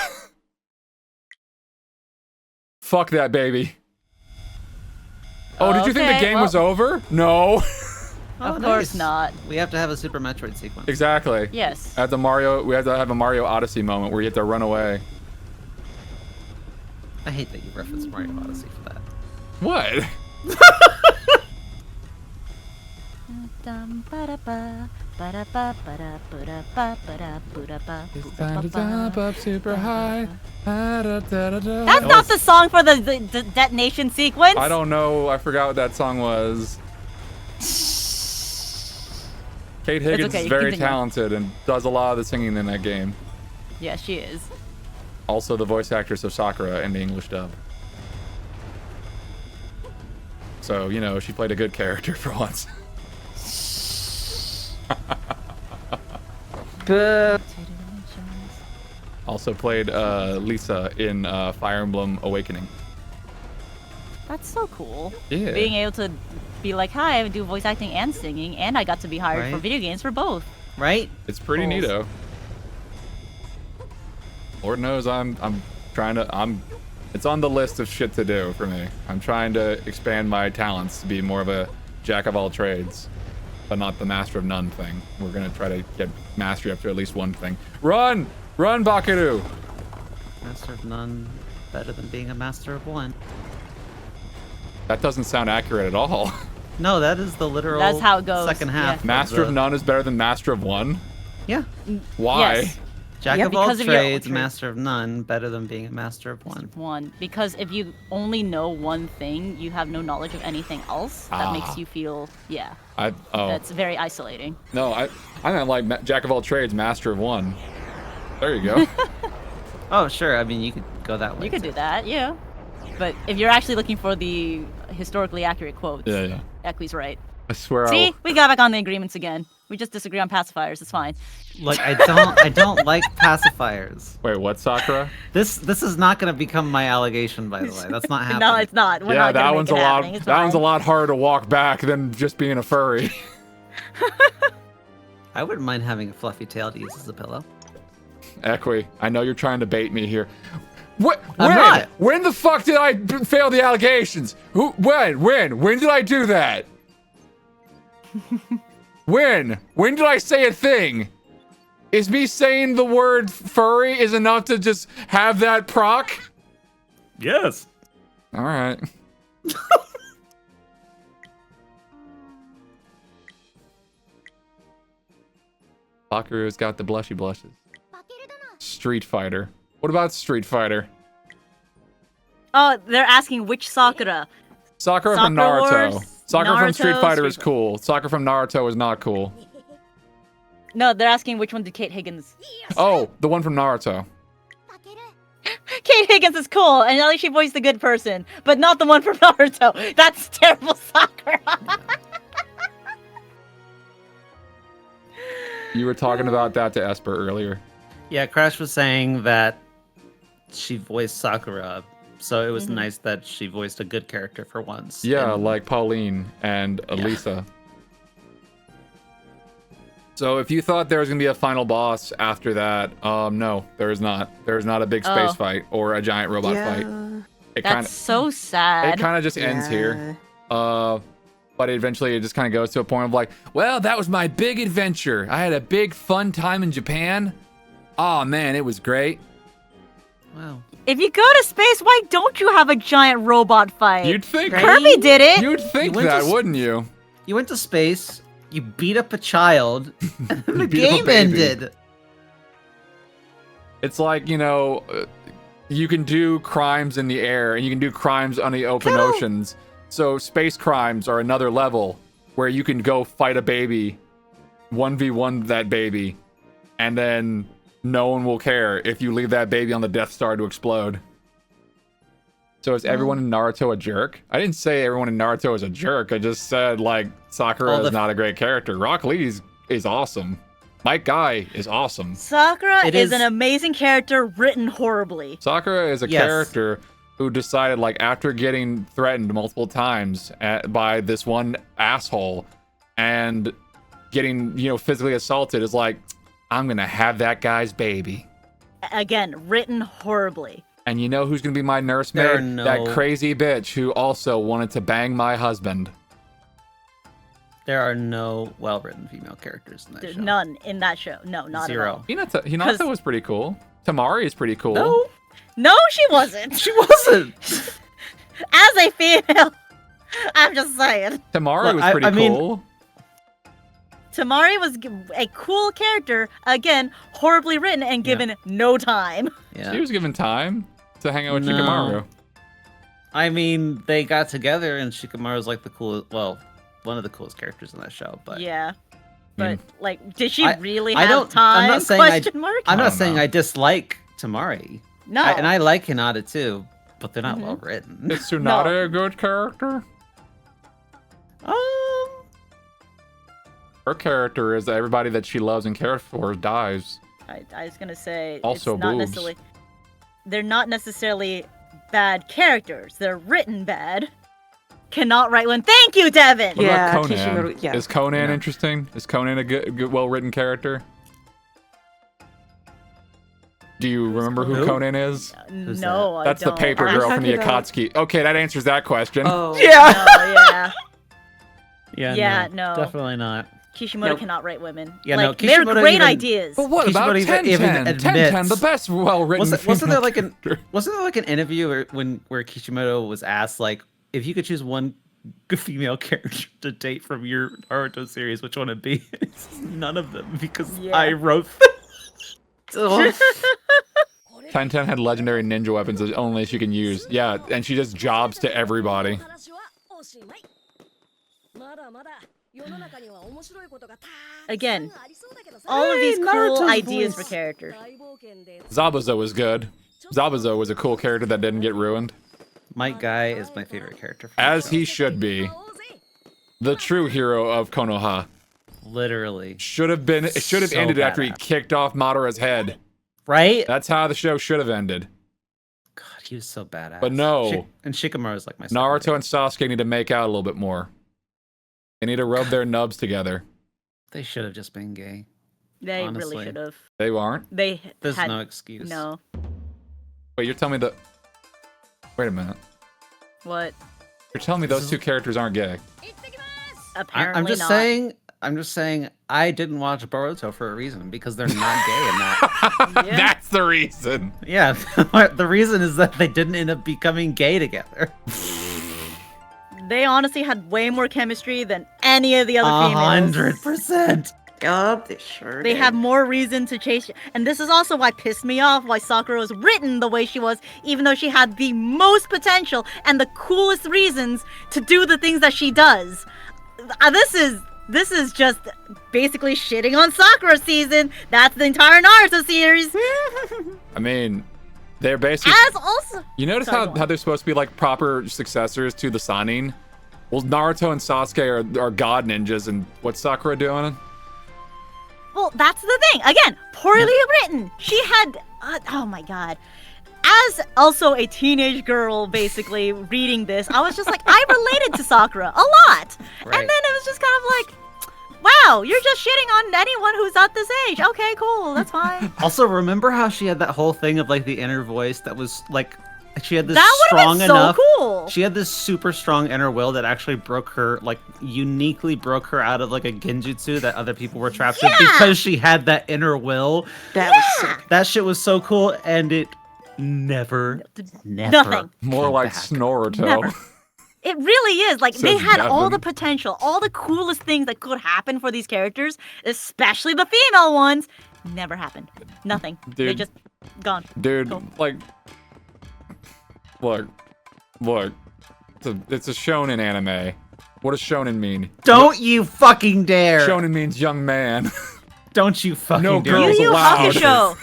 Fuck that baby. Oh, did you think the Okay, game was over? No. of course not. We have to have a Super Metroid sequence. Exactly. Yes. At the Mario, we had to have a Mario Odyssey moment where you have to run away. I hate that you referenced Mario Odyssey for that. What? Up super high. That's not the song for the detonation sequence. I don't know. I forgot what that song was. Kate Higgins okay, is you very continue. talented and does a lot of the singing in that game. Yeah, she is. Also the voice actress of Sakura in the English dub. So, you know, she played a good character for once. Also played Lisa in Fire Emblem Awakening. That's so cool. Yeah. Being able to be like, hi, I do voice acting and singing, and I got to be hired for Right. video games for both. Right? It's pretty Balls. neato. Lord knows I'm trying to it's on the list of shit to do for me. I'm trying to expand my talents to be more of a jack of all trades, but not the master of none thing. We're gonna try to get mastery up to at least one thing. Run! Run, Bakeru! Master of none better than being a master of one. That doesn't sound accurate at all. No, that is the literal That's how it goes, second half. yeah. Master of none is better than master of one? Yeah. Why? Yes. Jack Yeah, of all because of your trades, trade. master of none, better than being a master of one. One, because if you only know one thing, you have no knowledge of anything else. That makes you feel, yeah. Oh. That's very isolating. No, I meant like jack of all trades, master of one. There you go. Oh, sure. I mean, you could go that way. You could too. do that, yeah. But if you're actually looking for the historically accurate quotes, Yeah. Equi's right. I swear See, we got back on the agreements again. We just disagree on pacifiers. It's fine. Like I don't like pacifiers. Wait, what, Sakura? This is not going to become my allegation, by the way. That's not happening. No, it's not. We're Yeah, not gonna that make one's it a lot. happening. It's That one's a fine. lot harder to walk back than just being a furry. I wouldn't mind having a fluffy tail to use as a pillow. Equi, I know you're trying to bait me here. What? I'm When? not. When the fuck did I fail the allegations? Who? When? When did I do that? When? When did I say a thing? Is me saying the word furry is enough to just have that proc? Yes. All right. Bakeru's got the blushy blushes. Street Fighter. What about Street Fighter? Oh, they're asking which Sakura. Sakura from Sakura Naruto. Wars, Sakura from Street Naruto, Fighter is Street cool. Sakura from Naruto is not cool. No, they're asking which one did Kate Higgins. Oh, the one from Naruto. Kate Higgins is cool, and at least she voiced a good person, but not the one from Naruto. That's terrible Sakura. You were talking about that to Esper earlier. Yeah, Crash was saying that she voiced Sakura, so it was nice that she voiced a good character for once. Yeah, And like Pauline and Elisa. So if you thought there was gonna be a final boss after that, no, there is not. There is not a big space Oh. fight or a giant robot fight. It kind That's so sad. it kind of just ends here. But eventually it just kind of goes to a point of like, well, that was my big adventure. I had a big fun time in Japan. Oh man, it was great. wow. If you go to space, why don't you have a giant robot fight? You'd think Kirby did it. You'd think You went that, to wouldn't you? You went to space, you beat up a child, and then the beat up a game baby. ended. It's like, you know, you can do crimes in the air and you can do crimes on the open oceans. So space crimes are another level where you can go fight a baby, 1v1 that baby, and then no one will care if you leave that baby on the Death Star to explode. So is everyone in Naruto a jerk? I didn't say everyone in Naruto is a jerk. I just said, like, Sakura All is the- not a great character. Rock Lee is awesome. Mike Guy is awesome. Sakura It is is- an amazing character written horribly. Sakura is a Yes. character who decided, like, after getting threatened multiple times by this one asshole and getting, you know, physically assaulted, is like, I'm gonna have that guy's baby. Again, written horribly. And you know who's gonna be my There nursemaid? are no- That crazy bitch who also wanted to bang my husband. There are no well-written female characters in that There's show. none in that show. No, not Zero. Hinata 'Cause- was pretty cool. Tamari is pretty cool. No, at all. No, she wasn't. she wasn't. As a female, I'm just saying. Tamari Look, was I pretty mean- cool. Tamari was a cool character, again, horribly written and given no time. Yeah. She was given time to hang out with No. Shikamaru. I mean, they got together, and Shikamaru's like the coolest. Well, one of the coolest characters in that show. But Yeah. But, like, did she I- really I have don't- time? I'm not saying I- Question mark? I'm I not don't saying know. I dislike Tamari. No. And I like Hinata too, but they're not Mhm. well written. Is Tsunade a good character? Um, Her character is that everybody that she loves and cares for dies. I was gonna say Also it's not boobs. necessarily. They're not necessarily bad characters. They're written bad. Cannot write one. Thank you, Devin. What Yeah, about Conan? Kishimoto- yeah. Is Conan Yeah. interesting? Is Conan a good well-written character? Do you remember who Who? Conan is? Who's No, I That's the don't. paper Are you girl from the talking about- Akatsuki. Okay, that answers that question. Oh. yeah. Oh yeah. Yeah. Yeah, no. Definitely not. Kishimoto Nope. cannot write women. Yeah, like, no, they're Kishimoto great even- ideas. But what about Kishimoto even 1010? admits- 1010, the best well-written. Wasn't there like an character. wasn't there like an interview where Kishimoto was asked like if you could choose one female character to date from your Naruto series, which one would be? None of them because Yeah. I wrote. Ugh. 1010 had legendary ninja weapons that only she can use. Yeah, and she just jobs to everybody. Again, all of these cool Naruto's ideas voice. for characters. Zabuza was good. Zabuza was a cool character that didn't get ruined. Mike Guy is my favorite character. From the As show. he should be. The true hero of Konoha. Literally. Should have been. It should have So ended after he badass. kicked off Madara's head. Right? That's how the show should have ended. God, he was so badass. But no. And Shikamaru's like my Naruto and Sasuke need to make out a little bit more. They need to rub their nubs together. They should have just been gay. They Honestly. really should have. They aren't. They There's had no excuse. no. Wait, you're telling me that. Wait a minute. What? You're telling me those two characters aren't gay. Apparently I'm just not. saying. I'm just saying. I didn't watch Boruto for a reason because they're not gay in that. Yeah. That's the reason. Yeah, the reason is that they didn't end up becoming gay together. They honestly had way more chemistry than any of the other females. 100%. Yup, they sure They did. have more reason to chase. And this is also why pissed me off why Sakura was written the way she was, even though she had the most potential and the coolest reasons to do the things that she does. This is just basically shitting on Sakura season. That's the entire Naruto series. I mean, they're basically. As also, You notice Sorry, how, go on. how they're supposed to be like proper successors to the Sanin? Well, Naruto and Sasuke are god ninjas, and what's Sakura doing? well, that's the thing. Again, poorly written. She had, oh my god. As also a teenage girl, basically reading this, I was just like, I related to Sakura a lot, and then it was just kind of like, wow, you're just shitting on anyone who's at this age. Okay, cool, that's fine. Also, remember how she had that whole thing of like the inner voice that was like she had this That would've strong been so enough. cool. She had this super strong inner will that actually broke her, like uniquely broke her out of like a genjutsu that other people were trapped in Yeah. because she had that inner will. That was sick. That shit was so cool, and it never Nothing. More came like back. Snoruto. Never. It really is. Like, they Says had all the Devin. potential, all the coolest things that could happen for these characters, especially the female ones. Never happened. Nothing. They Dude. just gone. Dude, Cool. like, look. It's a shonen anime. What does shonen mean? Don't you fucking dare! Shonen means young man. Don't you fucking No dare! girls Yu Yu allowed. Hakusho.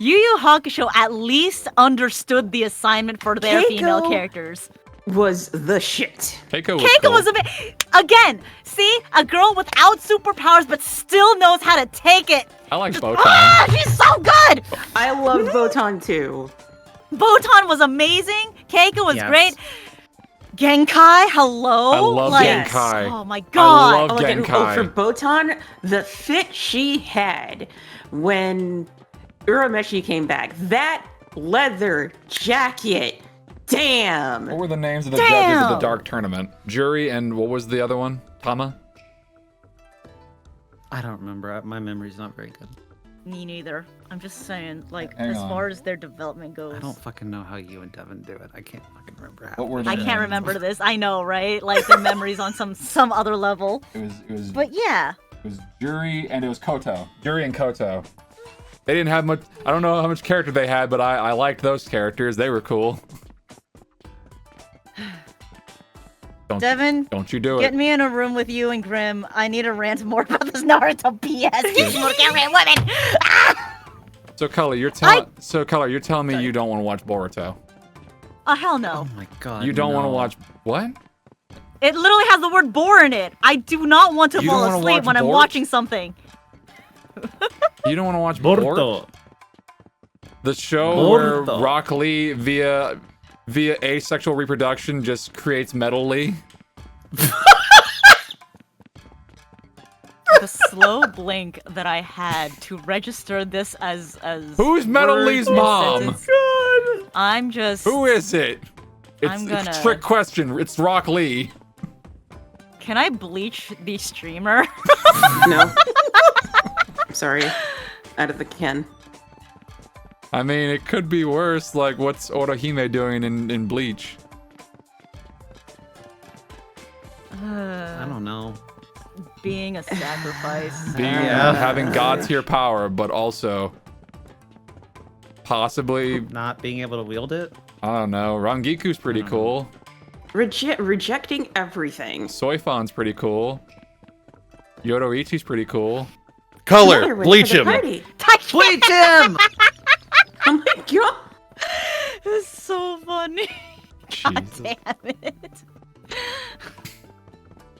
Yu Yu Hakusho at least understood the assignment for their female Keiko characters. Was the shit. Keiko was Keiko cool. was a bit. Again, see? A girl without superpowers but still knows how to take it. I like Botan. Ah, she's so good! I love Botan too. Botan was amazing. Keiko was Yes. great. Genkai, hello. I love Yes. Genkai. Oh my god. I love Like, Genkai. Oh, for Botan, the fit she had when Urameshi came back, that leather jacket, damn. What were the names of the judges of the Damn. Dark Tournament? Jury and what was the other one? Tama? I don't remember. My memory's not very good. Me neither. I'm just saying, like, Hang as on. far as their development goes. I don't fucking know how you and Devin do it. I can't fucking remember how. What were the I names? can't remember this. I know, right? Like their memories on some other level. It was But yeah. It was Jury and it was Koto. Jury and Koto. They didn't have much. I don't know how much character they had, but I liked those characters. They were cool. Devin, Don't you do get it. me in a room with you and Grim. I need to rant more about this Naruto BS. Kishimoto can't rant women. Ah! So Color, you're telling me you don't want to watch Boruto. Oh hell Oh no. my god. You don't want to no. watch what? It literally has the word bore in it. I do not want to You fall don't wanna asleep watch when I'm Bort? watching something. You don't want to watch Boruto? Boruto. The show where Boruto. Rock Lee via asexual reproduction just creates Metal Lee. The slow blink that I had to register this as Who's Metal word Lee's or mom? sentence, I'm just Who is it? It's I'm it's gonna- a trick question. It's Rock Lee. Can I bleach the streamer? No. Sorry. Out of the can. I mean, it could be worse. Like, what's Orihime doing in Bleach? I don't know. Being a sacrifice. Having god tier power, but also possibly, Not being able to wield it. I don't know. Rangiku's pretty cool. Rejecting everything. Soifon's pretty cool. Yoruichi's pretty cool. Color, Another way bleach for the him. party. Bleach him! Oh my god. It's so funny. God Jesus. damn it.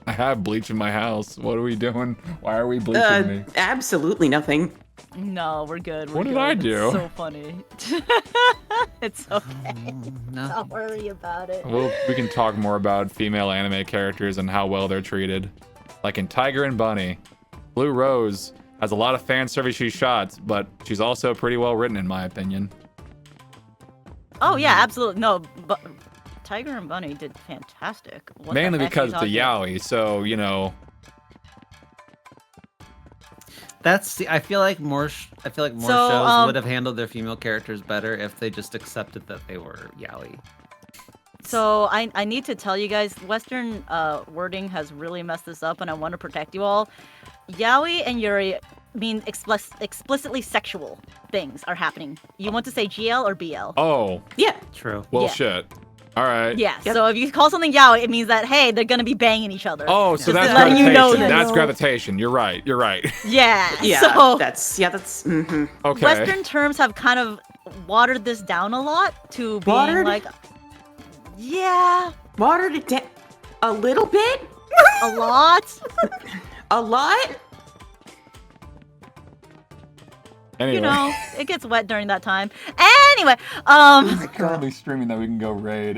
I have bleach in my house. What are we doing? Why are we bleaching me? Absolutely nothing. No, we're good. What did I do? It's so funny. It's okay. No. Don't worry about it. Well, we can talk more about female anime characters and how well they're treated. Like in Tiger and Bunny, Blue Rose has a lot of fan servicey shots, but she's also pretty well written in my opinion. Oh yeah, absolutely. No, but Tiger and Bunny did fantastic. What the Mainly heck are because you it's a talking yaoi, so, you know. I feel like more So, shows would have handled their female characters better if they just accepted that they were yaoi. So I need to tell you guys, Western wording has really messed this up, and I want to protect you all. Yaoi and Yuri mean explicitly sexual things are happening. You want to say GL or BL? Oh, Yeah. True. well, Yeah. shit. All right. Yeah. Yep. So if you call something yaoi, it means that hey, they're gonna be banging each other. Oh, so Just that's letting you gravitation. know this. That's gravitation. You're right. You're right. Yeah. Yeah. So That's Okay. Western terms have kind of watered this down a lot to being Watered? like, yeah, watered it down a little bit, a lot. a lot. Anyway. You know, it gets wet during that time. Anyway, Currently streaming that we can go raid.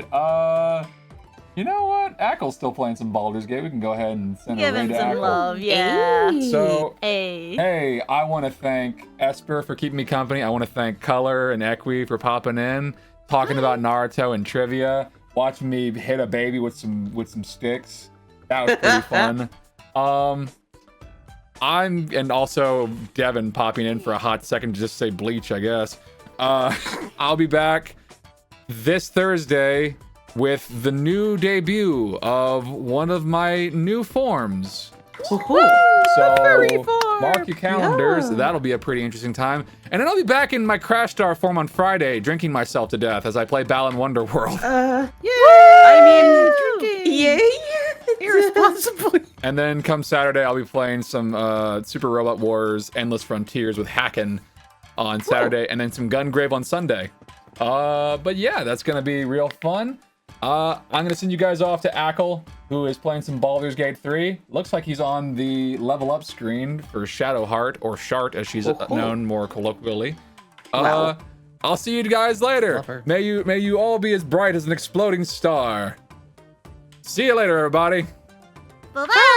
You know what? Ackle's still playing some Baldur's Gate. We can go ahead and send a give raid him to some Ackle. love. Yeah. So, Hey. hey, I want to thank Esper for keeping me company. I want to thank Color and Equi for popping in, talking about Naruto and trivia, watching me hit a baby with some sticks. That was pretty fun. And also Devin popping in for a hot second to just say bleach, I guess. I'll be back this Thursday with the new debut of one of my new forms. So mark your calendars. Yeah. That'll be a pretty interesting time. And then I'll be back in my Crash Star form on Friday, drinking myself to death as I play Balan Wonderworld. I mean, yay. Irresponsibly. And then come Saturday, I'll be playing some Super Robot Wars Endless Frontiers with Hacken on Saturday, and then some Gungrave on Sunday. But yeah, that's gonna be real fun. I'm gonna send you guys off to Ackle, who is playing some Baldur's Gate 3. Looks like he's on the level up screen for Shadowheart, or Shart as she's known more colloquially. Wow. I'll see you guys later. Love her. May you all be as bright as an exploding star. See you later, everybody. Bye-bye.